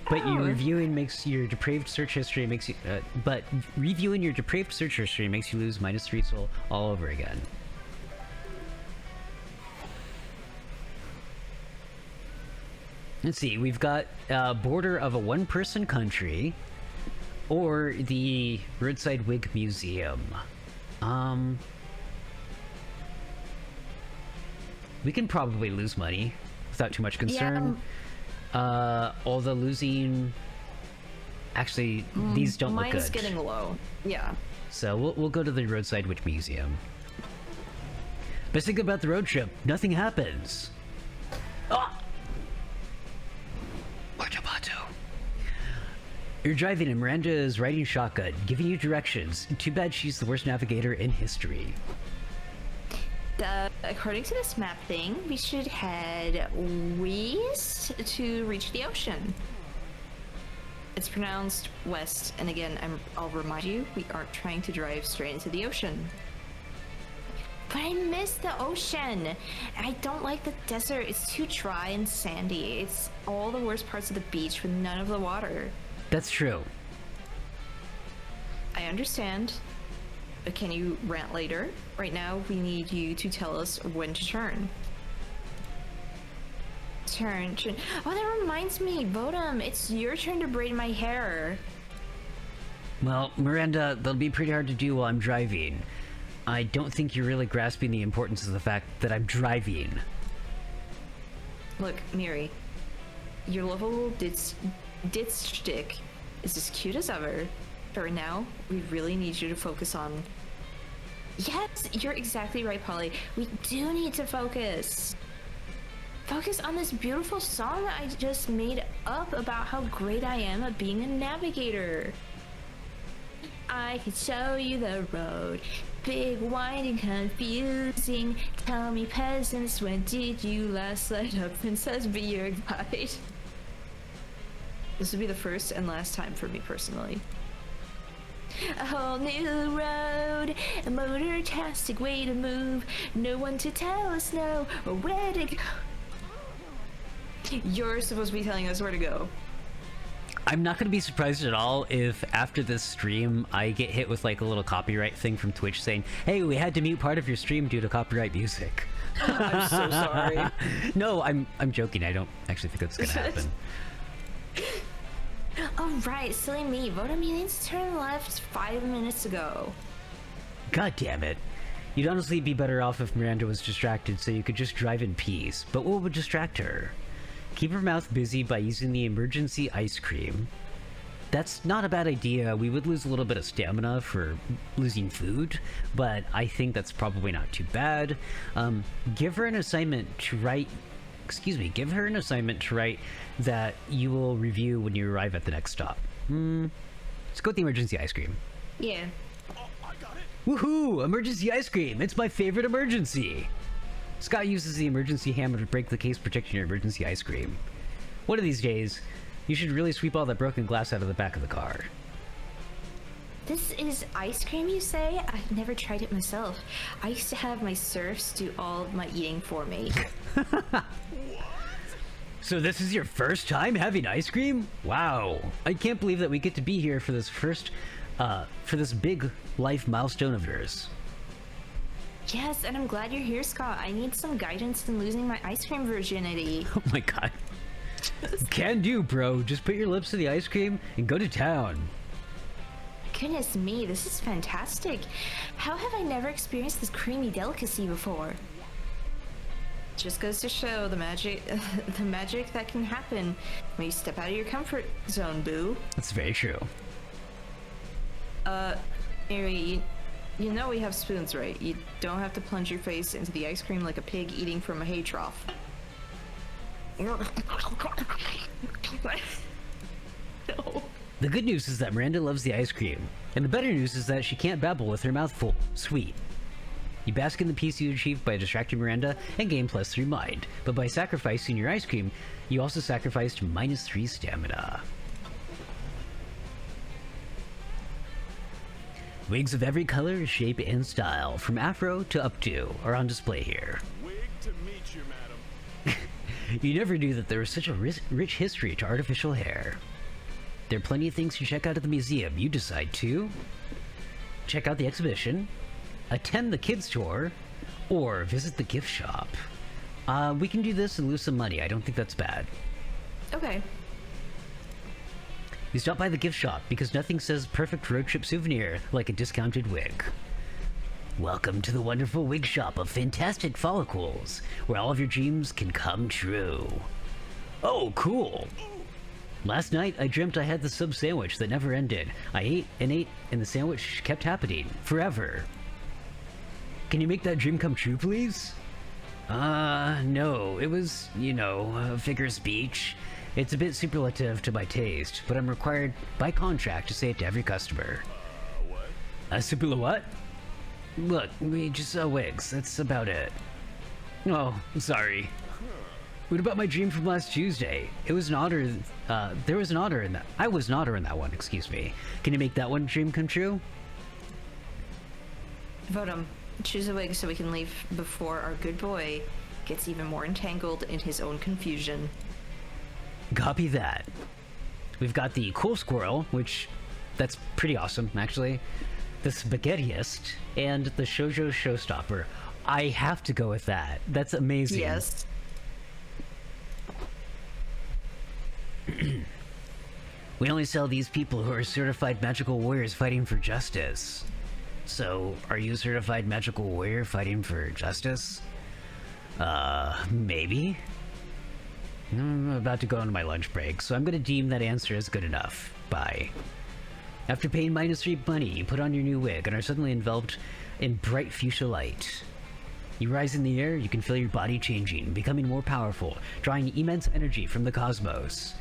but reviewing your depraved search history makes you lose -3 soul all over again. Let's see, we've got a border of a one-person country, or the Roadside Wig Museum. We can probably lose money without too much concern. Yeah. Although losing... Actually, these don't look good. Mine's getting low. Yeah. So we'll go to the Roadside Witch Museum. Best thing about the road trip, nothing happens. Ah! You're driving and Miranda is riding shotgun, giving you directions. Too bad she's the worst navigator in history. According to this map thing, we should head west to reach the ocean. It's pronounced west, and again, I'll remind you, we aren't trying to drive straight into the ocean. But I miss the ocean. I don't like the desert. It's too dry and sandy. It's all the worst parts of the beach with none of the water. That's true. I understand. But can you rant later? Right now, we need you to tell us when to turn. Turn. Oh, that reminds me, Votum, it's your turn to braid my hair. Well, Miranda, that'll be pretty hard to do while I'm driving. I don't think you're really grasping the importance of the fact that I'm driving. Look, Miri, your lovable ditz shtick is as cute as ever. But right now, we really need you to focus on... Yes, you're exactly right, Polly. We do need to focus. Focus on this beautiful song I just made up about how great I am at being a navigator. I can show you the road. Big, winding, confusing. Tell me, peasants, when did you last let a princess be your guide? This would be the first and last time for me personally. A whole new road, a motor-tastic way to move. No one to tell us no or where to go. You're supposed to be telling us where to go. I'm not going to be surprised at all if after this stream I get hit with like a little copyright thing from Twitch saying, hey, we had to mute part of your stream due to copyright music. I'm so sorry. No, I'm joking. I don't actually think that's going to happen. Oh, right, silly me. Votum, you need to turn left 5 minutes ago. God damn it. You'd honestly be better off if Miranda was distracted so you could just drive in peace. But what would distract her? Keep her mouth busy by using the emergency ice cream. That's not a bad idea. We would lose a little bit of stamina for losing food, but I think that's probably not too bad. Give her an assignment to write... Excuse me, give her an assignment to write that you will review when you arrive at the next stop. Let's go with the emergency ice cream. Yeah. Oh, I got it. Woohoo! Emergency ice cream! It's my favorite emergency! Scott uses the emergency hammer to break the case protecting your emergency ice cream. One of these days, you should really sweep all that broken glass out of the back of the car. This is ice cream, you say? I've never tried it myself. I used to have my serfs do all of my eating for me. So this is your first time having ice cream? Wow. I can't believe that we get to be here for this for this big life milestone of yours. Yes, and I'm glad you're here, Scott. I need some guidance in losing my ice cream virginity. Oh my god. Can do, bro. Just put your lips to the ice cream and go to town. Goodness me, this is fantastic. How have I never experienced this creamy delicacy before? Just goes to show the magic that can happen when you step out of your comfort zone, boo. That's very true. Anyway, you know we have spoons, right? You don't have to plunge your face into the ice cream like a pig eating from a hay trough. No. The good news is that Miranda loves the ice cream, and the better news is that she can't babble with her mouth full. Sweet. You bask in the peace you achieve by distracting Miranda and gain +3 mind, but by sacrificing your ice cream, you also sacrificed -3 stamina. Wigs of every color, shape, and style, from afro to updo, are on display here. Wig to meet you, madam. You never knew that there was such a rich history to artificial hair. There are plenty of things to check out at the museum. You decide to check out the exhibition, attend the kids tour, or visit the gift shop. We can do this and lose some money. I don't think that's bad. Okay. You stop by the gift shop because nothing says perfect road trip souvenir like a discounted wig. Welcome to the wonderful wig shop of fantastic follicles, where all of your dreams can come true. Oh, cool! Last night, I dreamt I had the sub sandwich that never ended. I ate, and the sandwich kept happening. Forever. Can you make that dream come true, please? No. It was, a figure of speech. It's a bit superlative to my taste, but I'm required by contract to say it to every customer. What? A super what? Look, we just sell wigs. That's about it. Oh, sorry. What about my dream from last Tuesday? It was an otter. There was an otter in that. I was an otter in that one, excuse me. Can you make that one dream come true? Votum, choose a wig so we can leave before our good boy gets even more entangled in his own confusion. Copy that. We've got the cool squirrel, which that's pretty awesome, actually. The spaghettiist and the shoujo showstopper. I have to go with that. That's amazing. Yes. We only sell these people who are certified magical warriors fighting for justice. So, are you a certified magical warrior fighting for justice? Maybe? I'm about to go on my lunch break, so I'm gonna deem that answer as good enough. Bye. After paying -3 money, you put on your new wig and are suddenly enveloped in bright fuchsia light. You rise in the air, you can feel your body changing, becoming more powerful, drawing immense energy from the cosmos.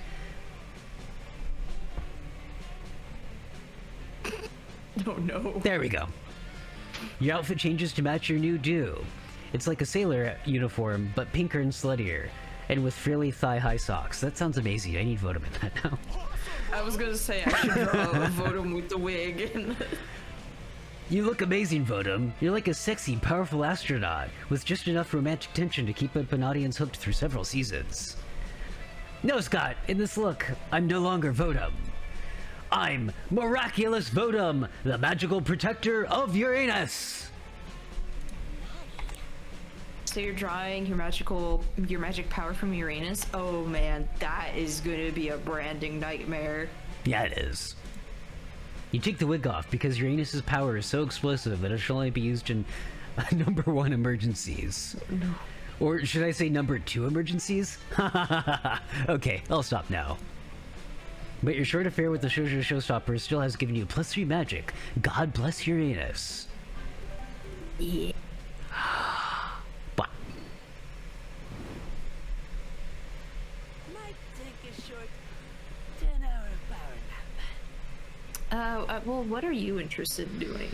Oh no. There we go. Your outfit changes to match your new do. It's like a sailor uniform, but pinker and sluttier, and with frilly thigh-high socks. That sounds amazing. I need Votum in that now. I was gonna say I should draw a Votum with the wig. And You look amazing, Votum. You're like a sexy, powerful astronaut, with just enough romantic tension to keep up an audience hooked through several seasons. No, Scott, in this look, I'm no longer Votum. I'm Miraculous Votum, the magical protector of Uranus! so you're drawing your magic power from Uranus? Oh man, that is gonna be a branding nightmare. Yeah, it is. You take the wig off because your anus's power is so explosive that it should only be used in number 1 emergencies. No. Or should I say number 2 emergencies? Okay, I'll stop now. But your short affair with the Shoujo Showstopper still has given you +3 magic. God bless your anus. Yeah. But Might take a short 10-hour power nap. Well, what are you interested in doing?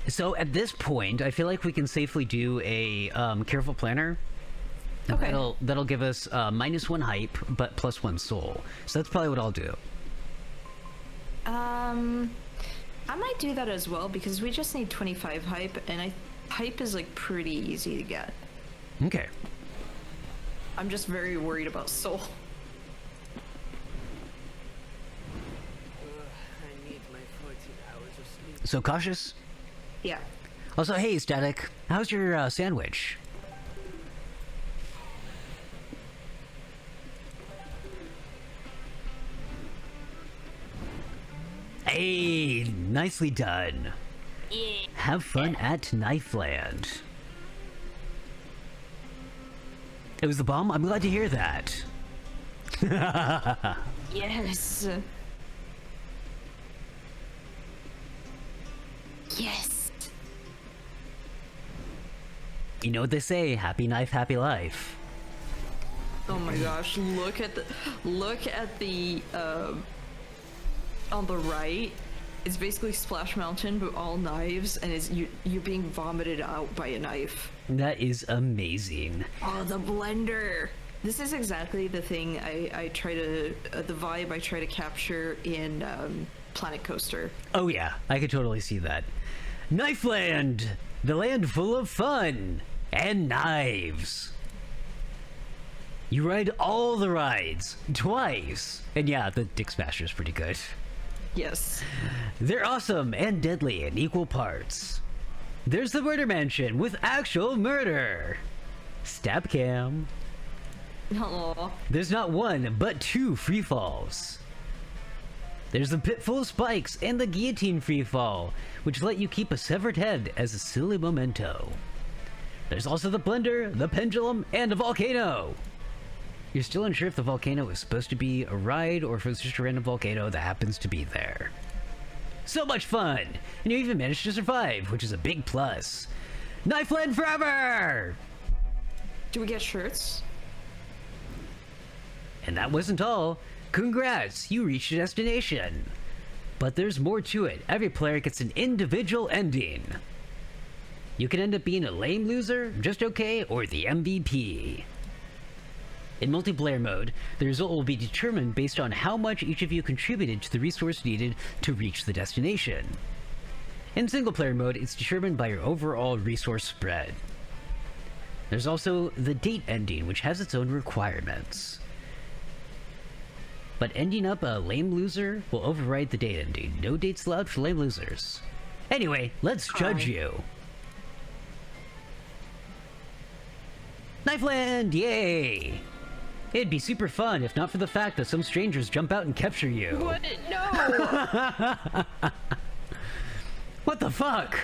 so at this point, I feel like we can safely do a careful planner. Okay. That'll give us -1 hype, but +1 soul. So that's probably what I'll do. I might do that as well because we just need 25 hype, and hype is like pretty easy to get. Okay. I'm just very worried about soul. I need my 14 hours of sleep. So cautious. Yeah. Also, hey, Static, how's your sandwich? Hey, nicely done. Yeah. Have fun at Knifeland. It was the bomb? I'm glad to hear that. Yes. Yes. You know what they say, happy knife, happy life. Oh my gosh! Look at the on the right. It's basically Splash Mountain, but all knives, and you're being vomited out by a knife. That is amazing. Oh, the blender! This is exactly the thing I try to the vibe I try to capture in Planet Coaster. Oh yeah, I could totally see that. Knifeland! The land full of fun! And knives! You ride all the rides, twice! And yeah, the Dick Smasher's pretty good. Yes. They're awesome and deadly in equal parts. There's the Murder Mansion with actual murder! Stab cam. Aw. There's not 1, but 2 free falls. There's the pit full of spikes and the guillotine free fall, which let you keep a severed head as a silly memento. There's also the blender, the pendulum, and a volcano. You're still unsure if the volcano is supposed to be a ride or if it's just a random volcano that happens to be there. So much fun! And you even managed to survive, which is a big plus. Knifeland forever! Do we get shirts? And that wasn't all. Congrats, you reached your destination. But there's more to it. Every player gets an individual ending. You can end up being a lame loser, just okay, or the MVP. In multiplayer mode, the result will be determined based on how much each of you contributed to the resource needed to reach the destination. In single player mode, it's determined by your overall resource spread. There's also the date ending, which has its own requirements. But ending up a lame loser will override the date ending. No dates allowed for lame losers. Anyway, let's judge you. Knifeland, yay! It'd be super fun if not for the fact that some strangers jump out and capture you. What? No! What the fuck?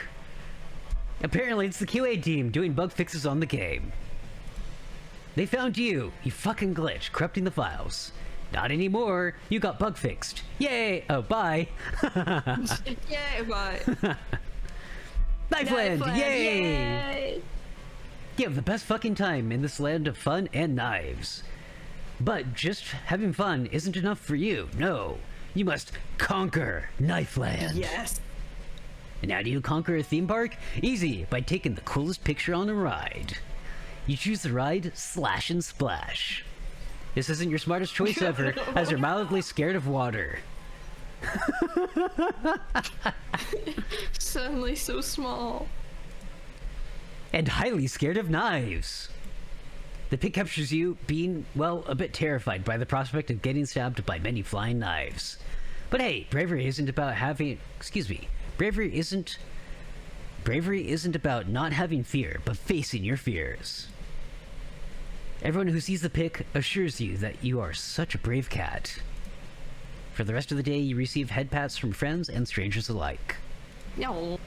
Apparently it's the QA team doing bug fixes on the game. They found you, you fucking glitch, corrupting the files. Not anymore, you got bug fixed. Yay! Oh, bye! Yay, bye! Knifeland, yay! Yay! You have the best fucking time in this land of fun and knives. But just having fun isn't enough for you, no. You must conquer Knifeland. Yes! And how do you conquer a theme park? Easy, by taking the coolest picture on a ride. You choose the ride Slash and Splash. This isn't your smartest choice ever, as you're mildly scared of water. Suddenly so small. And highly scared of knives. The pic captures you being, well, a bit terrified by the prospect of getting stabbed by many flying knives. But hey, bravery isn't about having... Bravery isn't about not having fear, but facing your fears. Everyone who sees the pic assures you that you are such a brave cat. For the rest of the day, you receive head pats from friends and strangers alike. No.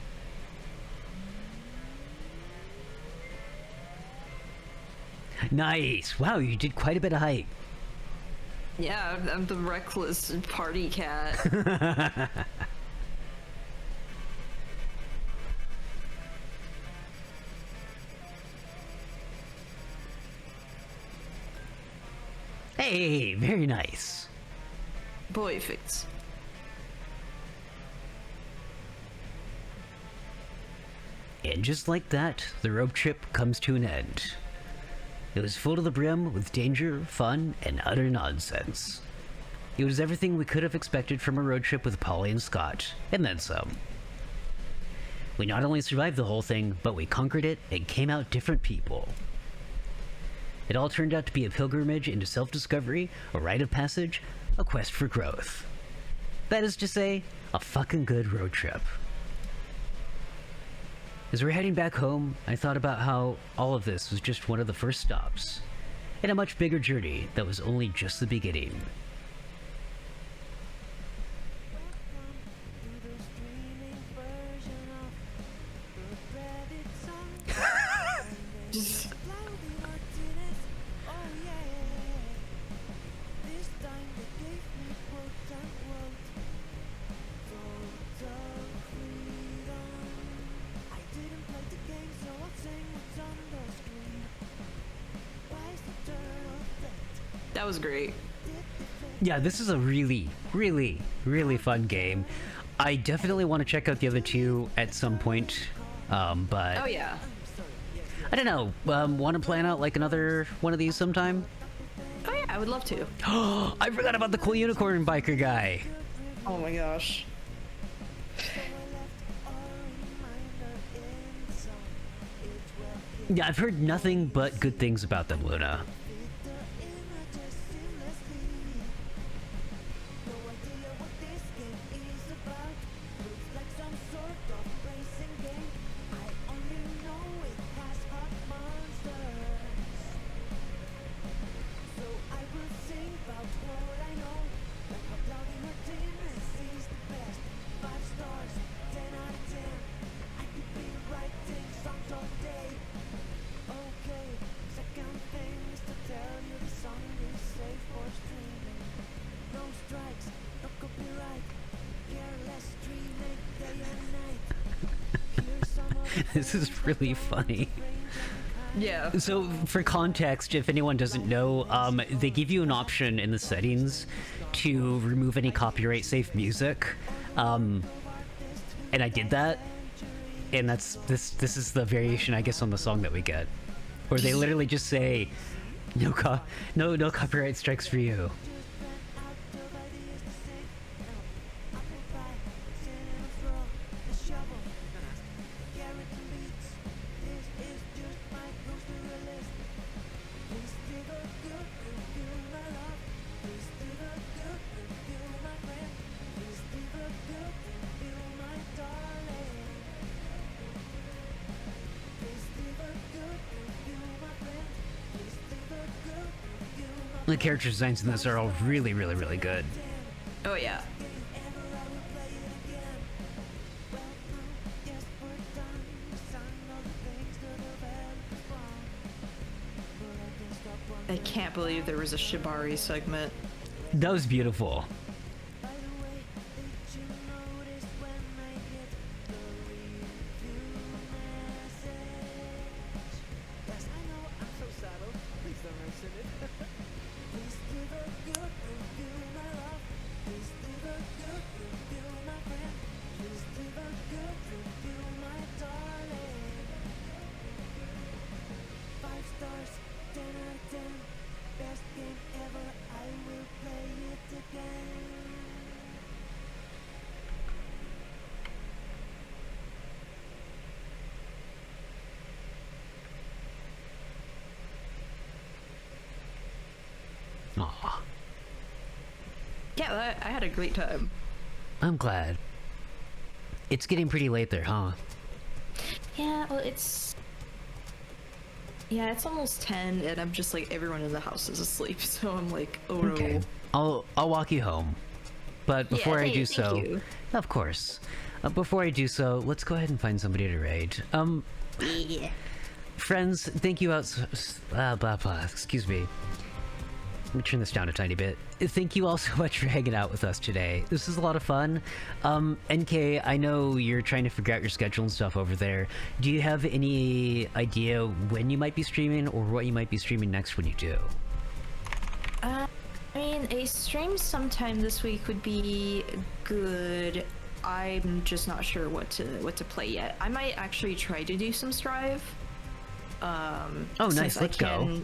Nice! Wow, you did quite a bit of hike. Yeah, I'm the reckless party cat. Hey, very nice. Perfect. And just like that, the road trip comes to an end. It was full to the brim with danger, fun, and utter nonsense. It was everything we could have expected from a road trip with Polly and Scott, and then some. We not only survived the whole thing, but we conquered it and came out different people. It all turned out to be a pilgrimage into self-discovery, a rite of passage, a quest for growth. That is to say, a fucking good road trip. As we're heading back home, I thought about how all of this was just one of the first stops in a much bigger journey that was only just the beginning. That was great. Yeah, this is a really, really, really fun game. I definitely want to check out the other two at some point, but Oh yeah. I don't know. Want to plan out like another one of these sometime? Oh yeah, I would love to. I forgot about the cool unicorn biker guy. Oh my gosh. Yeah, I've heard nothing but good things about them, Luna. This is really funny. Yeah. So, for context, if anyone doesn't know, they give you an option in the settings to remove any copyright-safe music, and I did that, and this is the variation, I guess, on the song that we get, where they literally just say, no copyright strikes for you. The character designs in this are all really, really, really good. Oh yeah. I can't believe there was a Shibari segment. That was beautiful. Aw, Yeah, I had a great time. I'm glad. It's getting pretty late there, huh? Yeah, well, yeah, it's almost 10, and I'm just like, everyone in the house is asleep, so I'm like, oh Okay. no. I'll walk you home. But before I do thank so, you. of course, before I do so, let's go ahead and find somebody to raid. Yeah. Friends, thank you blah blah. Excuse me. Let me turn this down a tiny bit. Thank you all so much for hanging out with us today. This is a lot of fun. NK, I know you're trying to figure out your schedule and stuff over there. Do you have any idea when you might be streaming or what you might be streaming next when you do? I mean, a stream sometime this week would be good. I'm just not sure what to play yet. I might actually try to do some Strive. Oh, nice. Since Let's go.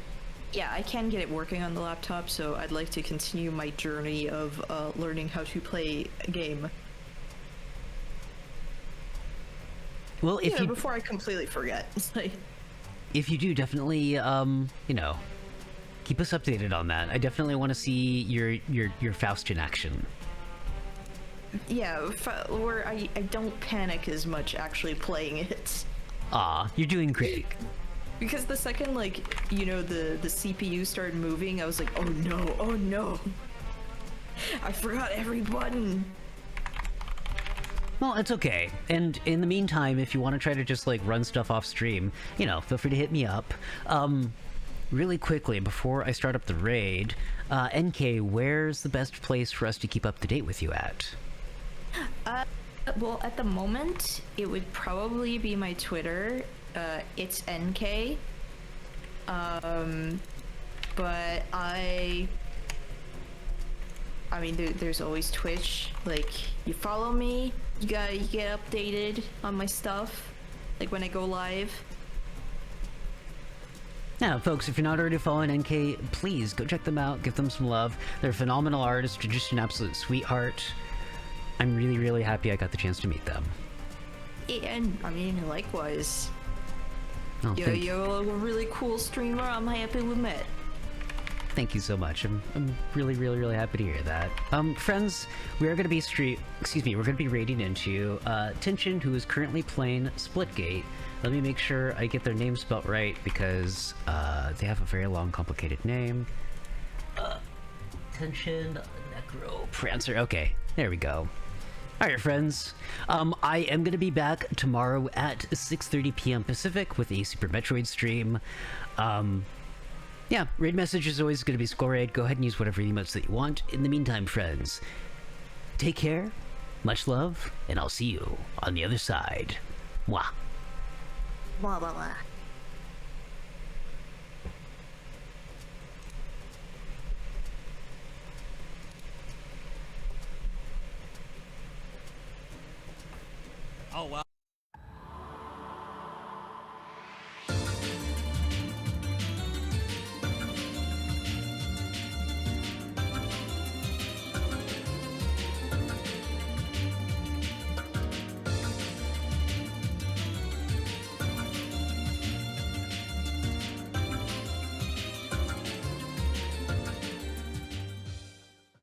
Yeah, I can get it working on the laptop, so I'd like to continue my journey of learning how to play a game. Well, if you before I completely forget. It's like, if you do, definitely you know, keep us updated on that. I definitely want to see your Faust in action. yeah, where I don't panic as much actually playing it. You're doing great. Because the second, like, you know, the CPU started moving, I was like, oh no, I forgot every button. Well, it's okay. And in the meantime, if you want to try to just like run stuff off stream, you know, feel free to hit me up. Really quickly, before I start up the raid, NK, where's the best place for us to keep up to date with you at? Well, at the moment, it would probably be my Twitter. It's NK. But I mean, there's always Twitch. Like, you follow me, you get updated on my stuff, like when I go live. Now, folks, if you're not already following NK, please go check them out, give them some love. They're phenomenal artists, they're just an absolute sweetheart. I'm really, really happy I got the chance to meet them. And, I mean, likewise. Oh, You're a really cool streamer. I'm happy we met. Thank you so much. I'm really, really, really happy to hear that. Friends, we are going to be we're going to be raiding into Tension, who is currently playing Splitgate. Let me make sure I get their name spelt right because they have a very long, complicated name. Tension Necroprancer. Okay, there we go. Alright, friends. I am going to be back tomorrow at 6:30 p.m. Pacific with a Super Metroid stream. Yeah, raid message is always going to be Skull Raid. Go ahead and use whatever emotes that you want. In the meantime, friends, take care, much love, and I'll see you on the other side. Mwah. Blah blah blah.